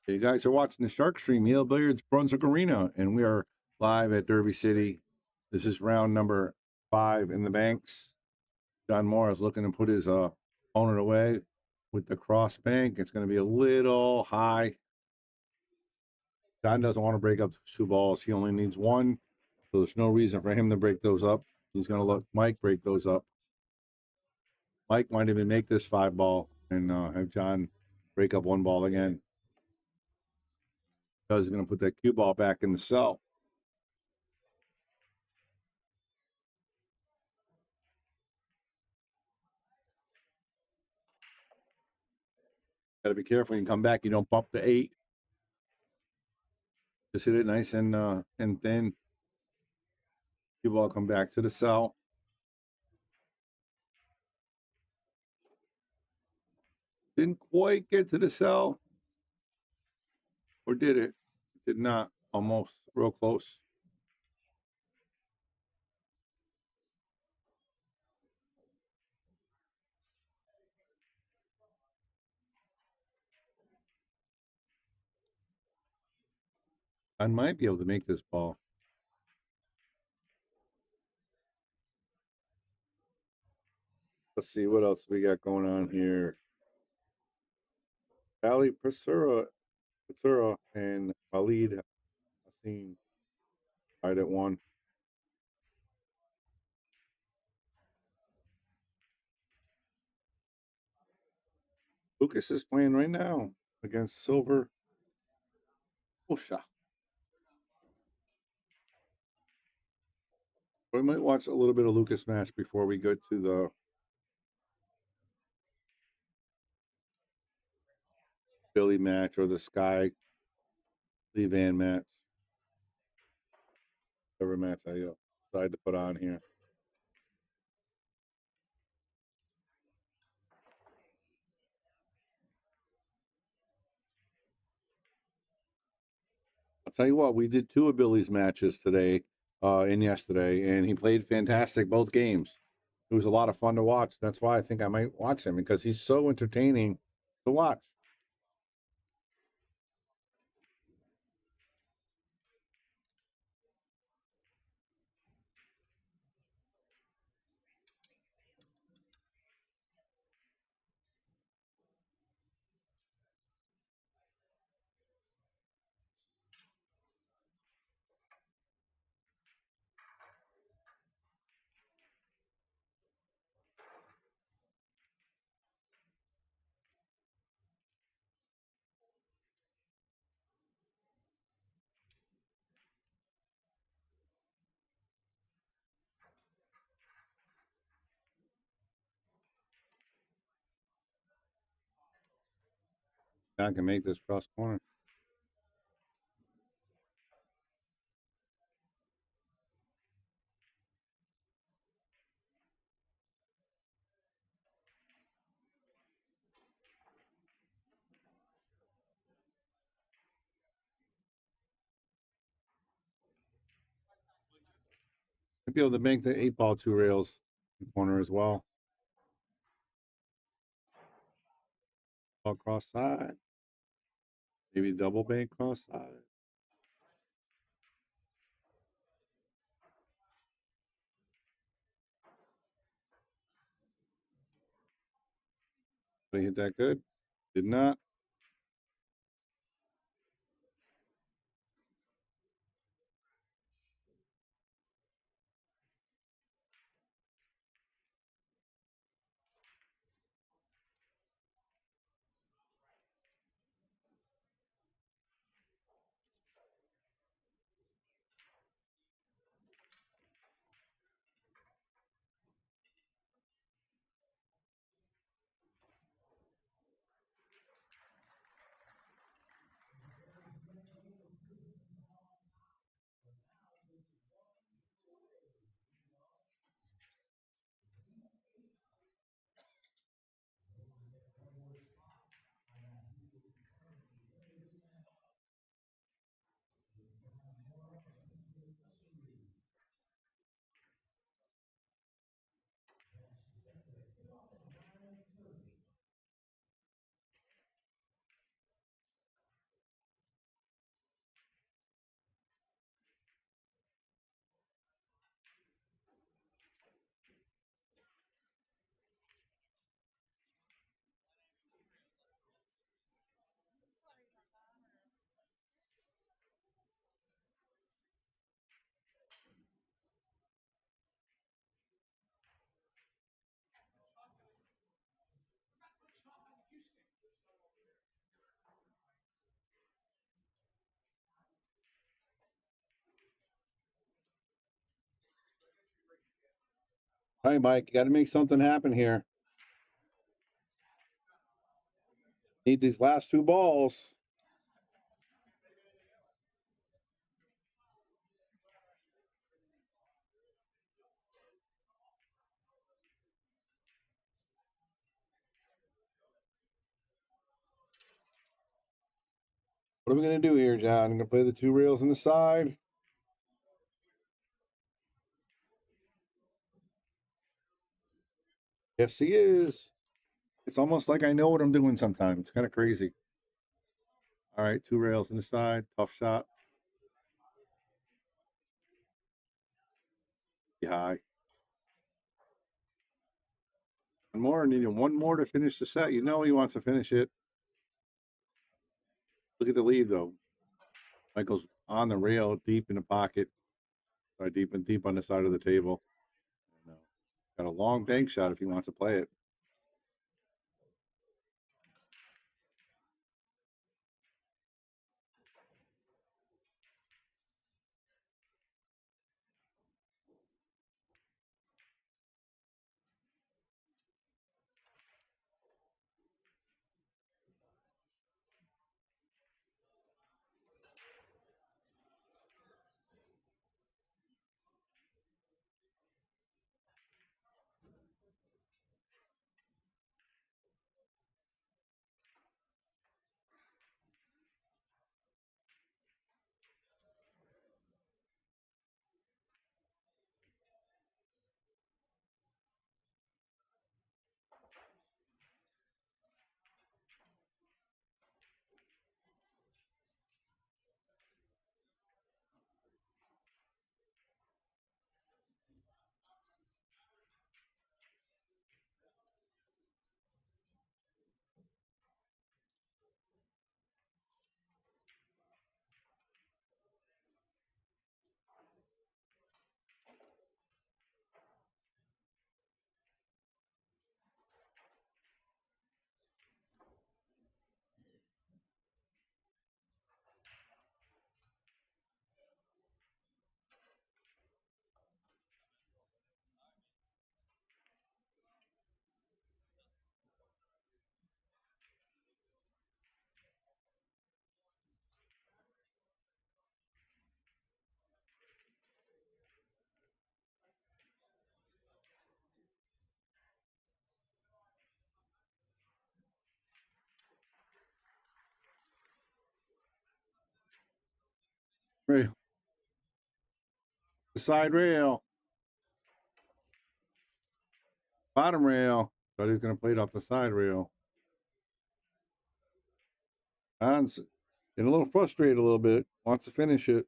Speaker 1: You guys are watching the Shark Stream, Yale Billiards, Brunswick Arena, and we are live at Derby City. This is round number 5 in the banks. John Moore is looking to put his opponent away with the cross bank. It's going to be a little high. John doesn't want to break up 2 balls. He only needs 1, so there's no reason for him to break those up. He's going to let Mike break those up. Mike might even make this 5 ball and have John break up 1 ball again. Because he's going to put that cue ball back in the cell. Got to be careful. You come back, you don't bump the 8. Just hit it nice and thin. People all come back to the cell. Didn't quite get to the cell. Or did it? Did not. Almost. Real close. I might be able to make this ball. Let's see what else we got going on here. Ali Pasura and Khalid Hassan tied at 1. Lucas is playing right now against Silver Osha. We might watch a little bit of Lucas match before we go to the Billy match or the Sky Lee Van match. Whatever match I decide to put on here. I'll tell you what, we did 2 of Billy's matches today and yesterday, and he played fantastic both games. It was a lot of fun to watch. That's why I think I might watch him, because he's so entertaining to watch. I can make this cross corner. I'd be able to make the 8-ball 2 rails corner as well. Ball cross side. Maybe double bank cross side. Did I hit that good? Did not. All right, Mike, got to make something happen here. Need these last two balls. What are we going to do here, John? I'm going to play the two reels on the side. Yes, he is. It's almost like I know what I'm doing sometimes. It's kind of crazy. All right, two rails on the side. Tough shot. Be high. One more. Needing one more to finish the set. You know he wants to finish it. Look at the lead, though. Michael's on the rail, deep in the pocket. Sorry, deep on the side of the table. Got a long bank shot if he wants to play it. Rail. The side rail. Bottom rail. Thought he was going to play it off the side rail. John's getting a little frustrated a little bit. Wants to finish it.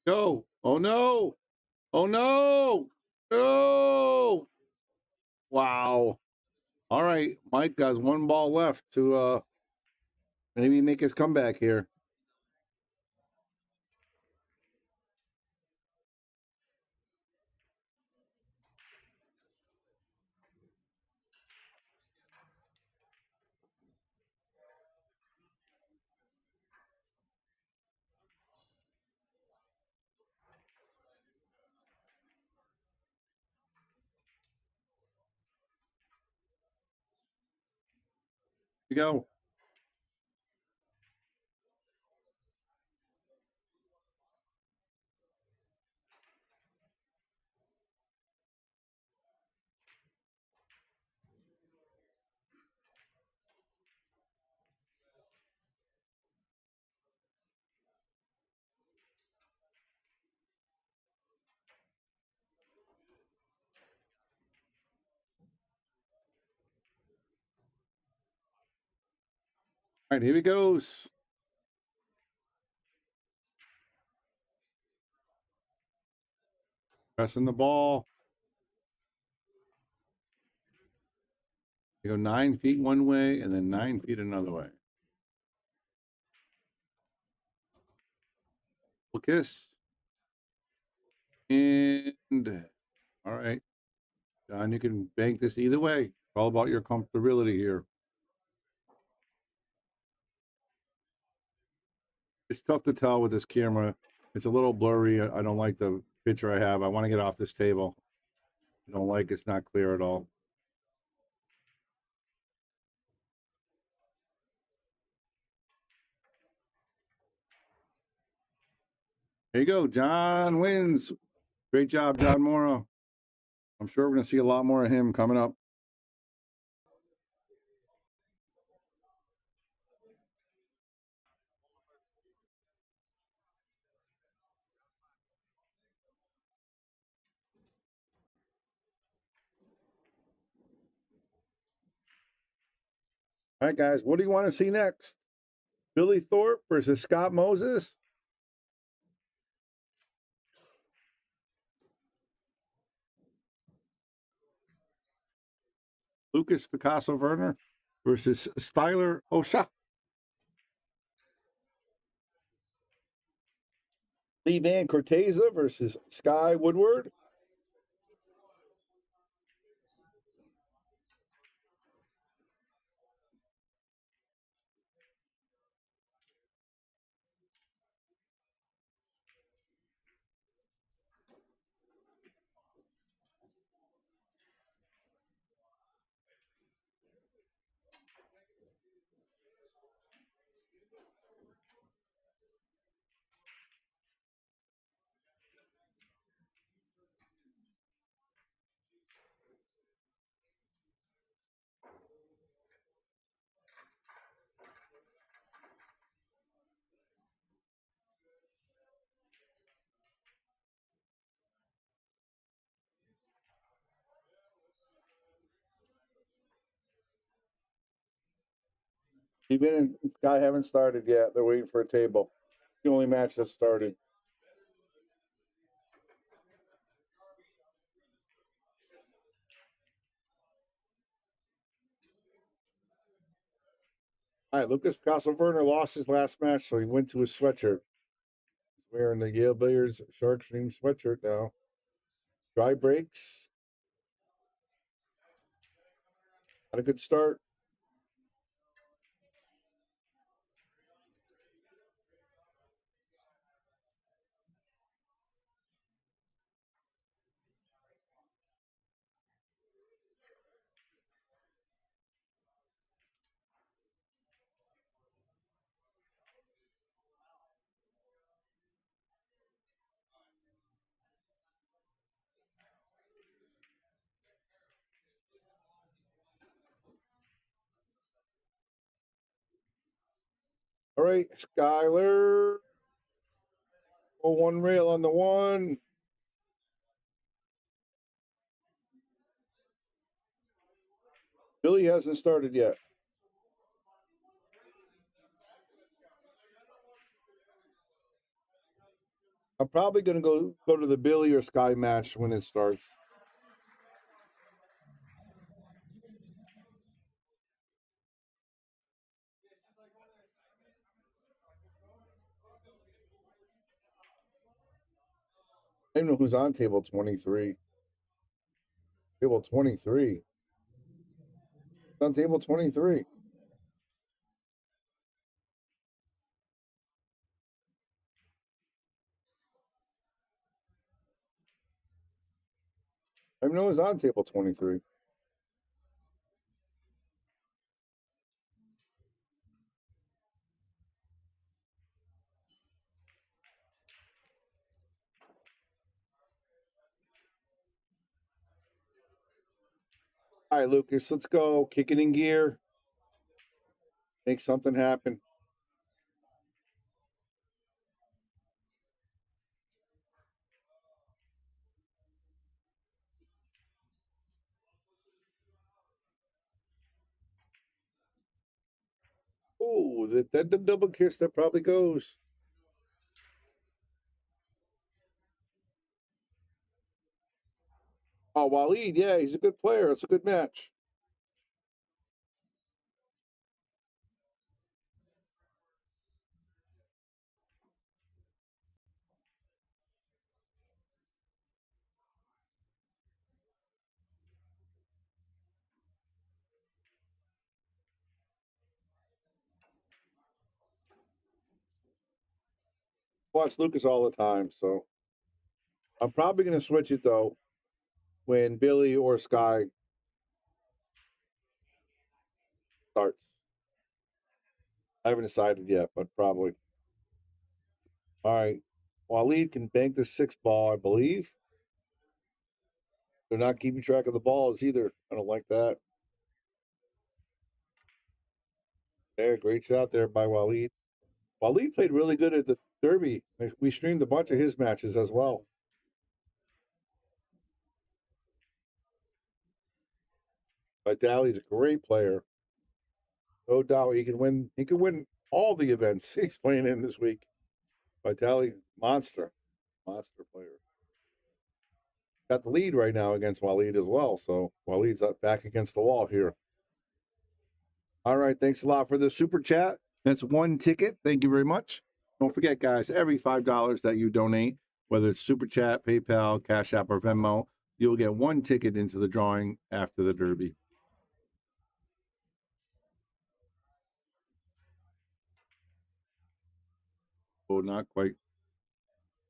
Speaker 1: Go. Oh, no. Oh, no. No. Wow. All right. Mike has one ball left to maybe make his comeback here. You go. All right, here he goes. Pressing the ball. You go 9 feet one way and then 9 feet another way. We'll kiss. And all right, John, you can bank this either way. It's all about your comfortability here. It's tough to tell with this camera. It's a little blurry. I don't like the picture I have. I want to get off this table. I don't like it's not clear at all. There you go. John wins. Great job, John Mora. I'm sure we're going to see a lot more of him coming up. All right, guys, what do you want to see next? Billy Thorpe versus Scott Moses? Lucas Picasso Werner versus Styler O'Sha? Lee Van Corteza versus Sky Woodward? Even and Sky haven't started yet. They're waiting for a table. The only match that started. All right, Lucas Picasso Werner lost his last match, so he went to his sweatshirt. He's wearing the Yale Billiards Sharkstream sweatshirt now. Dry breaks. Had a good start. All right, Skyler. Oh, one rail on the one. Billy hasn't started yet. I'm probably going to go to the Billy or Sky match when it starts. I don't know who's on table 23. Table 23. It's on table 23. I know who's on table 23. All right, Lucas, let's go. Kick it in gear. Make something happen. Oh, that double kiss, that probably goes. Oh, Waleed, yeah, he's a good player. It's a good match. Watch Lucas all the time, so I'm probably going to switch it though when Billy or Sky starts. I haven't decided yet, but probably. All right. Waleed can bank the 6 ball, I believe. They're not keeping track of the balls either. I don't like that. Yeah, great shot there by Waleed. Waleed played really good at the Derby. We streamed a bunch of his matches as well. Vitali's a great player. No doubt he can win. He can win all the events he's playing in this week. Vitali, monster player. Got the lead right now against Waleed as well. So Waleed's up back against the wall here. All right, thanks a lot for the super chat. That's 1 ticket. Thank you very much. Don't forget, guys, every $5 that you donate, whether it's super chat, PayPal, Cash App, or Venmo, you'll get 1 ticket into the drawing after the Derby. Oh, not quite.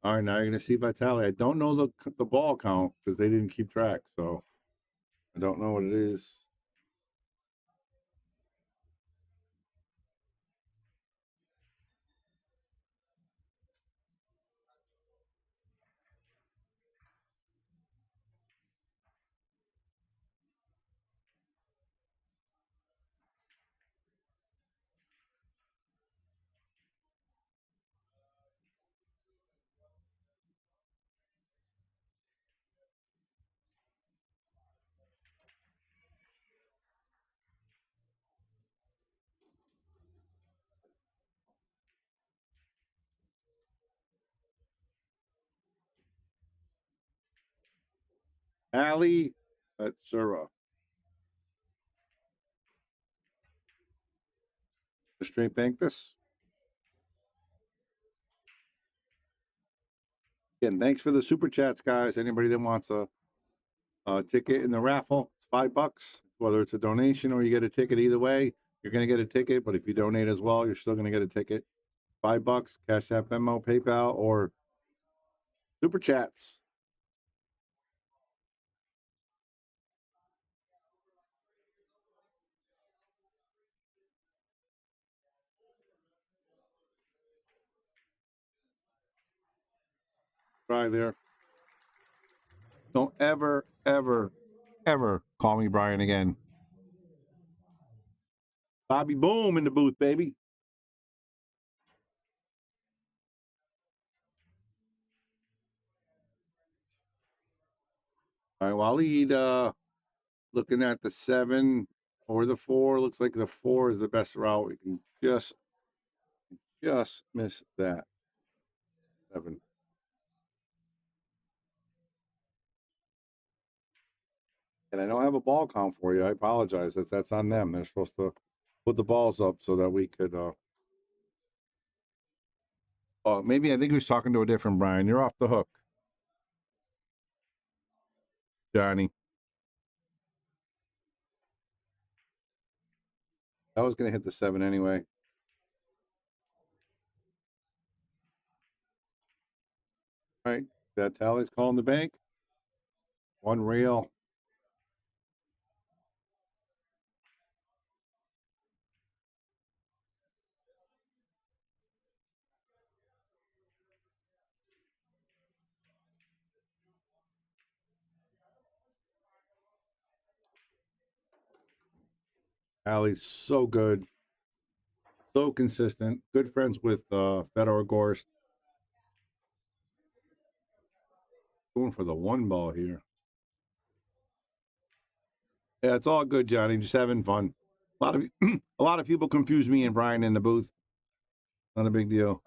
Speaker 1: All right, now you're going to see Vitali. I don't know the ball count because they didn't keep track, so I don't know what it is. Ali Atsura. Straight bank this. Again, thanks for the super chats, guys. Anybody that wants a ticket in the raffle, it's $5. Whether it's a donation or you get a ticket, either way, you're going to get a ticket. But if you donate as well, you're still going to get a ticket. $5, Cash App, Venmo, PayPal, or super chats. Try there. Don't ever, ever, ever call me Brian again. Bobby Boom in the booth, baby. All right, Waleed, looking at the 7 or the 4. Looks like the 4 is the best route. We can just miss that 7. And I don't have a ball count for you. I apologize. That's on them. They're supposed to put the balls up so that we could. Oh, maybe I think he was talking to a different Brian. You're off the hook, Johnny. I was going to hit the 7 anyway. All right, that tally's calling the bank. 1 reel. Allie's so good, so consistent. Good friends with Fedor Gorst. Going for the 1 ball here. Yeah, it's all good, Johnny. Just having fun. A lot of people confuse me and Brian in the booth. Not a big deal.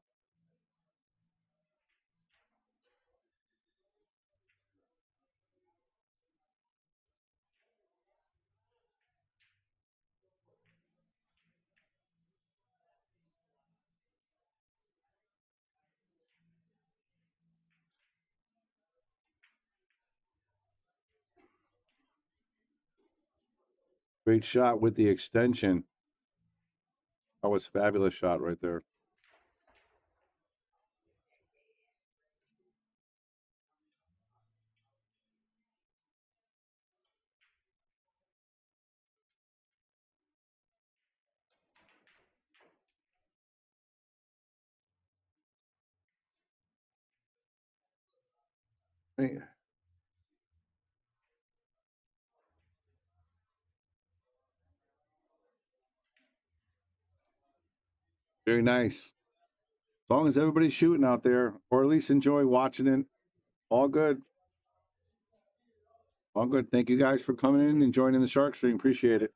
Speaker 1: Great shot with the extension. That was a fabulous shot right there. Hey. Very nice. As long as everybody's shooting out there, or at least enjoy watching it, all good. All good. Thank you guys for coming in and joining the Shark Stream. Appreciate it.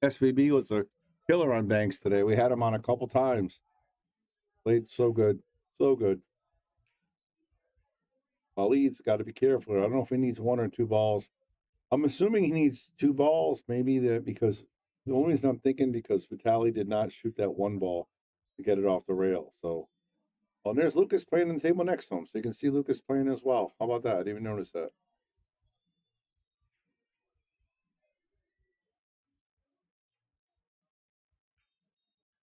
Speaker 1: SVB was a killer on Banks today. We had him on a couple times. Played so good. So good. Waleed's got to be careful. I don't know if he needs one or two balls. I'm assuming he needs two balls, maybe that because the only reason I'm thinking because Vitali did not shoot that one ball to get it off the rail. So, oh, and there's Lucas playing on the table next to him. So you can see Lucas playing as well. How about that? I didn't even notice that.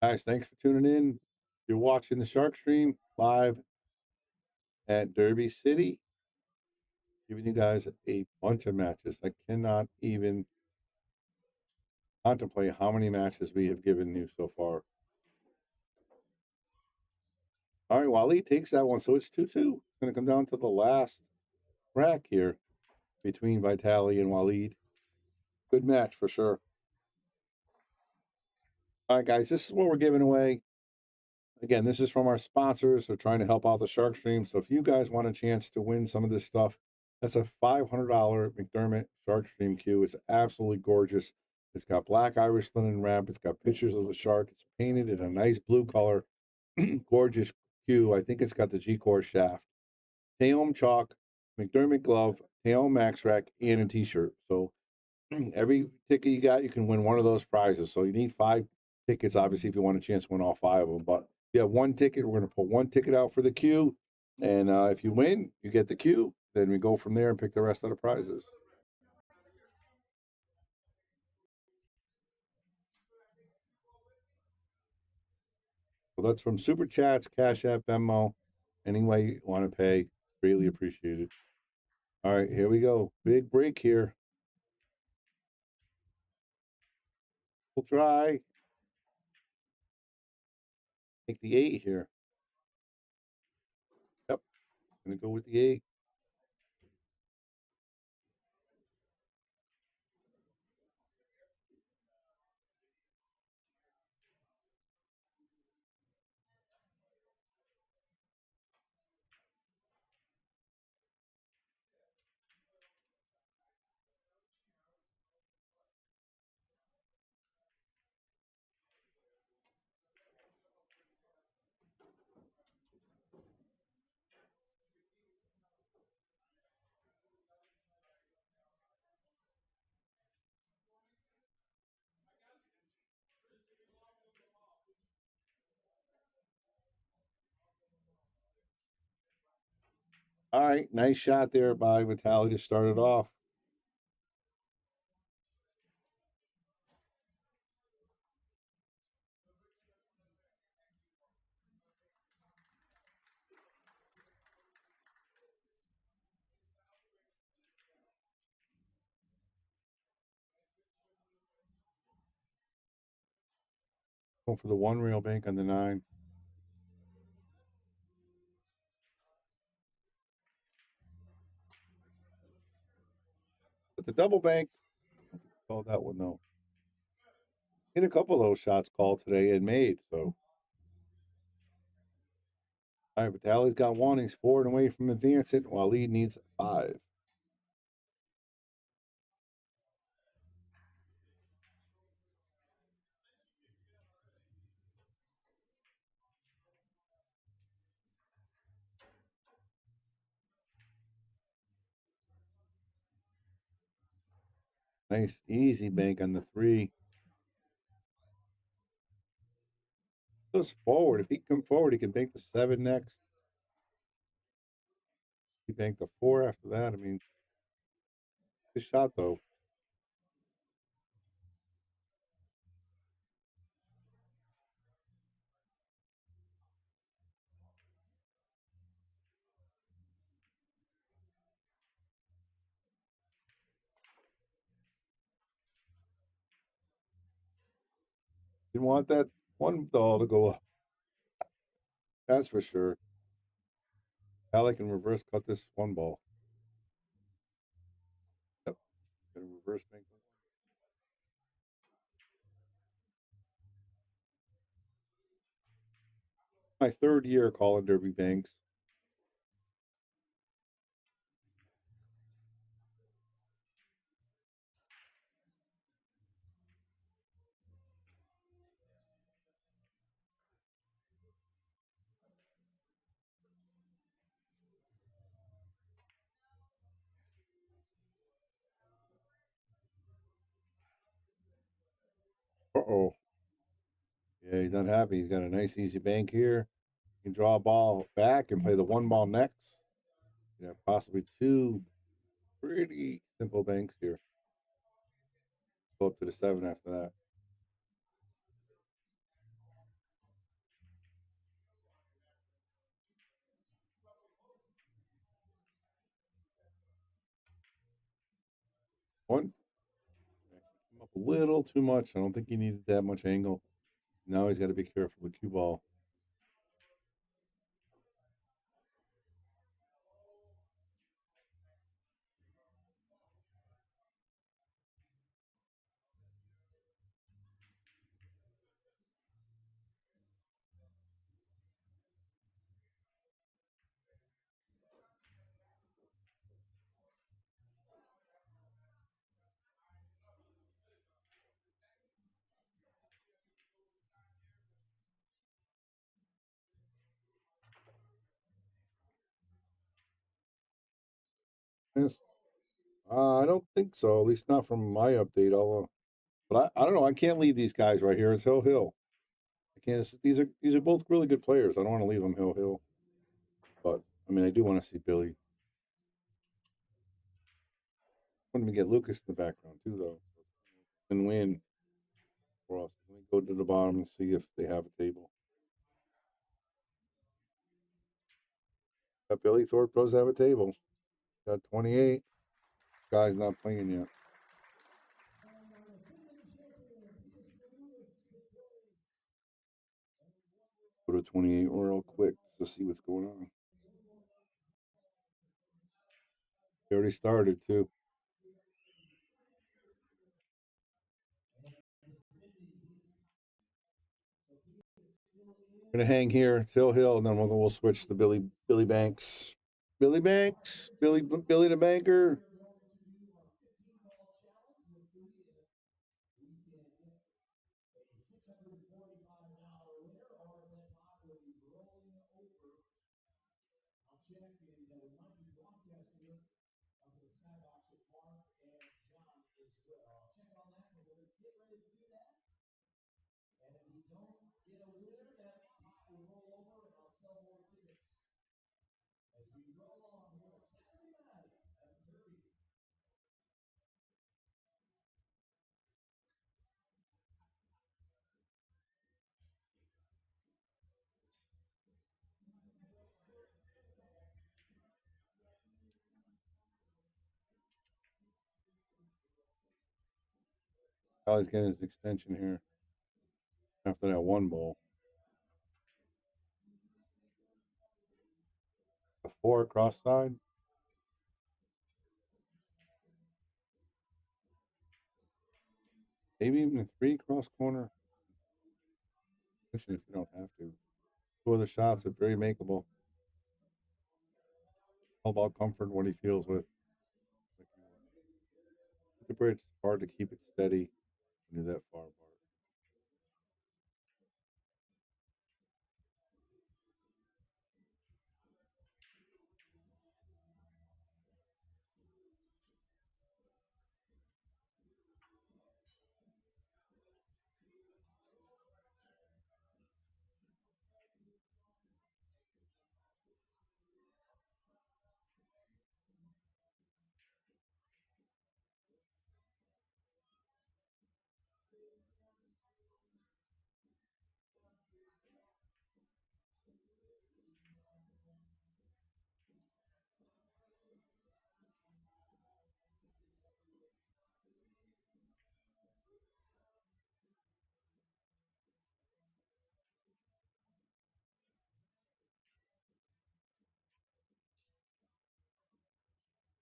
Speaker 1: Guys, thanks for tuning in. You're watching the Shark Stream live at Derby City. Giving you guys a bunch of matches. I cannot even contemplate how many matches we have given you so far. All right, Waleed takes that one. So it's 2-2. It's going to come down to the last rack here between Vitali and Waleed. Good match for sure. All right, guys, this is what we're giving away. Again, this is from our sponsors. They're trying to help out the Shark Stream. So if you guys want a chance to win some of this stuff, that's a $500 McDermott Shark Stream cue. It's absolutely gorgeous. It's got black Irish linen wrap. It's got pictures of the shark. It's painted in a nice blue color. Gorgeous cue. I think it's got the G-Core shaft. Taom chalk, McDermott glove, Taom max rack, and a t-shirt. So every ticket you got, you can win one of those prizes. So you need 5 tickets, obviously, if you want a chance to win all 5 of them. But if you have 1 ticket, we're going to put 1 ticket out for the queue. And if you win, you get the queue. Then we go from there and pick the rest of the prizes. So that's from Super Chats, Cash App, Venmo. Any way you want to pay, greatly appreciated. All right, here we go. Big break here. We'll try. Take the 8 here. Yep, gonna go with the 8. All right, nice shot there by Vitali to start it off. Going for the one rail bank on the 9. But the double bank, called that one though. Hit a couple of those shots called today and made. So, all right, Vitali's got 1. He's 4 and away from advancing, while lead needs 5. Nice easy bank on the 3. Goes forward. If he can come forward, he can bank the 7 next. He banked the 4 after that. I mean, good shot though. Didn't want that one ball to go up. That's for sure. Alec can reverse cut this one ball. Yep. Gonna reverse bank. My 3rd year calling Derby banks. Uh-oh. Yeah, he's not happy. He's got a nice easy bank here. He can draw a ball back and play the 1 ball next. Yeah, possibly 2 pretty simple banks here. Go up to the 7 after that. One. Came up a little too much. I don't think he needed that much angle. Now he's got to be careful with cue ball. Yes. I don't think so. At least not from my update. But I don't know. I can't leave these guys right here. It's Hill. I can't. These are both really good players. I don't want to leave them Hill. But I mean, I do want to see Billy. I want to get Lucas in the background too, though. And win for us. Let me go to the bottom and see if they have a table. Billy Thorpe does have a table. Got 28. Guy's not playing yet. Go to 28 real quick to see what's going on. They already started too. We're gonna hang here. It's Hill, and then we'll switch to Billy Banks. Billy Banks, Billy the banker. Vitali's getting his extension here after that one ball. A 4 cross side. Maybe even a 3 cross corner. If you don't have to. 2 other shots are very makeable. All about comfort and what he feels with. With the bridge, it's hard to keep it steady when you're that far apart.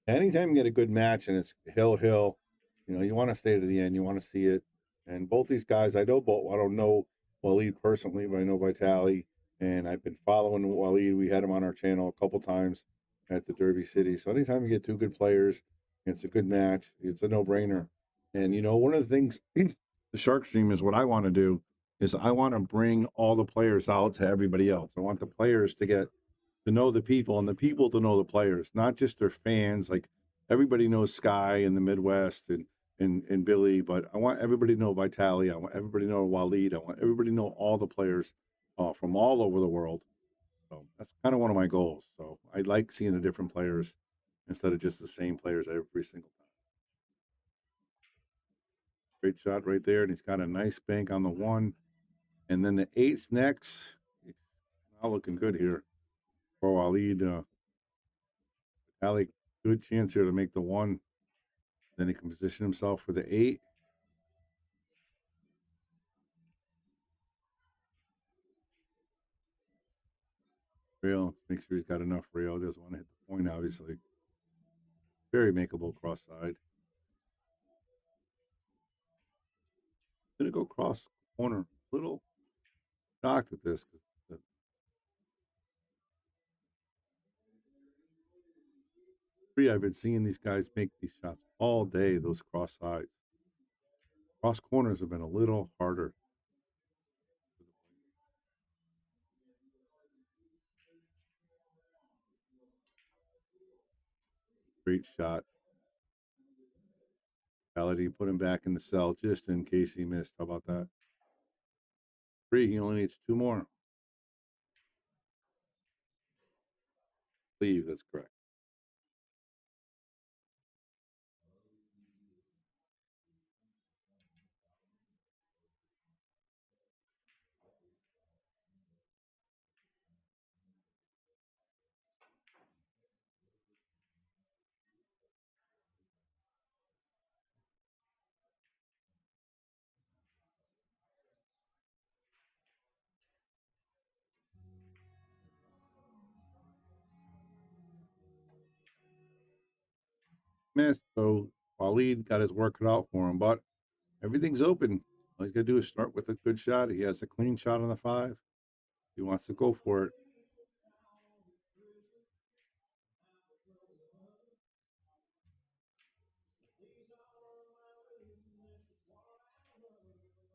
Speaker 1: Anytime you get a good match and it's hill, you want to stay to the end. You want to see it. And both these guys, I know both. I don't know Waleed personally, but I know Vitali, and I've been following Waleed. We had him on our channel a couple times at the Derby City. So anytime you get 2 good players, it's a good match. It's a no-brainer. And one of the things the Shark Stream is what I want to do is I want to bring all the players out to everybody else. I want the players to get to know the people and the people to know the players, not just their fans. Like everybody knows Sky in the Midwest and Billy, but I want everybody to know Vitali. I want everybody to know Waleed. I want everybody to know all the players from all over the world. So that's kind of one of my goals. So I like seeing the different players instead of just the same players every single time. Great shot right there, and he's got a nice bank on the 1, and then the 8's next. It's not looking good here for Waleed. Vitali, good chance here to make the 1. Then he can position himself for the 8. Rail, make sure he's got enough rail. Doesn't want to hit the point, obviously. Very makeable cross side. Gonna go cross corner. Little shocked at this because the 3, I've been seeing these guys make these shots all day. Those cross sides, cross corners have been a little harder. Great shot. Validity put him back in the cell just in case he missed. How about that? 3. He only needs 2 more. Leave. That's correct. Missed. So Waleed got his work cut out for him, but everything's open. All he's got to do is start with a good shot. He has a clean shot on the 5. He wants to go for it.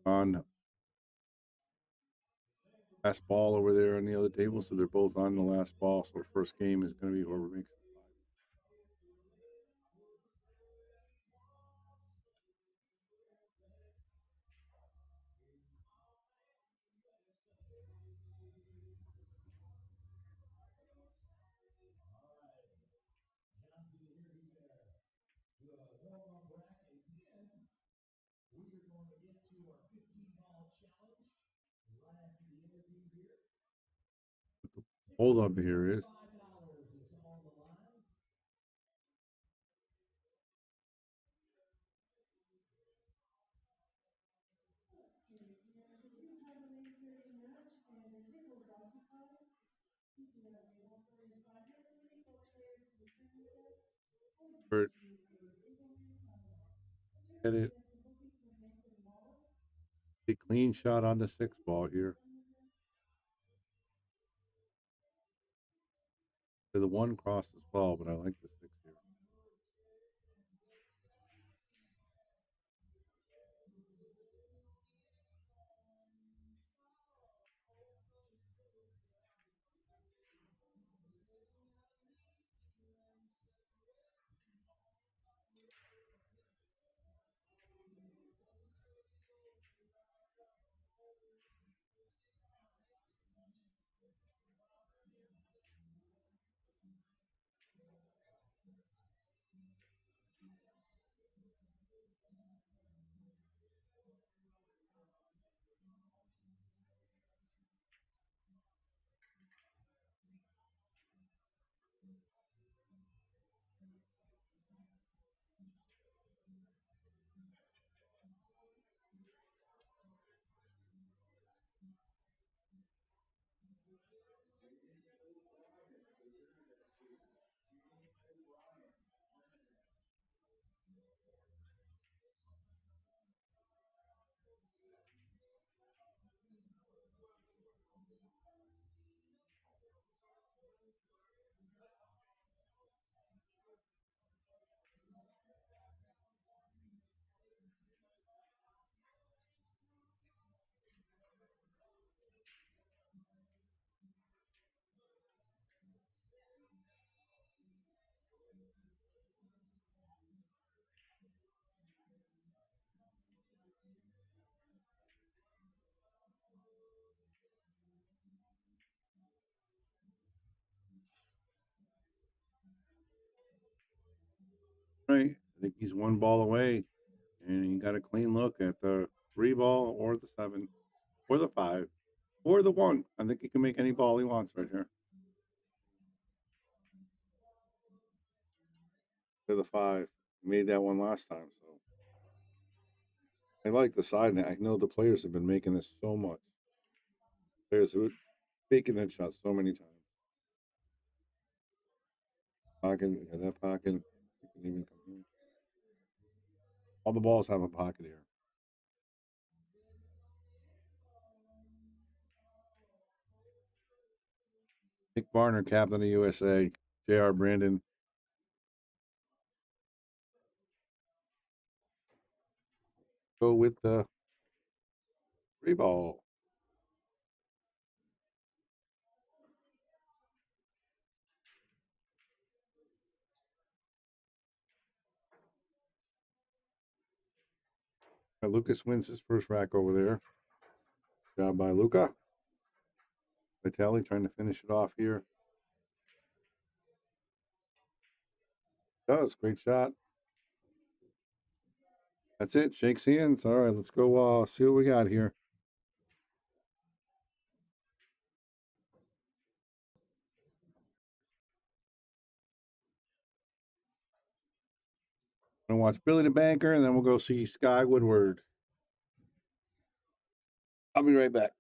Speaker 1: On last ball over there on the other table, so they're both on the last ball. So the first game is going to be whoever makes it. Hold up here is Bert, get it. A clean shot on the 6 ball here. To the 1 cross as well, but I like the 6 here. Right. I think he's 1 ball away. And he got a clean look at the 3 ball or the 7 or the 5 or the 1. I think he can make any ball he wants right here. To the 5. He made that one last time. So I like the side net. I know the players have been making this so much. Players who making that shot so many times. Pocket, yeah, that pocket. You can even come here. All the balls have a pocket here. Nick Varner, captain of the USA. J.R. Brandon. Go with the 3 ball. Lucas wins his first rack over there. Job by Luca. Vitali trying to finish it off here. Does. Great shot. That's it. Shakes hands. All right, let's go see what we got here. Gonna watch Billy the Banker, and then we'll go see Sky Woodward. I'll be right back.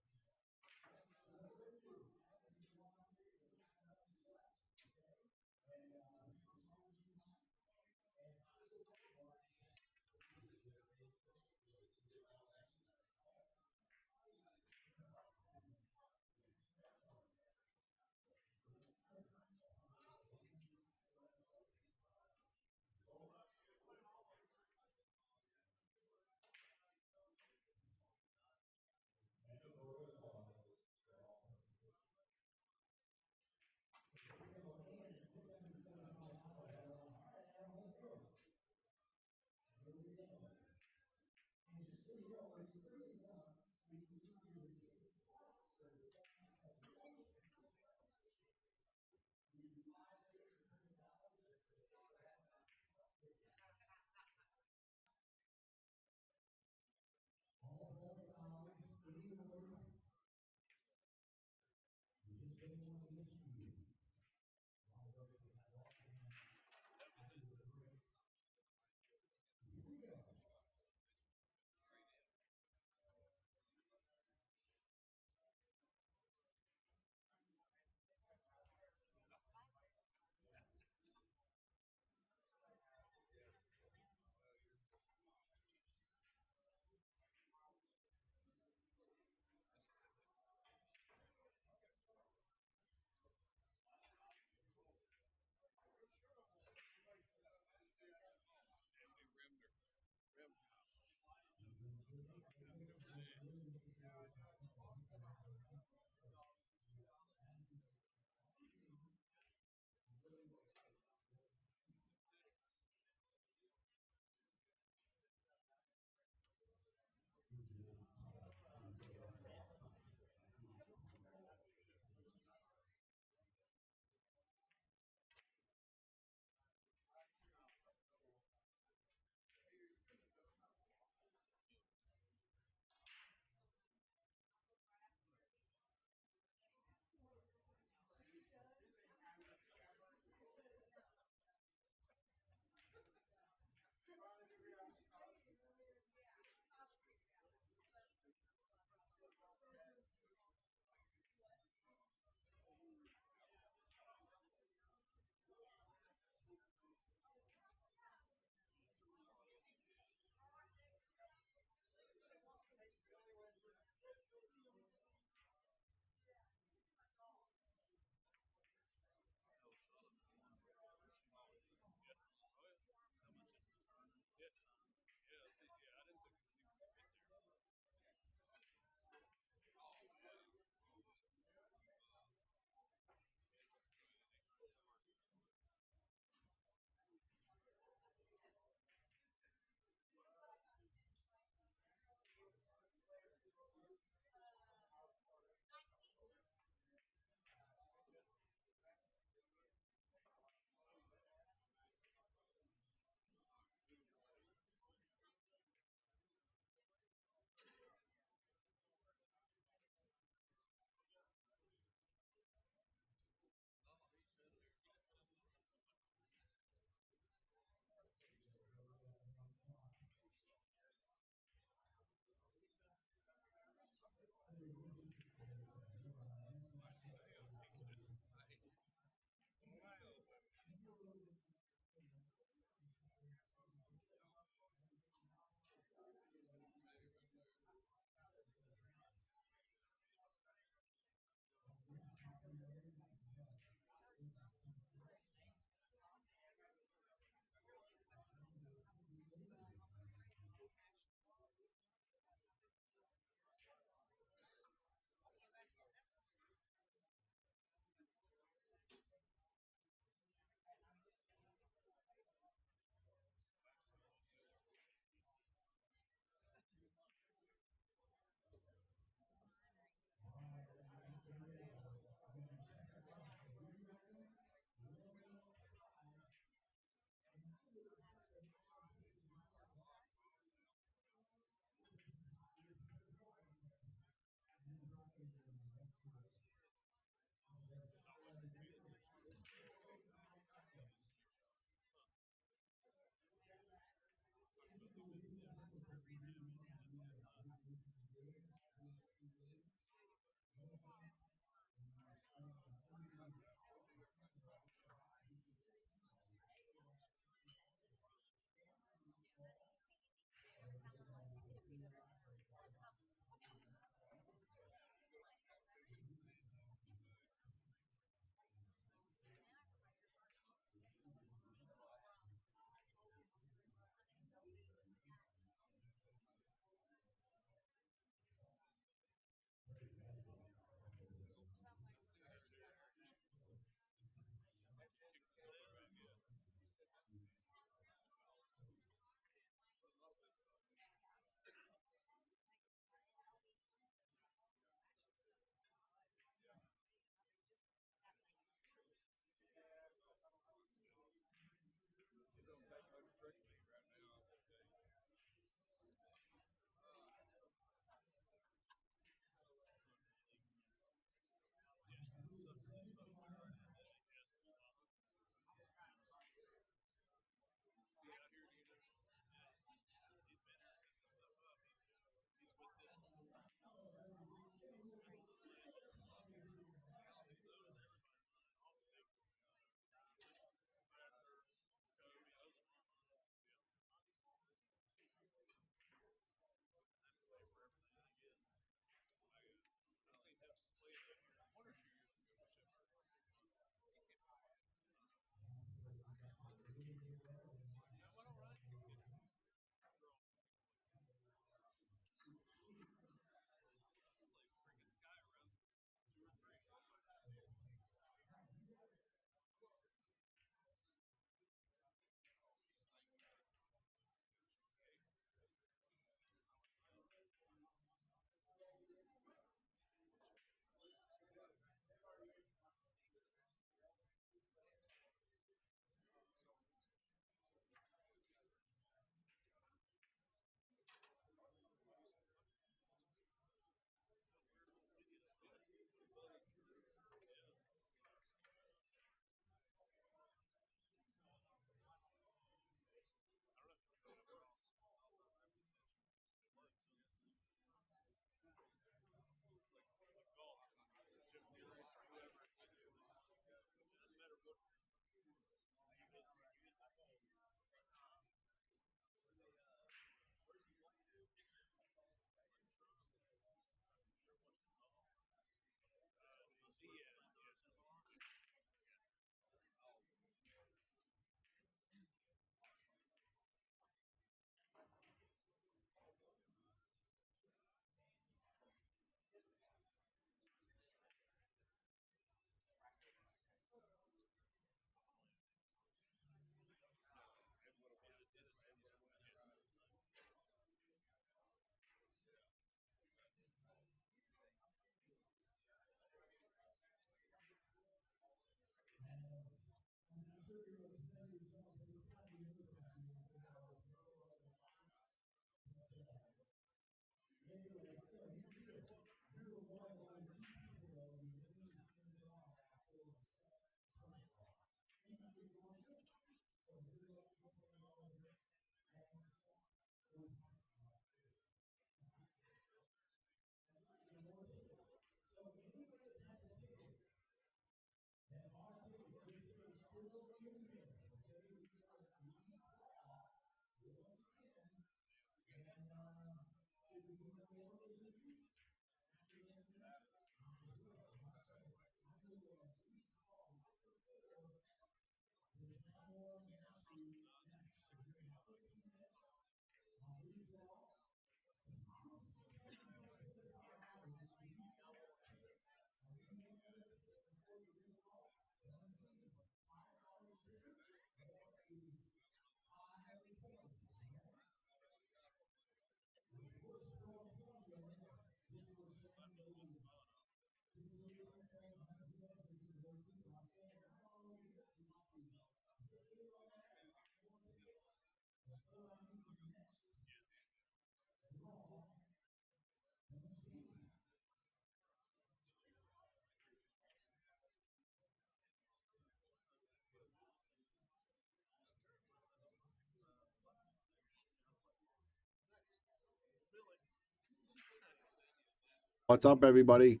Speaker 1: What's up, everybody?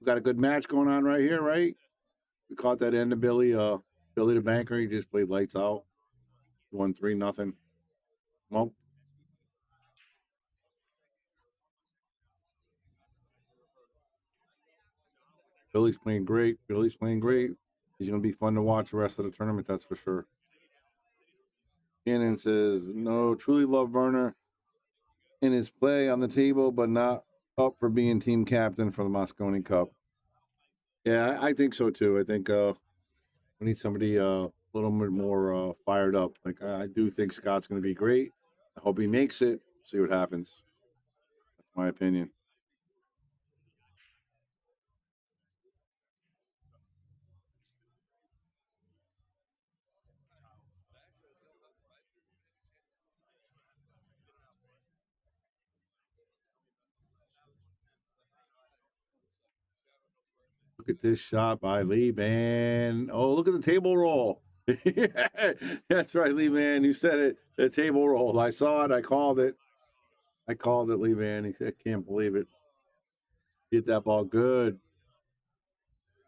Speaker 1: We got a good match going on right here, right? We caught that end of Billy the banker. He just played lights out. Won 3-0. Well, Billy's playing great. Billy's playing great. He's going to be fun to watch the rest of the tournament, that's for sure. Shannon says, no, truly love Werner in his play on the table, but not up for being team captain for the Mosconi Cup. Yeah, I think so too. I think we need somebody a little bit more fired up. Like, I do think Scott's going to be great. I hope he makes it. See what happens. That's my opinion. Look at this shot by Lee Van. Oh, look at the table roll. That's right, Lee Van. You said it. The table roll. I saw it. I called it. Lee Van. He said, I can't believe it. Hit that ball good.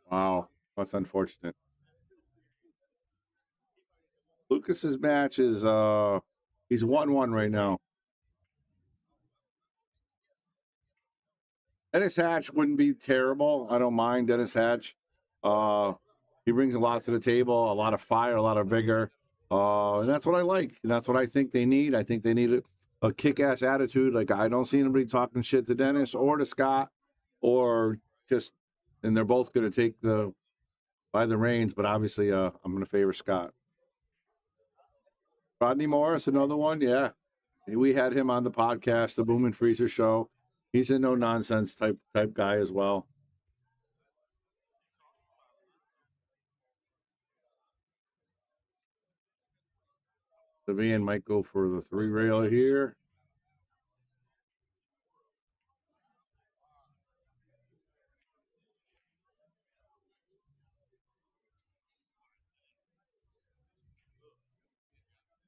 Speaker 1: Wow. That's unfortunate. Lucas's match is he's 1-1 right now. Dennis Hatch wouldn't be terrible. I don't mind Dennis Hatch. He brings a lot to the table, a lot of fire, a lot of vigor. And that's what I like. And that's what I think they need. I think they need a kick-ass attitude. Like, I don't see anybody talking shit to Dennis or to Scott, or just, and they're both going to take by the reins, but obviously I'm going to favor Scott. Rodney Morris, another one. Yeah. We had him on the podcast, the Boom and Freezer show. He's a no-nonsense type guy as well. The van might go for the 3-railer here.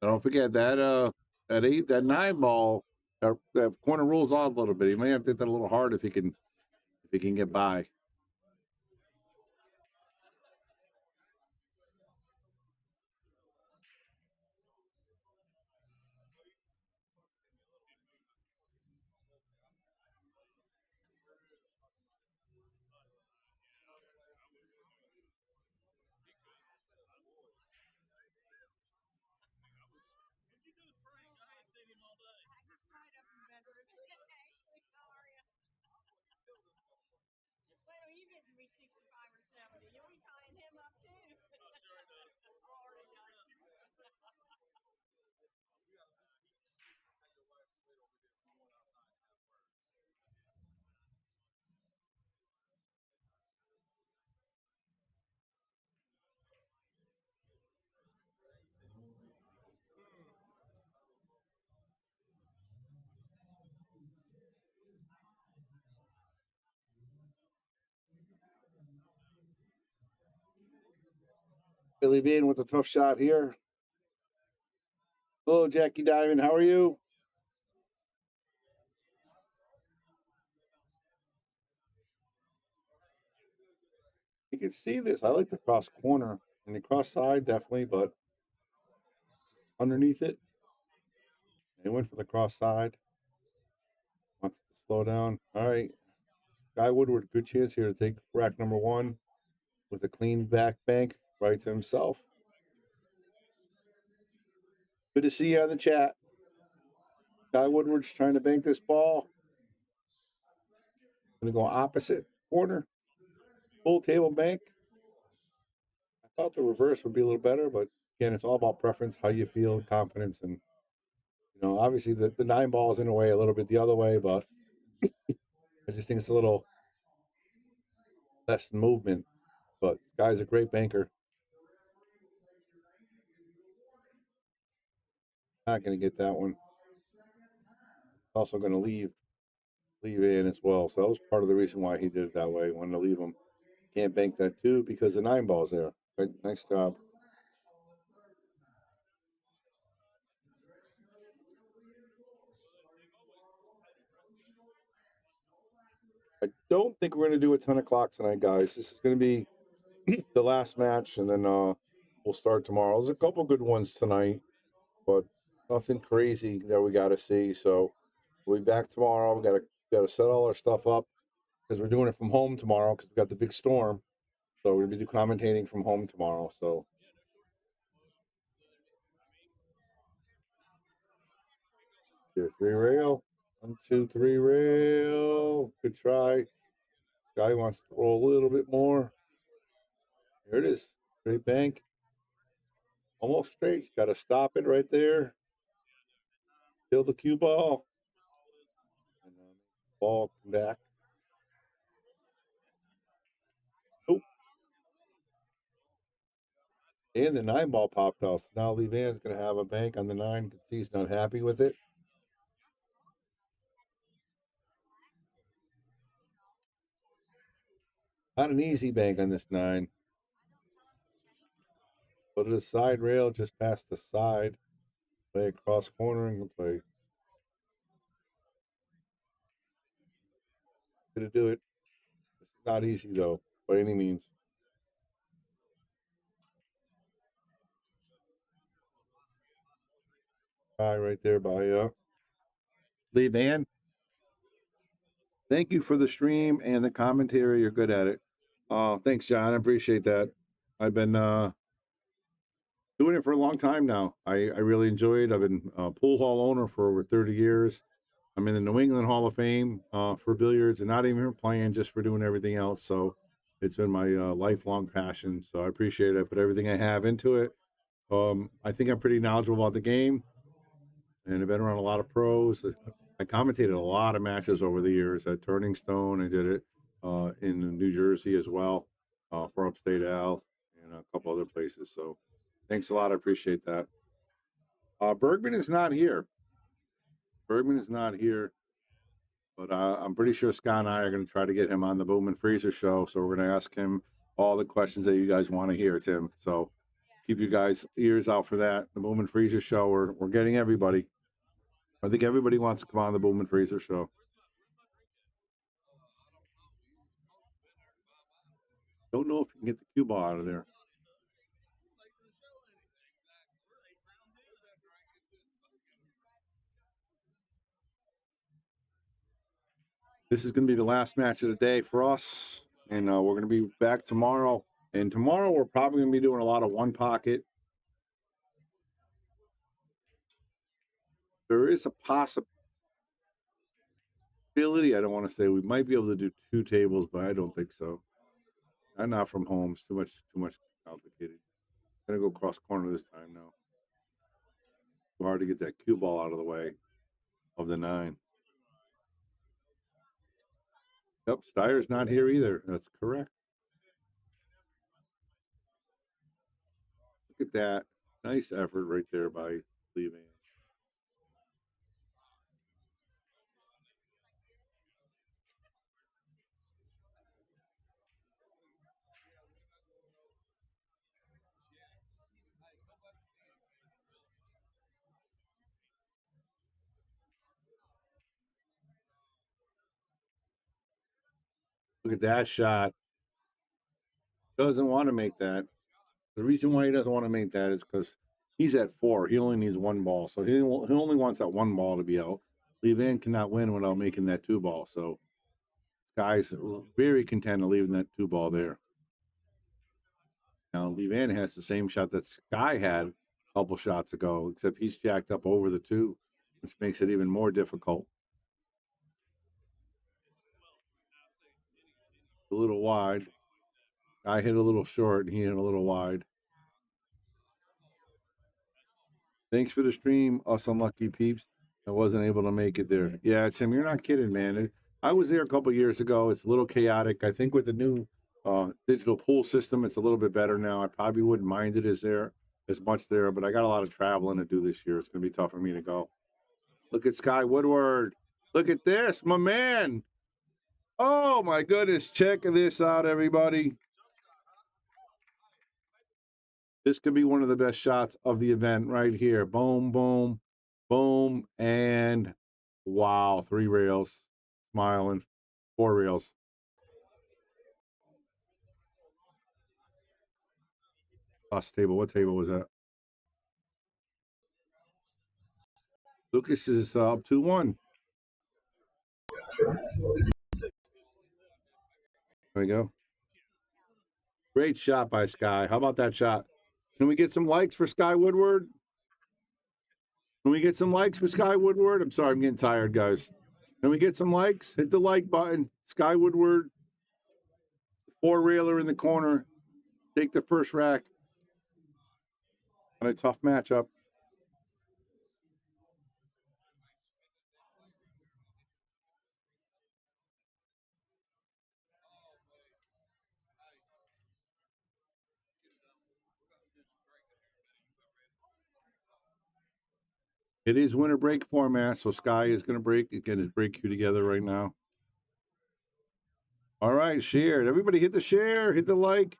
Speaker 1: Don't forget that that 9 ball, that corner rolls off a little bit. He may have to hit that a little hard if he can get by. Billy Bean with a tough shot here. Hello, Jackie Diamond. How are you? You can see this. I like the cross corner and the cross side, definitely, but underneath it, they went for the cross side. slow down. All right. Guy Woodward, good chance here to take rack number 1 with a clean back bank right to himself. Good to see you on the chat. Guy Woodward's trying to bank this ball. Going to go opposite corner. Full table bank. I thought the reverse would be a little better, but again, it's all about preference, how you feel, confidence, and obviously the 9 ball is in a way a little bit the other way, but I just think it's a little less movement. But this guy's a great banker. Not going to get that one. Also going to leave in as well. So that was part of the reason why he did it that way. He wanted to leave him. Can't bank that too because the 9 ball's there. Right, nice job. I don't think we're going to do a 10 o'clock tonight, guys. This is going to be the last match, and then we'll start tomorrow. There's a couple good ones tonight, but nothing crazy that we got to see. So we'll be back tomorrow. We got to set all our stuff up because we're doing it from home tomorrow because we got the big storm. So we're going to be commentating from home tomorrow. So 3 rail. 1, 2, 3 rail. Good try. Guy wants to roll a little bit more. There it is. Straight bank. Almost straight. Got to stop it right there. Kill the cue ball. And ball come back. Nope. And the 9 ball popped out. So now Lee Van's going to have a bank on the 9. You can see he's not happy with it. Not an easy bank on this 9. Put it a side rail just past the side. Play across corner and play. Gonna do it. It's not easy though, by any means. Right there by Lee Van. Thank you for the stream and the commentary. You're good at it. Thanks, John. I appreciate that. I've been doing it for a long time now. I really enjoy it. I've been a pool hall owner for over 30 years. I'm in the New England Hall of Fame for billiards, and not even for playing, just for doing everything else. So it's been my lifelong passion. So I appreciate it. I put everything I have into it. I think I'm pretty knowledgeable about the game, and I've been around a lot of pros. I commentated a lot of matches over the years at Turning Stone. I did it in New Jersey as well for Upstate Al and a couple other places. So thanks a lot. I appreciate that. Bergman is not here. Bergman is not here, but I'm pretty sure Scott and I are going to try to get him on the Boom and Freezer show. So we're going to ask him all the questions that you guys want to hear, Tim. So keep you guys ears out for that. The Boom and Freezer show. We're getting everybody. I think everybody wants to come on the Boom and Freezer show. Don't know if you can get the cue ball out of there. This is going to be the last match of the day for us, and we're going to be back tomorrow. And tomorrow we're probably going to be doing a lot of one pocket. There is a possibility. I don't want to say we might be able to do 2 tables, but I don't think so. I'm not from home. It's too much complicated. I'm going to go cross corner this time now. Too hard to get that cue ball out of the way of the 9. Yep, Steyer's not here either. That's correct. Look at that. Nice effort right there by leaving. Look at that shot. Doesn't want to make that. The reason why he doesn't want to make that is because he's at 4. He only needs 1 ball. So he only wants that 1 ball to be out. Lee Van cannot win without making that 2-ball. So Sky's very content of leaving that 2-ball there. Now Lee Van has the same shot that Sky had a couple shots ago, except he's jacked up over the 2, which makes it even more difficult. A little wide. I hit a little short, and he hit a little wide. Thanks for the stream, us unlucky peeps. I wasn't able to make it there. Yeah, Tim, you're not kidding, man. I was there a couple years ago. It's a little chaotic. I think with the new digital pool system, it's a little bit better now. I probably wouldn't mind it as much there, but I got a lot of traveling to do this year. It's going to be tough for me to go. Look at Sky Woodward. Look at this, my man. Oh, my goodness. Check this out, everybody. This could be one of the best shots of the event right here. Boom, boom, boom, and wow, 3 rails. Smiling. 4 rails. Last table. What table was that? Lucas is up 2-1. There we go. Great shot by Sky. How about that shot? Can we get some likes for Sky Woodward? Can we get some likes for Sky Woodward? I'm sorry, I'm getting tired, guys. Can we get some likes? Hit the like button. Sky Woodward, 4-railer in the corner. Take the first rack on a tough matchup. It is winter break format, so Sky is going to get his break cue together right now. All right, shared. Everybody hit the share, hit the like,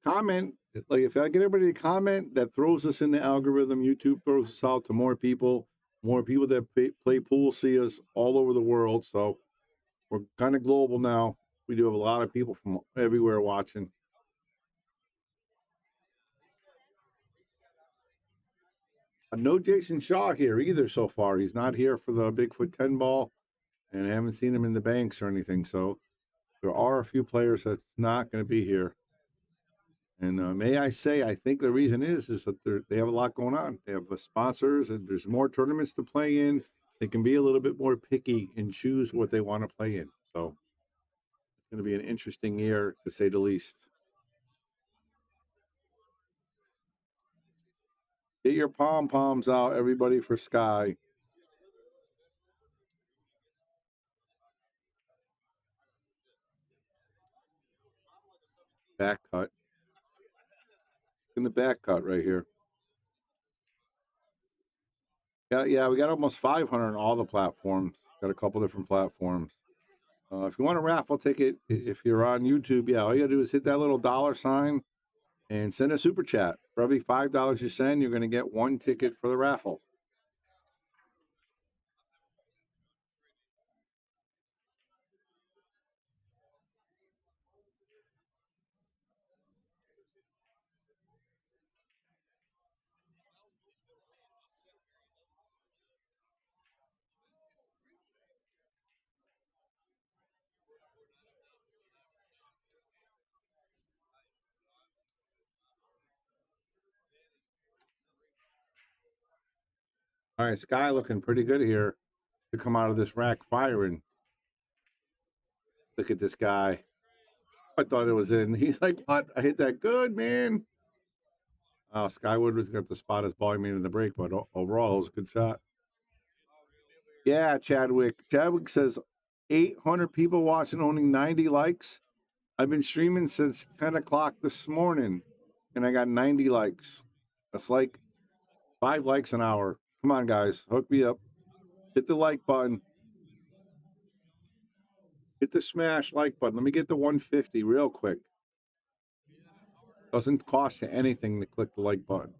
Speaker 1: comment. Like, if I get everybody to comment, that throws us in the algorithm. YouTube throws us out to more people that play pool see us all over the world. So we're kind of global now. We do have a lot of people from everywhere watching. No Jason Shaw here either so far. He's not here for the Bigfoot 10 ball, and I haven't seen him in the banks or anything. So there are a few players that's not going to be here. And may I say, I think the reason is that they have a lot going on. They have the sponsors, and there's more tournaments to play in. They can be a little bit more picky and choose what they want to play in. So it's going to be an interesting year, to say the least. Get your pom-poms out, everybody, for Sky. Back cut. In the back cut right here. Yeah, we got almost 500 on all the platforms. Got a couple different platforms. If you want a raffle ticket, if you're on YouTube, yeah, all you gotta do is hit that little $sign and send a super chat. For every $5 you send, you're gonna get 1 ticket for the raffle. All right, Sky looking pretty good here to come out of this rack firing. Look at this guy. I thought it was in. He's like, what? I hit that good, man. Skywood was got the spot as ball made in the break, but overall, it was a good shot. Yeah, Chadwick. Chadwick says 800 people watching, only 90 likes. I've been streaming since 10 o'clock this morning, and I got 90 likes. That's like 5 likes an hour. Come on, guys. Hook me up. Hit the like button. Hit the smash like button. Let me get the 150 real quick. Doesn't cost you anything to click the like button.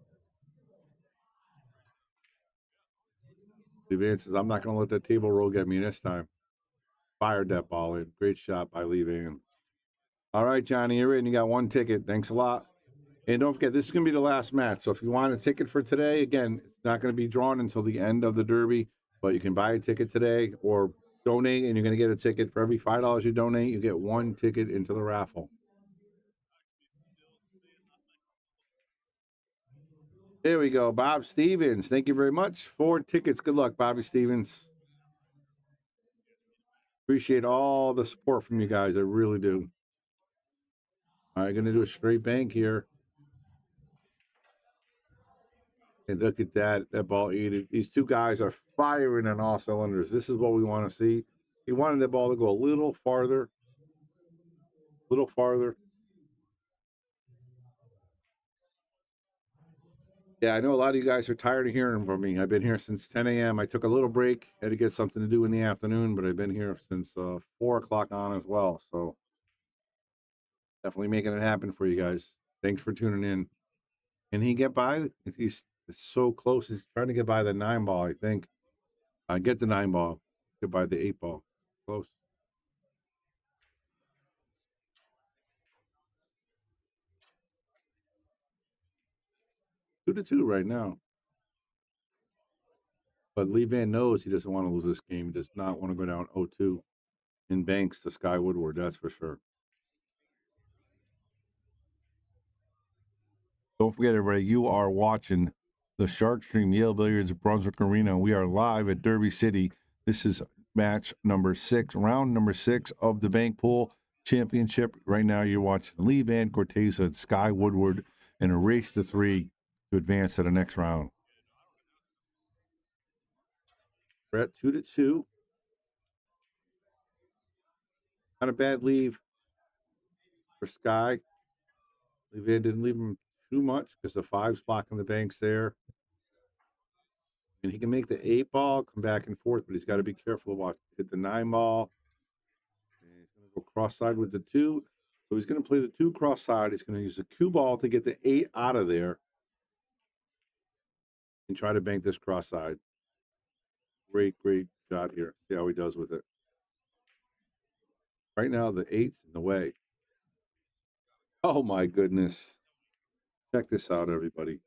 Speaker 1: The Van says, I'm not going to let that table roll get me this time. Fired that ball in. Great shot by Lee Van. All right, Johnny, you're in. You got 1 ticket. Thanks a lot. And don't forget, this is going to be the last match. So if you want a ticket for today, again, it's not going to be drawn until the end of the Derby. But you can buy a ticket today or donate, and you're going to get a ticket. For every $5 you donate, you get one ticket into the raffle. There we go. Bob Stevens. Thank you very much. 4 tickets. Good luck, Bobby Stevens. Appreciate all the support from you guys. I really do. All right, going to do a straight bank here. And look at that. That ball ate it. These two guys are firing on all cylinders. This is what we want to see. He wanted the ball to go a little farther. A little farther. Yeah, I know a lot of you guys are tired of hearing from me. I've been here since 10 a.m. I took a little break, had to get something to do in the afternoon, but I've been here since 4 o'clock on as well. So definitely making it happen for you guys. Thanks for tuning in. Can he get by? He's so close. He's trying to get by the 9 ball, I think. Get the 9 ball. Get by the 8 ball. Close. Two to two right now. But Lee Van knows he doesn't want to lose this game. He does not want to go down 0-2 in banks to Sky Woodward, that's for sure. Don't forget, everybody, you are watching the Sharkstream Yale Billiards Brunswick Arena. We are live at Derby City. This is match number 6, round number 6 of the Bank Pool Championship. Right now, you're watching Lee Van Corteza and Sky Woodward in a race to 3 to advance to the next round. We're at 2-2. Not a bad leave for Sky. Lee Van didn't leave him too much because the 5's blocking the banks there. And he can make the 8 ball, come back and forth, but he's got to be careful to watch. Hit the 9 ball. And he's going to go cross-side with the 2. So he's going to play the 2 cross-side. He's going to use the cue ball to get the 8 out of there and try to bank this cross-side. Great, great shot here. See how he does with it. Right now, the 8's in the way. Oh, my goodness. Check this out, everybody.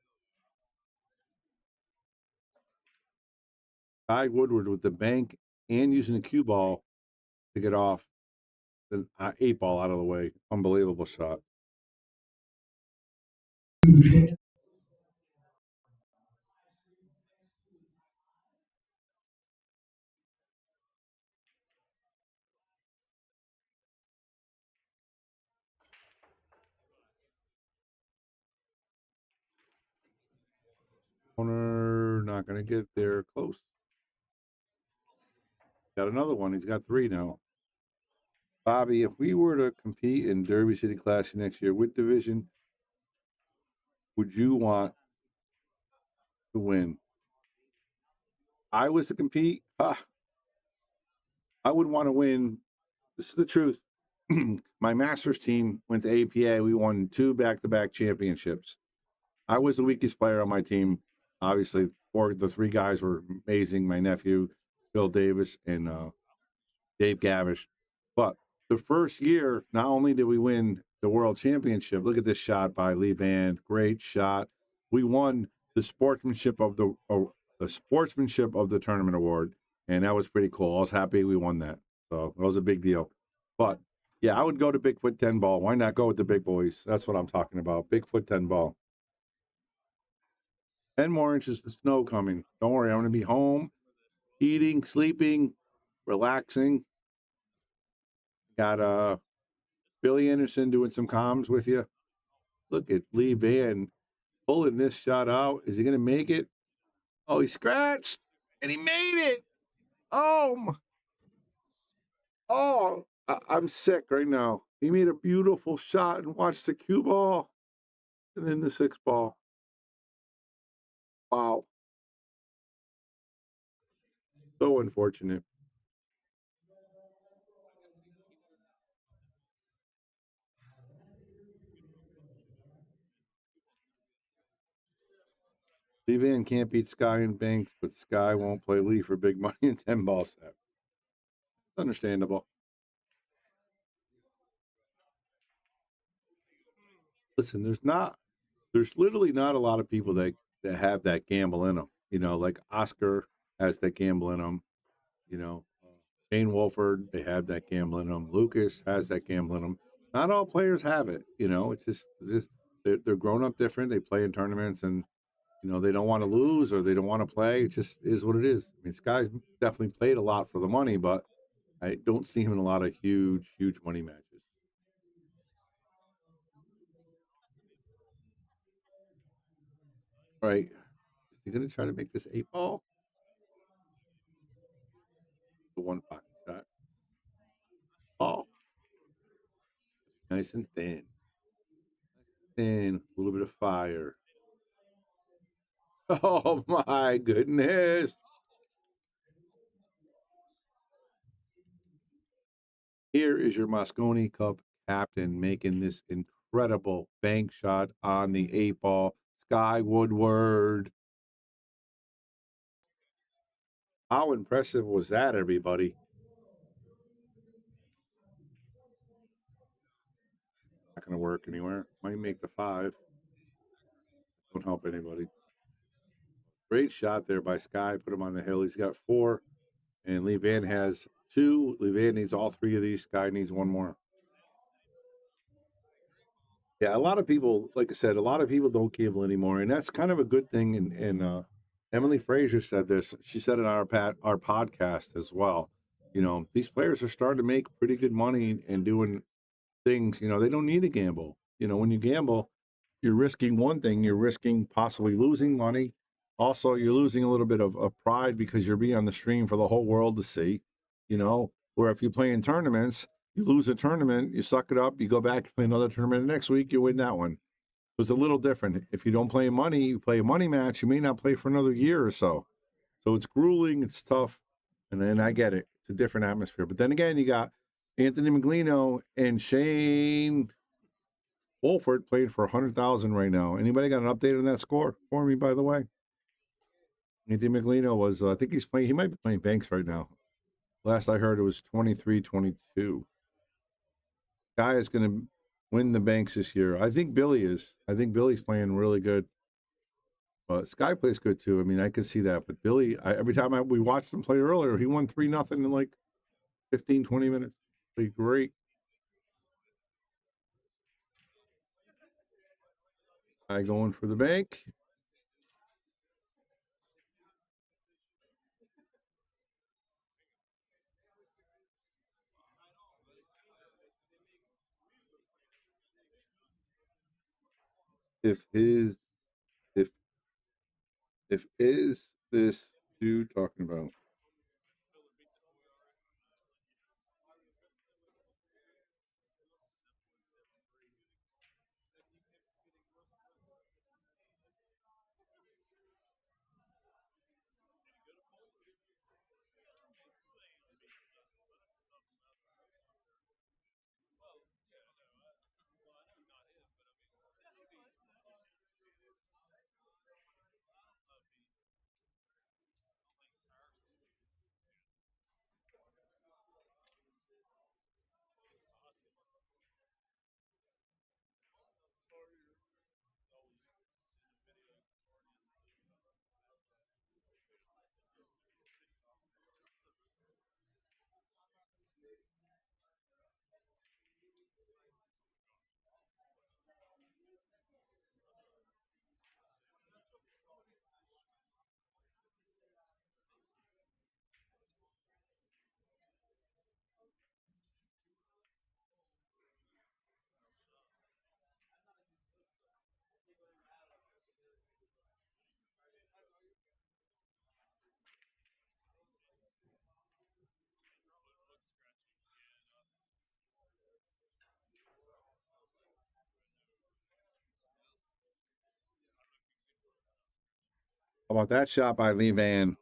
Speaker 1: Sky Woodward with the bank and using the cue ball to get off the 8 ball out of the way. Unbelievable shot. Corner, not going to get there. Close. Got another one. He's got 3 now. Bobby, if we were to compete in Derby City Classic next year, what division would you want to win? I was to compete, I would want to win. This is the truth. My master's team went to APA. We won 2 back-to-back championships. I was the weakest player on my team. Obviously, the 3 guys were amazing. My nephew, Bill Davis, and Dave Gavish. But the first year, not only did we win the world championship, look at this shot by Lee Van. Great shot. We won the sportsmanship of the tournament award, and that was pretty cool. I was happy we won that. So it was a big deal. But yeah, I would go to Bigfoot 10 ball. Why not go with the big boys? That's what I'm talking about. Bigfoot 10 ball. 10 more inches of snow coming. Don't worry, I'm going to be home, eating, sleeping, relaxing. Got Billy Anderson doing some comms with you. Look at Lee Van pulling this shot out. Is he going to make it? Oh, he scratched, and he made it. Oh, I'm sick right now. He made a beautiful shot and watched the cue ball and then the 6 ball. Wow. So unfortunate. Lee Van can't beat Sky and Banks, but Sky won't play Lee for big money in 10 ball set. It's understandable. Listen, there's literally not a lot of people that have that gamble in them. You know, like Oscar, has that gamble in them. You know, Shane Wolford, they have that gamble in them. Lucas has that gamble in them. Not all players have it. You know, it's just they're grown up different. They play in tournaments, and they don't want to lose or they don't want to play. It just is what it is. I mean, Sky's definitely played a lot for the money, but I don't see him in a lot of huge money matches. Right? Is he going to try to make this 8 ball? The one pocket shot. Ball. Nice and thin. Thin. A little bit of fire. Oh my goodness. Here is your Mosconi Cup captain making this incredible bank shot on the 8 ball. Sky Woodward. How impressive was that, everybody? Not going to work anywhere. Might make the 5. Don't help anybody. Great shot there by Sky. Put him on the hill. He's got 4, and Lee Van has 2. Lee Van needs all 3 of these. Sky needs 1 more. Yeah, a lot of people, like I said, a lot of people don't gamble anymore, and that's kind of a good thing. And Emily Frazier said this. She said it on our podcast as well. These players are starting to make pretty good money and doing things. They don't need to gamble. When you gamble, you're risking one thing. You're risking possibly losing money. Also, you're losing a little bit of pride because you're being on the stream for the whole world to see. Where if you play in tournaments, you lose a tournament, you suck it up, you go back and play another tournament the next week, you win that one. So it's a little different. If you don't play money, you play a money match, you may not play for another year or so. So it's grueling, it's tough, and then I get it. It's a different atmosphere. But then again, you got Anthony Maglino and Shane Wolford played for 100,000 right now. Anybody got an update on that score for me, by the way? Anthony Maglino was, I think he might be playing Banks right now. Last I heard, it was 23-22. Guy is going to win the Banks this year. I think Billy is. I think Billy's playing really good. Sky plays good too. I mean, I could see that. But Billy, every time we watched him play earlier, he won 3-0 in like 15, 20 minutes. Played great. Guy going for the bank. If his, if is this dude talking about? How about that shot by Lee Van?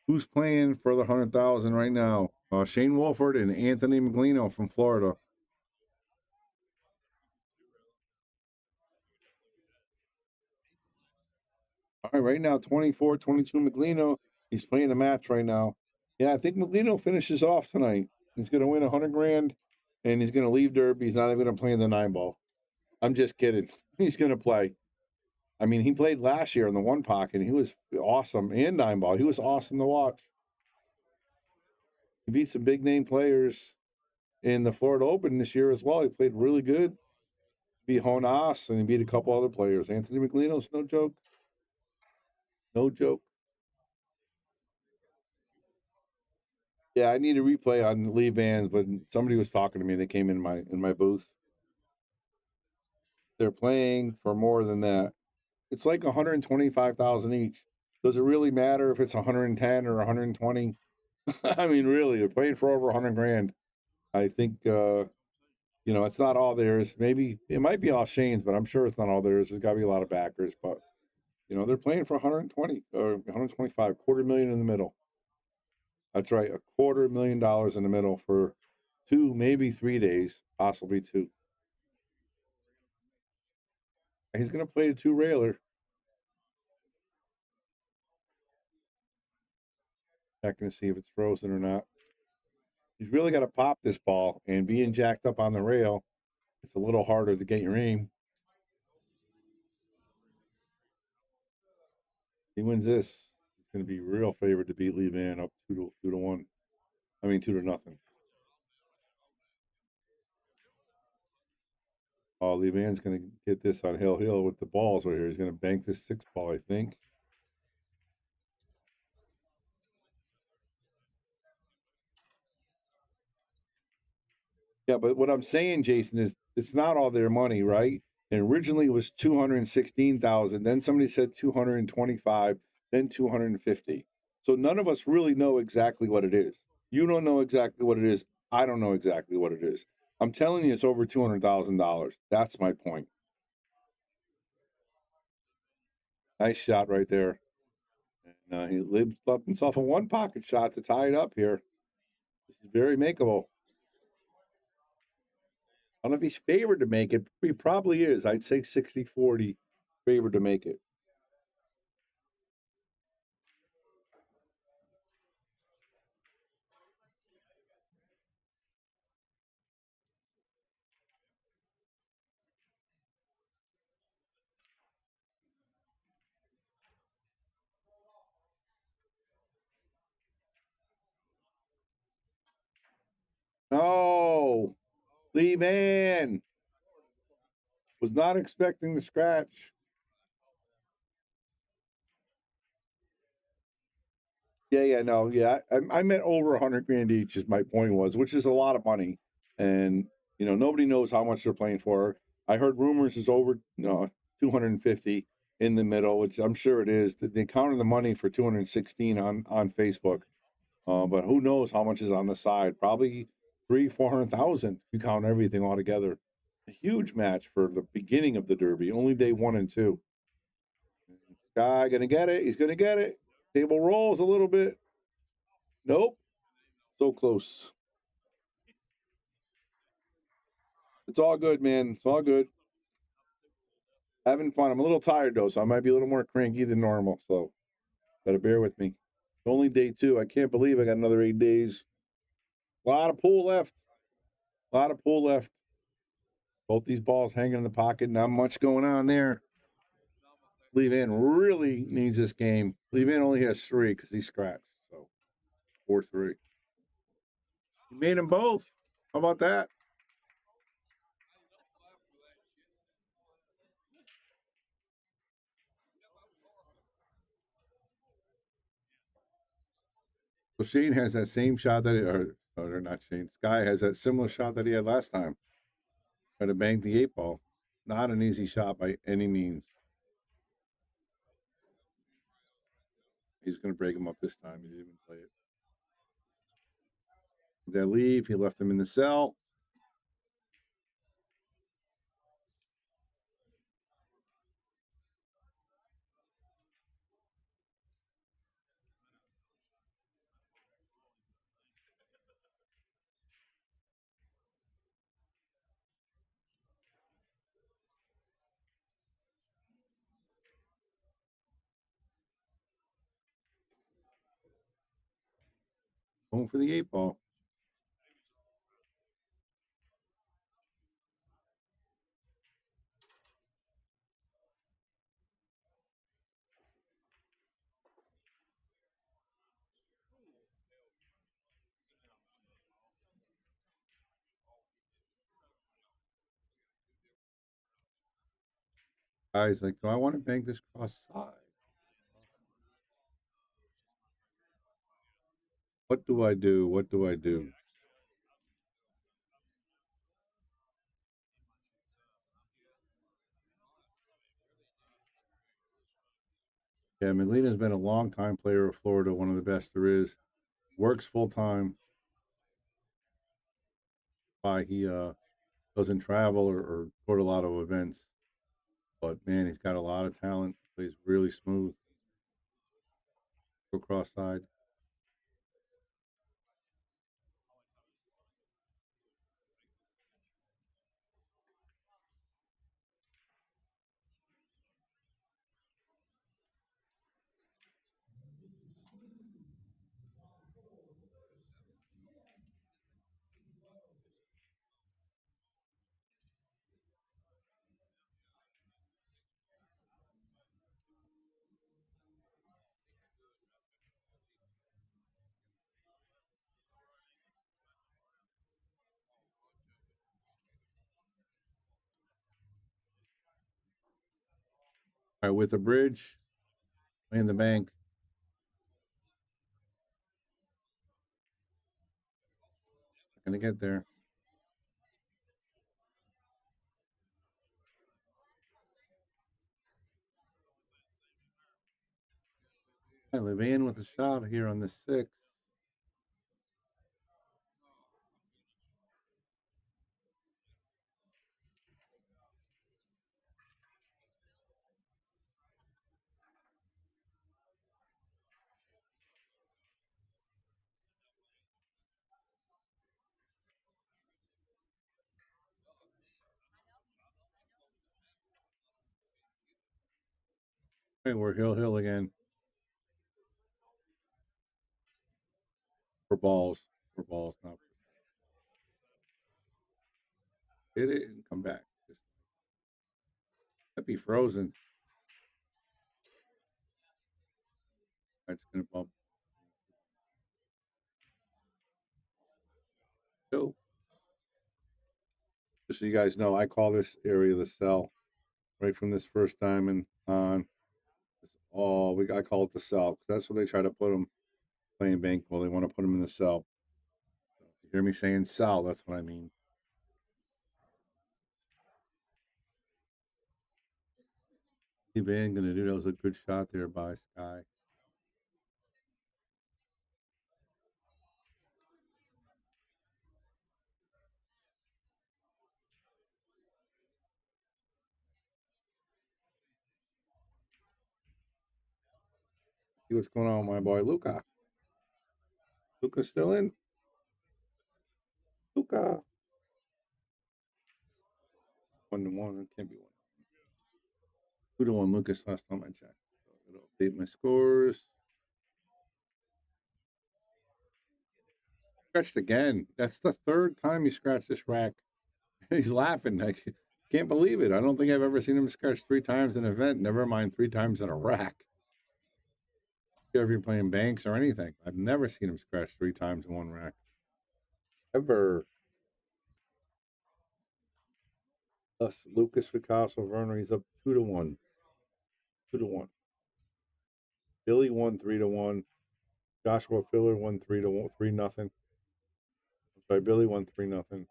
Speaker 1: Who's playing for the 100,000 right now? Shane Wolford and Anthony Maglino from Florida. All right, right now 24-22 Maglino. He's playing the match right now. Yeah, I think Maglino finishes off tonight. He's going to win 100 grand, and he's going to leave Derby. He's not even going to play in the 9 ball. I'm just kidding. He's going to play. I mean, he played last year in the one pocket, and he was awesome, and 9-ball. He was awesome to watch. He beat some big name players in the Florida Open this year as well. He played really good. Beat Honas, and he beat a couple other players. Anthony McLean's no joke. No joke. Yeah, I need a replay on Lee Vans, but somebody was talking to me. They came in my booth. They're playing for more than that. It's like 125,000 each. Does it really matter if it's 110 or 120? I mean, really, they're playing for over 100 grand. I think it's not all theirs. Maybe it might be all Shane's, but I'm sure it's not all theirs. There's got to be a lot of backers, but they're playing for 120 or 125, $250,000 in the middle. That's right, $250,000 in the middle for 2, maybe 3 days, possibly 2. He's going to play a 2-railer. Checking to see if it's frozen or not. He's really got to pop this ball, and being jacked up on the rail, it's a little harder to get your aim. He wins this. He's going to be real favored to beat Lee Van up 2-1. I mean 2-0. Oh, Lee Van's going to get this on Hill with the balls right here. He's going to bank this 6 ball, I think. Yeah, but what I'm saying, Jason, is it's not all their money, right? And originally it was 216,000. Then somebody said 225, then 250. So none of us really know exactly what it is. You don't know exactly what it is. I don't know exactly what it is. I'm telling you, it's over $200,000. That's my point. Nice shot right there. And he left himself a 1-pocket shot to tie it up here. This is very makeable. I don't know if he's favored to make it. He probably is. I'd say 60-40 favored to make it. No, Lee Van was not expecting the scratch. Yeah. I meant over 100 grand each, is my point was, which is a lot of money, and nobody knows how much they're playing for. I heard rumors is over 250 in the middle, which I'm sure it is. They counted the money for 216 on Facebook, but who knows how much is on the side? Probably 300,000-400,000 if you count everything all together. A huge match for the beginning of the Derby, only day 1 and 2. Guy gonna get it. He's gonna get it. Table rolls a little bit. Nope. So close. It's all good, man. It's all good. Having fun. I'm a little tired though, so I might be a little more cranky than normal. So gotta bear with me. It's only day 2. I can't believe I got another 8 days. A lot of pool left. Both these balls hanging in the pocket. Not much going on there. Lee Van really needs this game. Lee Van only has 3 because he scratched. So 4-3. He made them both. How about that? So Shane has that same shot that or not Shane. Sky has that similar shot that he had last time. Trying to bang the 8 ball. Not an easy shot by any means. He's going to break him up this time. He didn't even play it. They leave. He left him in the cell. Going for the 8 ball. Guys, like, do I want to bank this cross side? What do I do? What do I do? Yeah, Medina's been a long time player of Florida, one of the best there is. Works full time. Why he doesn't travel or go to a lot of events. But man, he's got a lot of talent. Plays really smooth. Go cross side. All right, with the bridge, playing the bank. Gonna get there. I live in with a shot here on the 6. Hey, we're hill again for balls. For balls, not hit it and come back. Just that'd be frozen. That's gonna bump. Go. Just so you guys know, I call this area the cell. Right from this first diamond on. I call it the cell because that's what they try to put them playing bankroll. They want to put them in the cell. You hear me saying cell? That's what I mean. Van gonna do that was a good shot there by Sky. See what's going on with my boy Luca. Luca's still in. Luca. 1-1. It can't be 2-1 Lucas last time I checked. So it'll update my scores. Scratched again. That's the third time he scratched this rack. He's laughing. I can't believe it. I don't think I've ever seen him scratch 3 times in an event, never mind 3 times in a rack. If you're playing banks or anything, I've never seen him scratch 3 times in one rack. Ever. Thus, Lucas Picasso Werner, he's up 2-1. 2-1. Billy won 3-1. Joshua Filler won 3-1, 3-0. I'm sorry, Billy won 3-0.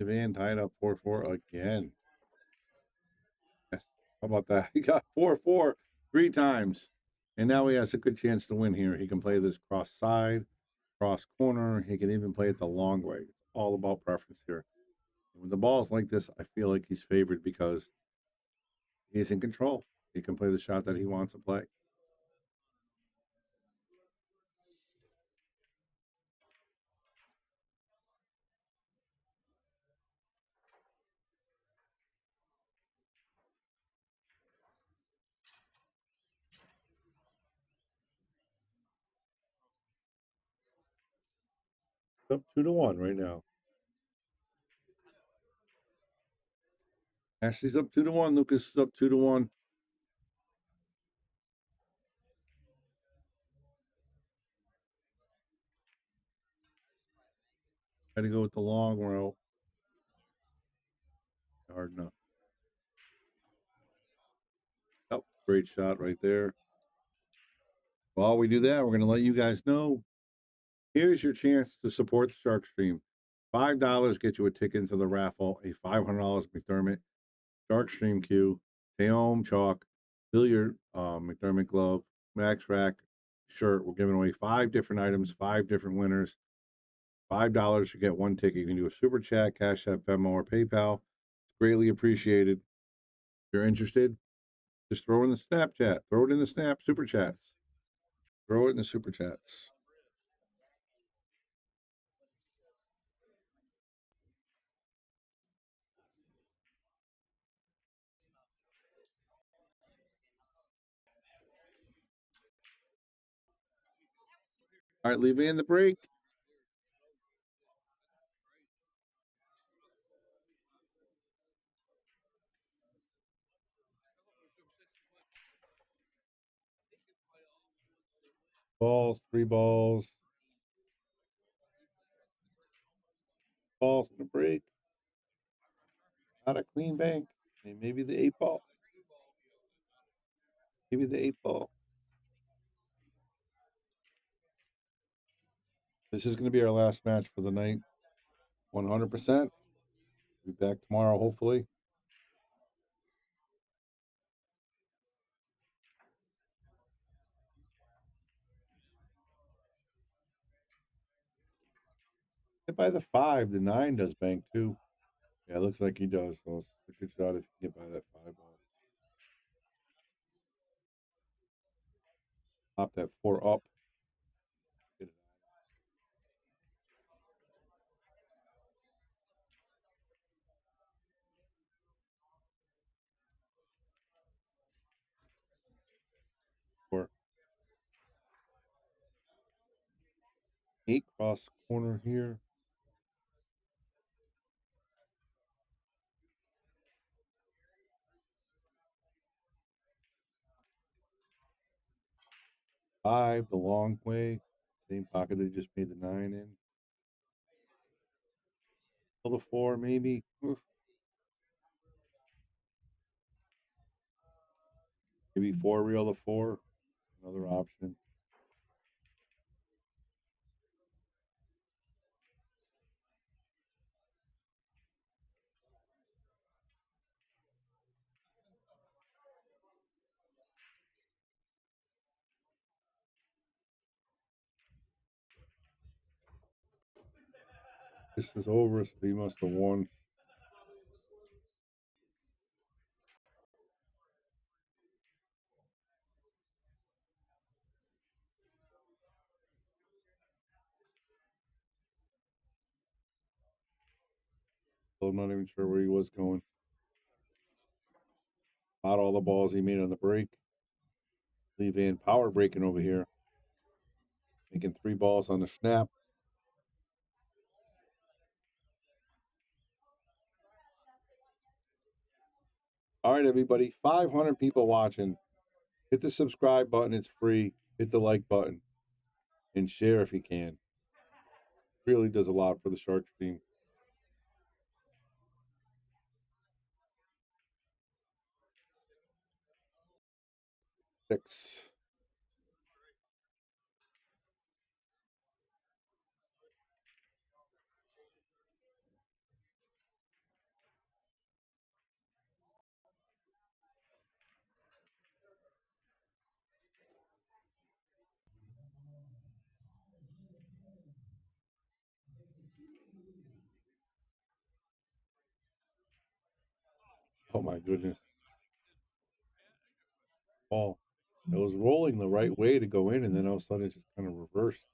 Speaker 1: Van tied up 4-4 again. Yes. How about that? He got 4-4 3 times. And now he has a good chance to win here. He can play this cross side, cross corner. He can even play it the long way. It's all about preference here. When the ball's like this, I feel like he's favored because he's in control. He can play the shot that he wants to play. It's up 2-1 right now. Ashley's up 2-1. Lucas is up 2-1. Got to go with the long route. Hard enough. Oh, great shot right there. While we do that, we're going to let you guys know. Here's your chance to support the Shark Stream. $5 gets you a ticket into the raffle, a $500 McDermott Shark Stream cue, Taom chalk, billiard McDermott glove, Max Rack shirt. We're giving away 5 different items, 5 different winners. $5 you get 1 ticket. You can do a super chat, Cash App, Venmo, or PayPal. It's greatly appreciated. If you're interested, just throw in the Snapchat. Throw it in the super chats. Throw it in the super chats. All right, leave in the break. Balls, 3 balls. Balls in the break. Not a clean bank. And maybe the 8 ball. Maybe the 8 ball. This is going to be our last match for the night. 100%. Be back tomorrow, hopefully. Hit by the 5. The 9 does bank too. Yeah, it looks like he does. So it's a good shot if you get by that 5 ball. Pop that 4 up. Get it. Four. 8 cross corner here. Five, the long way. Same pocket they just made the 9 in. Pull the 4, maybe. Oof. Maybe 4 reel the 4. Another option. This is over, so he must have won. So I'm not even sure where he was going. Not all the balls he made on the break. Lee Van power breaking over here. Making 3 balls on the snap. All right, everybody. 500 people watching. Hit the subscribe button. It's free. Hit the like button. And share if you can. Really does a lot for the Shark Stream. 6. Oh my goodness. Ball. It was rolling the right way to go in, and then all of a sudden it just kind of reversed.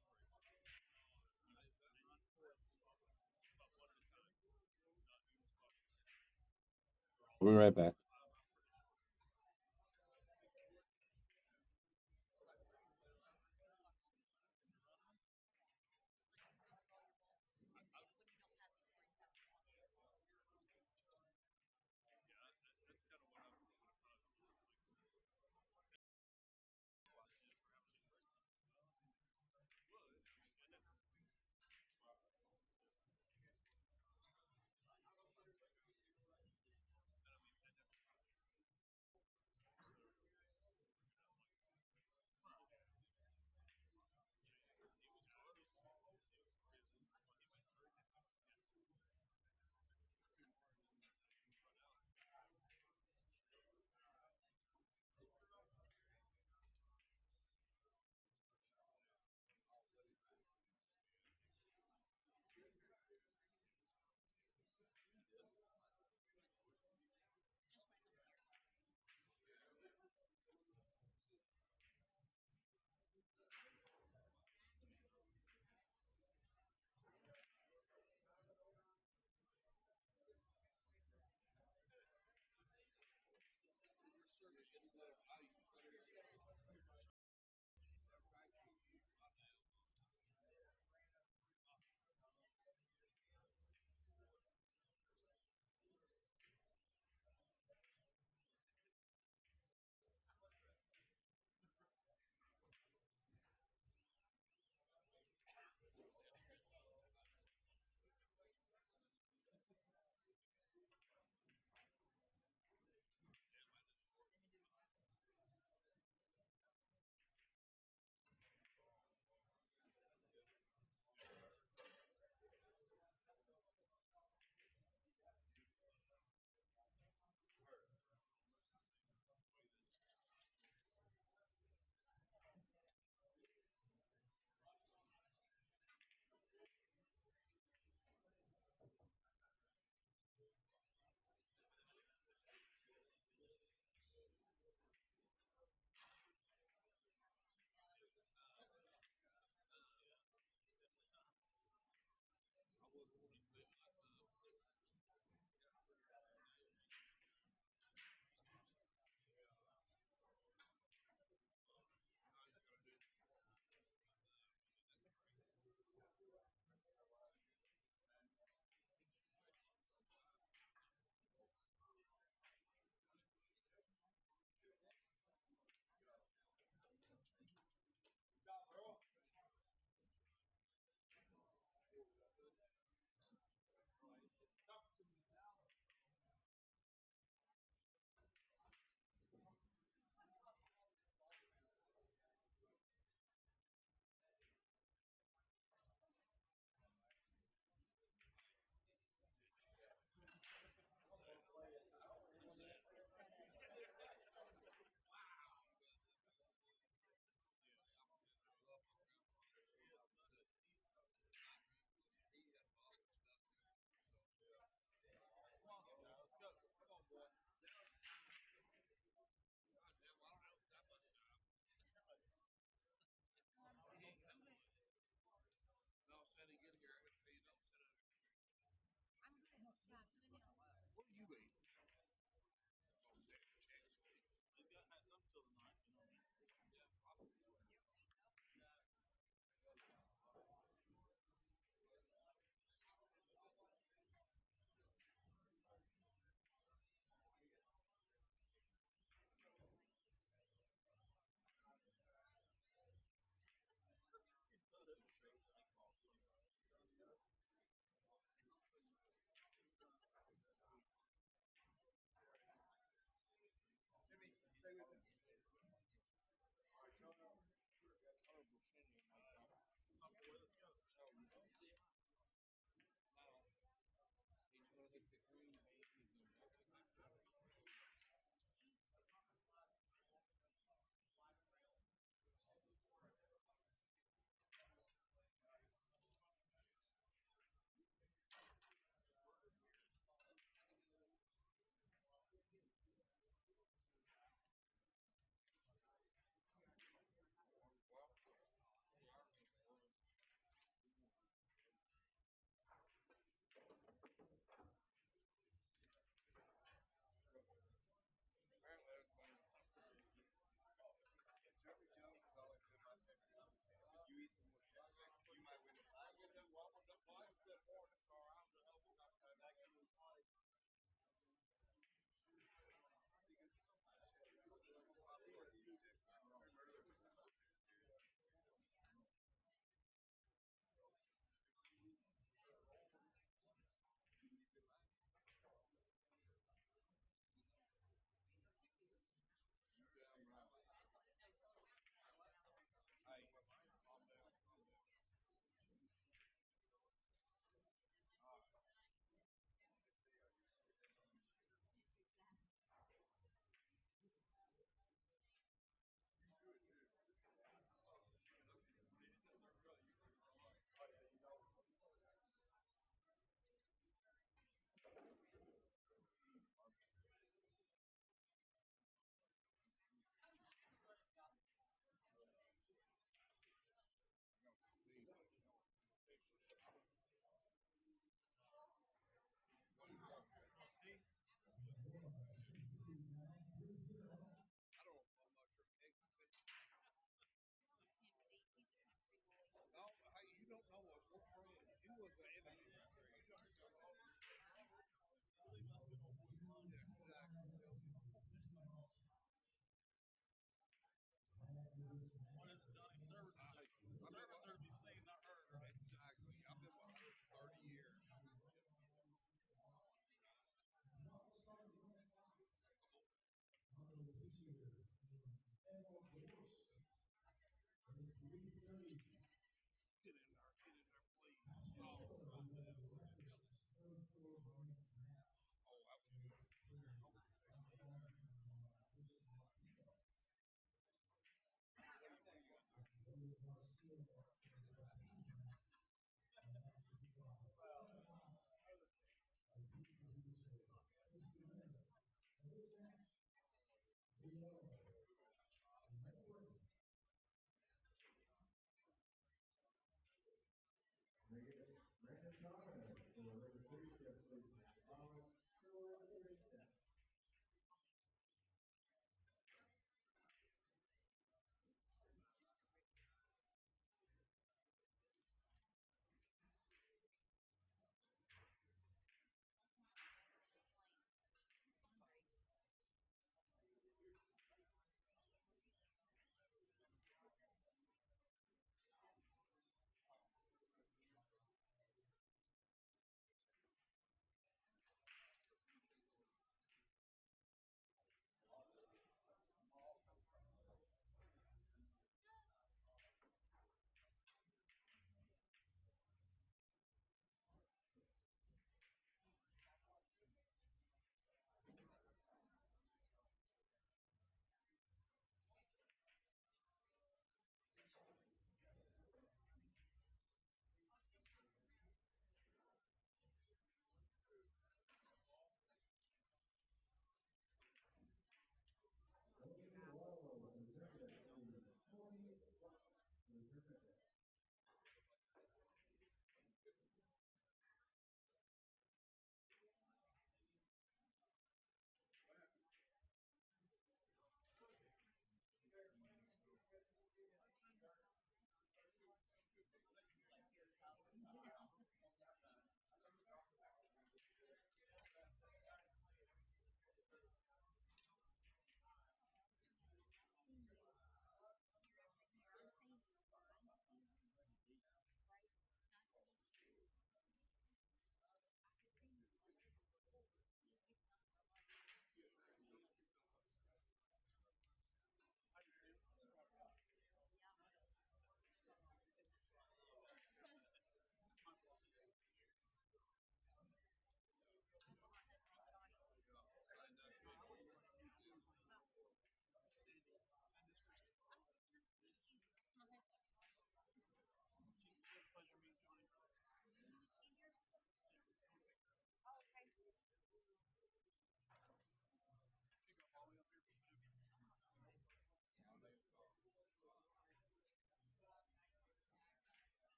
Speaker 1: We'll be right back.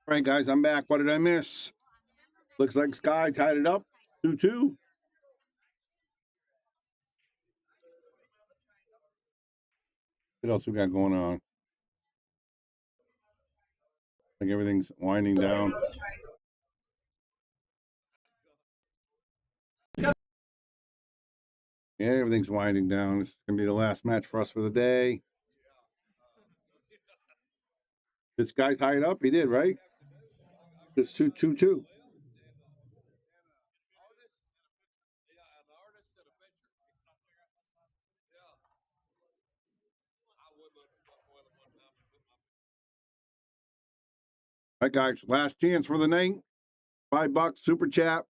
Speaker 1: All right, guys, I'm back. What did I miss? Looks like Sky tied it up 2-2. What else we got going on? I think everything's winding down. Yeah, everything's winding down. This is going to be the last match for us for the day. Did Sky tie it up? He did, right? It's 2-2-2. All right, guys, last chance for the night. $5 super chat.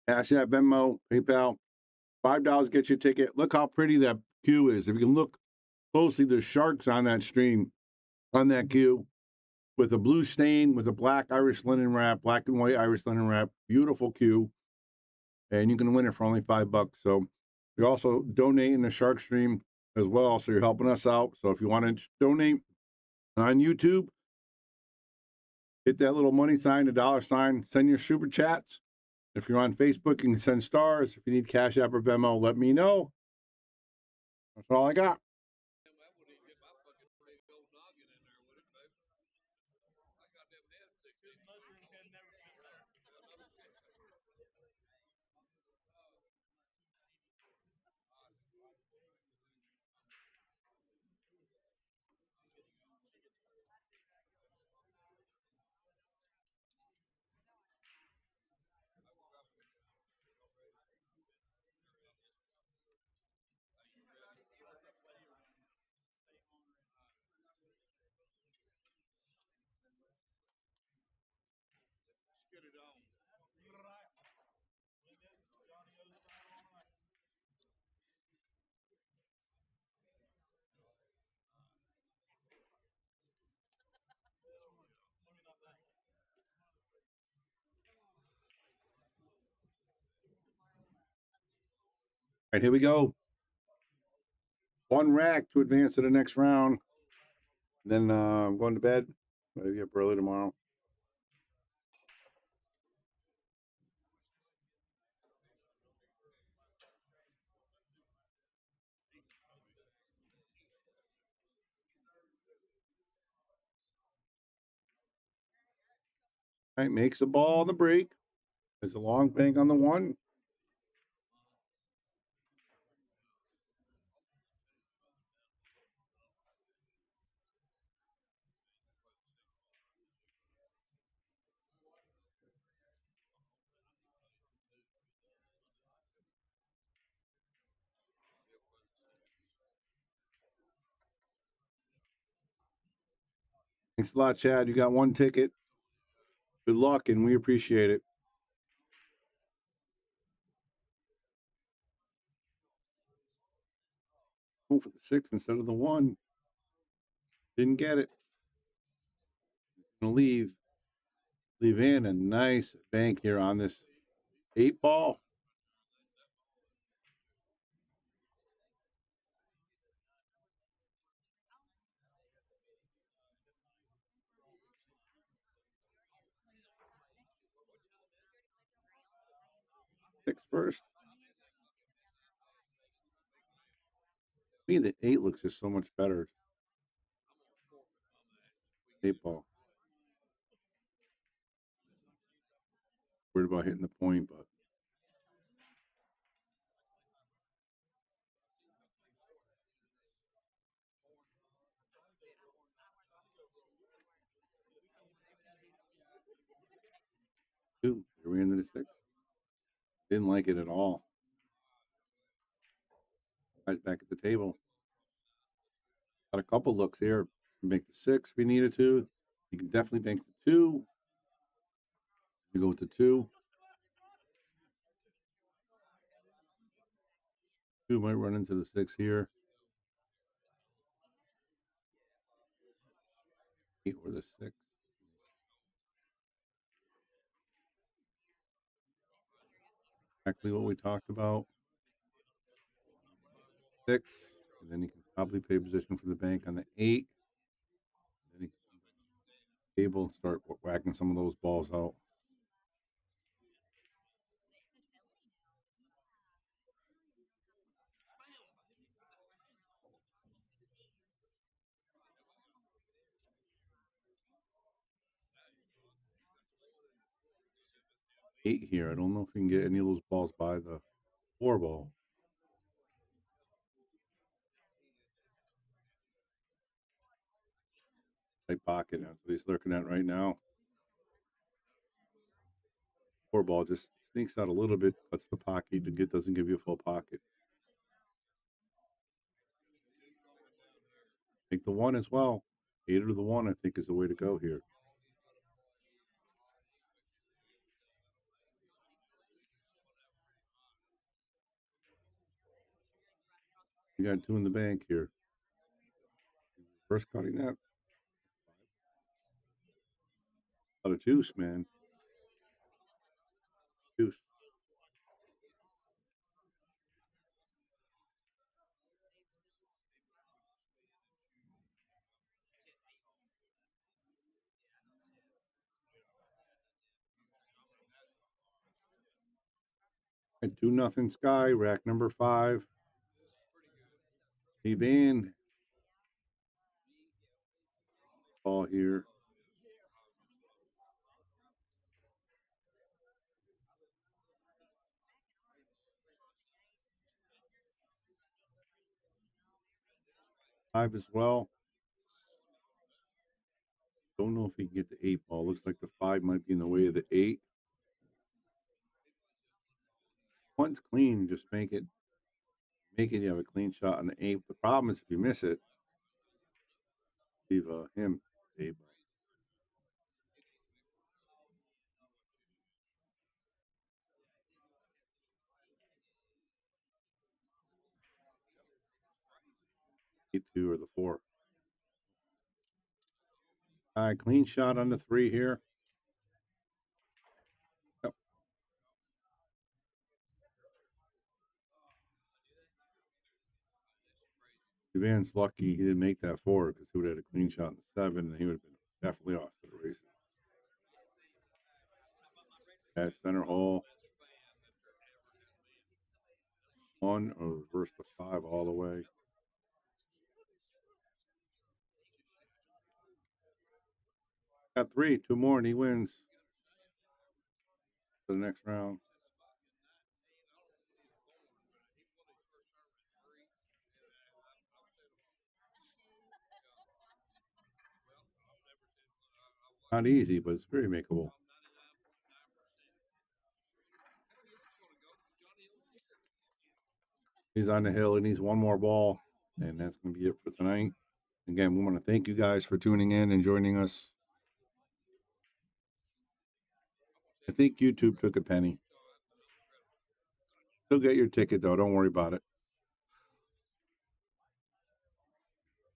Speaker 1: Cash App, Venmo, PayPal. $5 gets you a ticket. Look how pretty that cue is. If you can look closely, there's sharks on that stream, on that cue, with a blue stain, with a black Irish linen wrap, black and white Irish linen wrap. Beautiful cue. And you can win it for only $5. So you're also donating the Shark Stream as well. So you're helping us out. So if you want to donate on YouTube, hit that little money sign, the dollar sign, send your super chats. If you're on Facebook, you can send stars. If you need Cash App or Venmo, let me know. That's all I got. All right, here we go. One rack to advance to the next round. Then I'm going to bed. Maybe up early tomorrow. All right, makes the ball on the break. There's a long bank on the one. Thanks a lot, Chad. You got one ticket. Good luck, and we appreciate it. Go for the 6 instead of the 1. Didn't get it. Gonna leave in a nice bank here on this 8 ball. Six first. To me, the 8 looks just so much better. 8 ball. Worried about hitting the point, but two. Here we into the 6. Didn't like it at all. Guys back at the table. Got a couple looks here. Make the 6 if you needed to. You can definitely bank the 2. You go with the 2. 2 might run into the 6 here. 8 or the 6. Exactly what we talked about. 6. And then you can probably pay position for the bank on the 8. table and start whacking some of those balls out. Eight here. I don't know if we can get any of those balls by the 4 ball. Tight pocket. That's what he's looking at right now. 4 ball just sneaks out a little bit, cuts the pocket to get, doesn't give you a full pocket. Take the 1 as well. 8 to the 1, I think, is the way to go here. You got 2 in the bank here. First cutting that. Out of juice, man. Juice. And 2-0 Sky, rack number 5. Steve in. Ball here. Five as well. Don't know if he can get the 8 ball. Looks like the 5 might be in the way of the 8. One's clean, just make it you have a clean shot on the 8. The problem is if you miss it, leave him 8 ball. Eight 2 or the 4. Clean shot on the 3 here. Yep. Van's lucky he didn't make that 4 because he would have had a clean shot in the 7 and he would have been definitely off to the races. Center hole. 1 or reverse the 5 all the way. Got 3, 2 more, and he wins to the next round. Not easy, but it's very makeable. He's on the hill. He needs 1 more ball, and that's going to be it for tonight. Again, we want to thank you guys for tuning in and joining us. I think YouTube took a penny. Still get your ticket, though. Don't worry about it.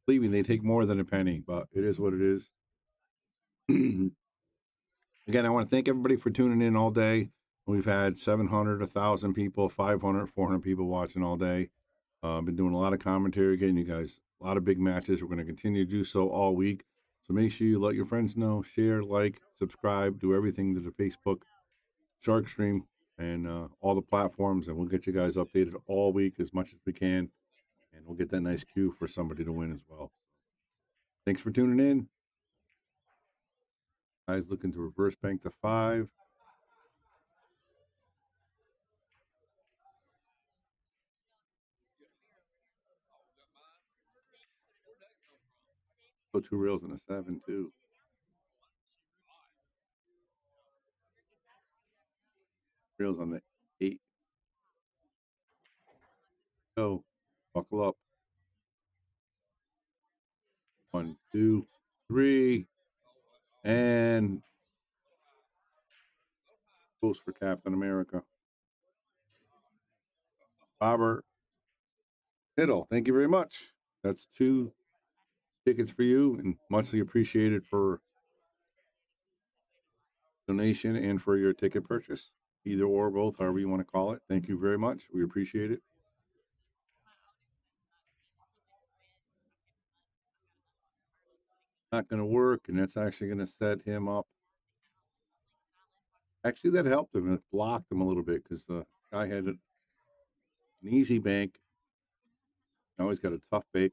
Speaker 1: Believe me, they take more than a penny, but it is what it is. Again, I want to thank everybody for tuning in all day. We've had 700, 1,000 people, 500, 400 people watching all day. Been doing a lot of commentary, getting you guys a lot of big matches. We're going to continue to do so all week. So make sure you let your friends know, share, like, subscribe, do everything to the Facebook, Sharkstream, and all the platforms. And we'll get you guys updated all week as much as we can. And we'll get that nice cue for somebody to win as well. Thanks for tuning in. Guys looking to reverse bank to 5. Go 2 reels and a 7 too. Reels on the 8. Go. Buckle up. 1, 2, 3. And goes for Captain America. Robert Hiddle, thank you very much. That's 2 tickets for you, and muchly appreciated for donation and for your ticket purchase. Either or both, however you want to call it. Thank you very much. We appreciate it. not going to work, and that's actually going to set him up. Actually, that helped him. It blocked him a little bit because the guy had an easy bank. Now he's got a tough bank.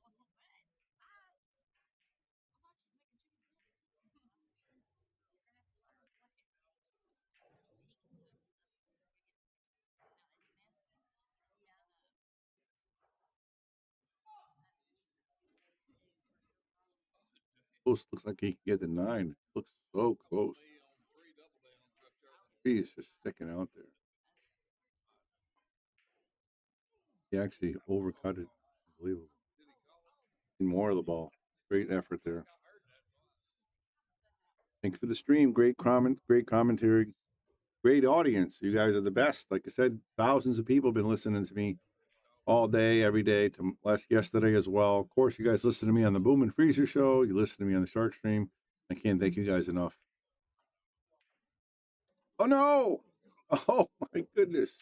Speaker 1: Looks like he can get the 9. Looks so close. He's just sticking out there. He actually overcut it. Unbelievable. And more of the ball. Great effort there. Thanks for the stream. Great comment. Great commentary. Great audience. You guys are the best. Like I said, thousands of people have been listening to me all day, every day, to yesterday as well. Of course, you guys listen to me on the Boom and Freezer show. You listen to me on the Shark Stream. I can't thank you guys enough. Oh no! Oh my goodness!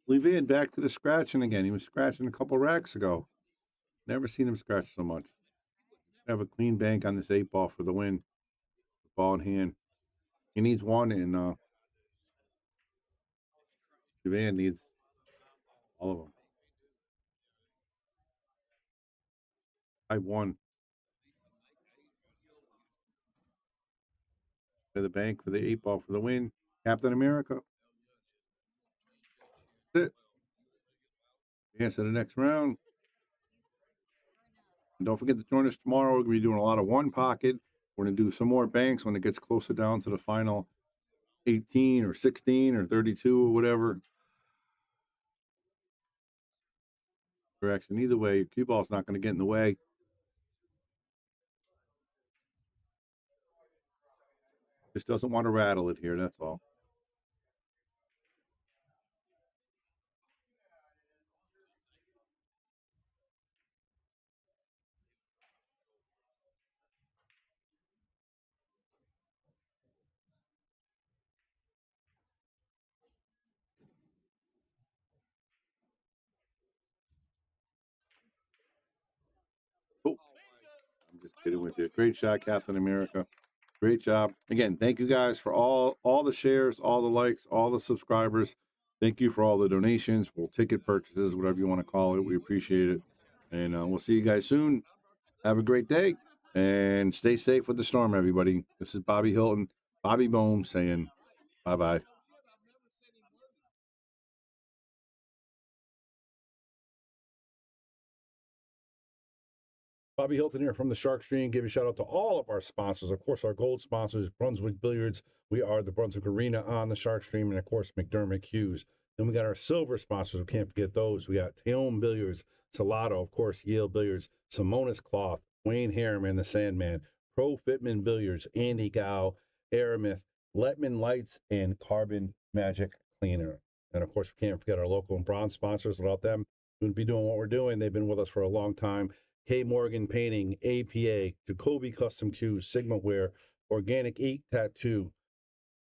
Speaker 1: Levin back to the scratching again. He was scratching a couple racks ago. Never seen him scratch so much. Have a clean bank on this 8 ball for the win. Ball in hand. He needs one, and Levin needs all of them. I won. To the bank for the 8 ball for the win. Captain America. That's it. Yes, in the next round. And don't forget to join us tomorrow. We're going to be doing a lot of one pocket. We're going to do some more banks when it gets closer down to the final 18 or 16 or 32 or whatever. Direction. Either way, your cue ball's not going to get in the way. Just doesn't want to rattle it here. That's all. Oh, I'm just kidding with you. Great shot, Captain America. Great job. Again, thank you guys for all the shares, all the likes, all the subscribers. Thank you for all the donations, ticket purchases, whatever you want to call it. We appreciate it. And we'll see you guys soon. Have a great day and stay safe with the storm, everybody. This is Bobby Hilton, Bobby Bohm saying bye-bye. Bobby Hilton here from the Shark Stream. Give a shout out to all of our sponsors. Of course, our gold sponsors, Brunswick Billiards. We are the Brunswick Arena on the Shark Stream. And of course, McDermott Cues. Then we got our silver sponsors. We can't forget those. We got Taom Billiards, Salotto, of course, Yale Billiards, Simonis Cloth, Wayne Harriman, the Sandman, Pro Fitment Billiards, Andy Gow, Aramith, Letman Lights, and Carbon Magic Cleaner. And of course, we can't forget our local and bronze sponsors. Without them, we wouldn't be doing what we're doing. They've been with us for a long time. K. Morgan Painting, APA, Jacoby Custom Cues, Sigma Wear, Organic Ink Tattoo,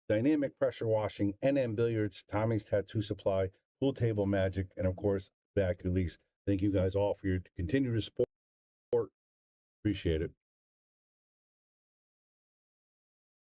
Speaker 1: Dynamic Pressure Washing, NM Billiards, Tommy's Tattoo Supply, Pool Table Magic, and of course, Vaculease. Thank you guys all for your continued support. Appreciate it.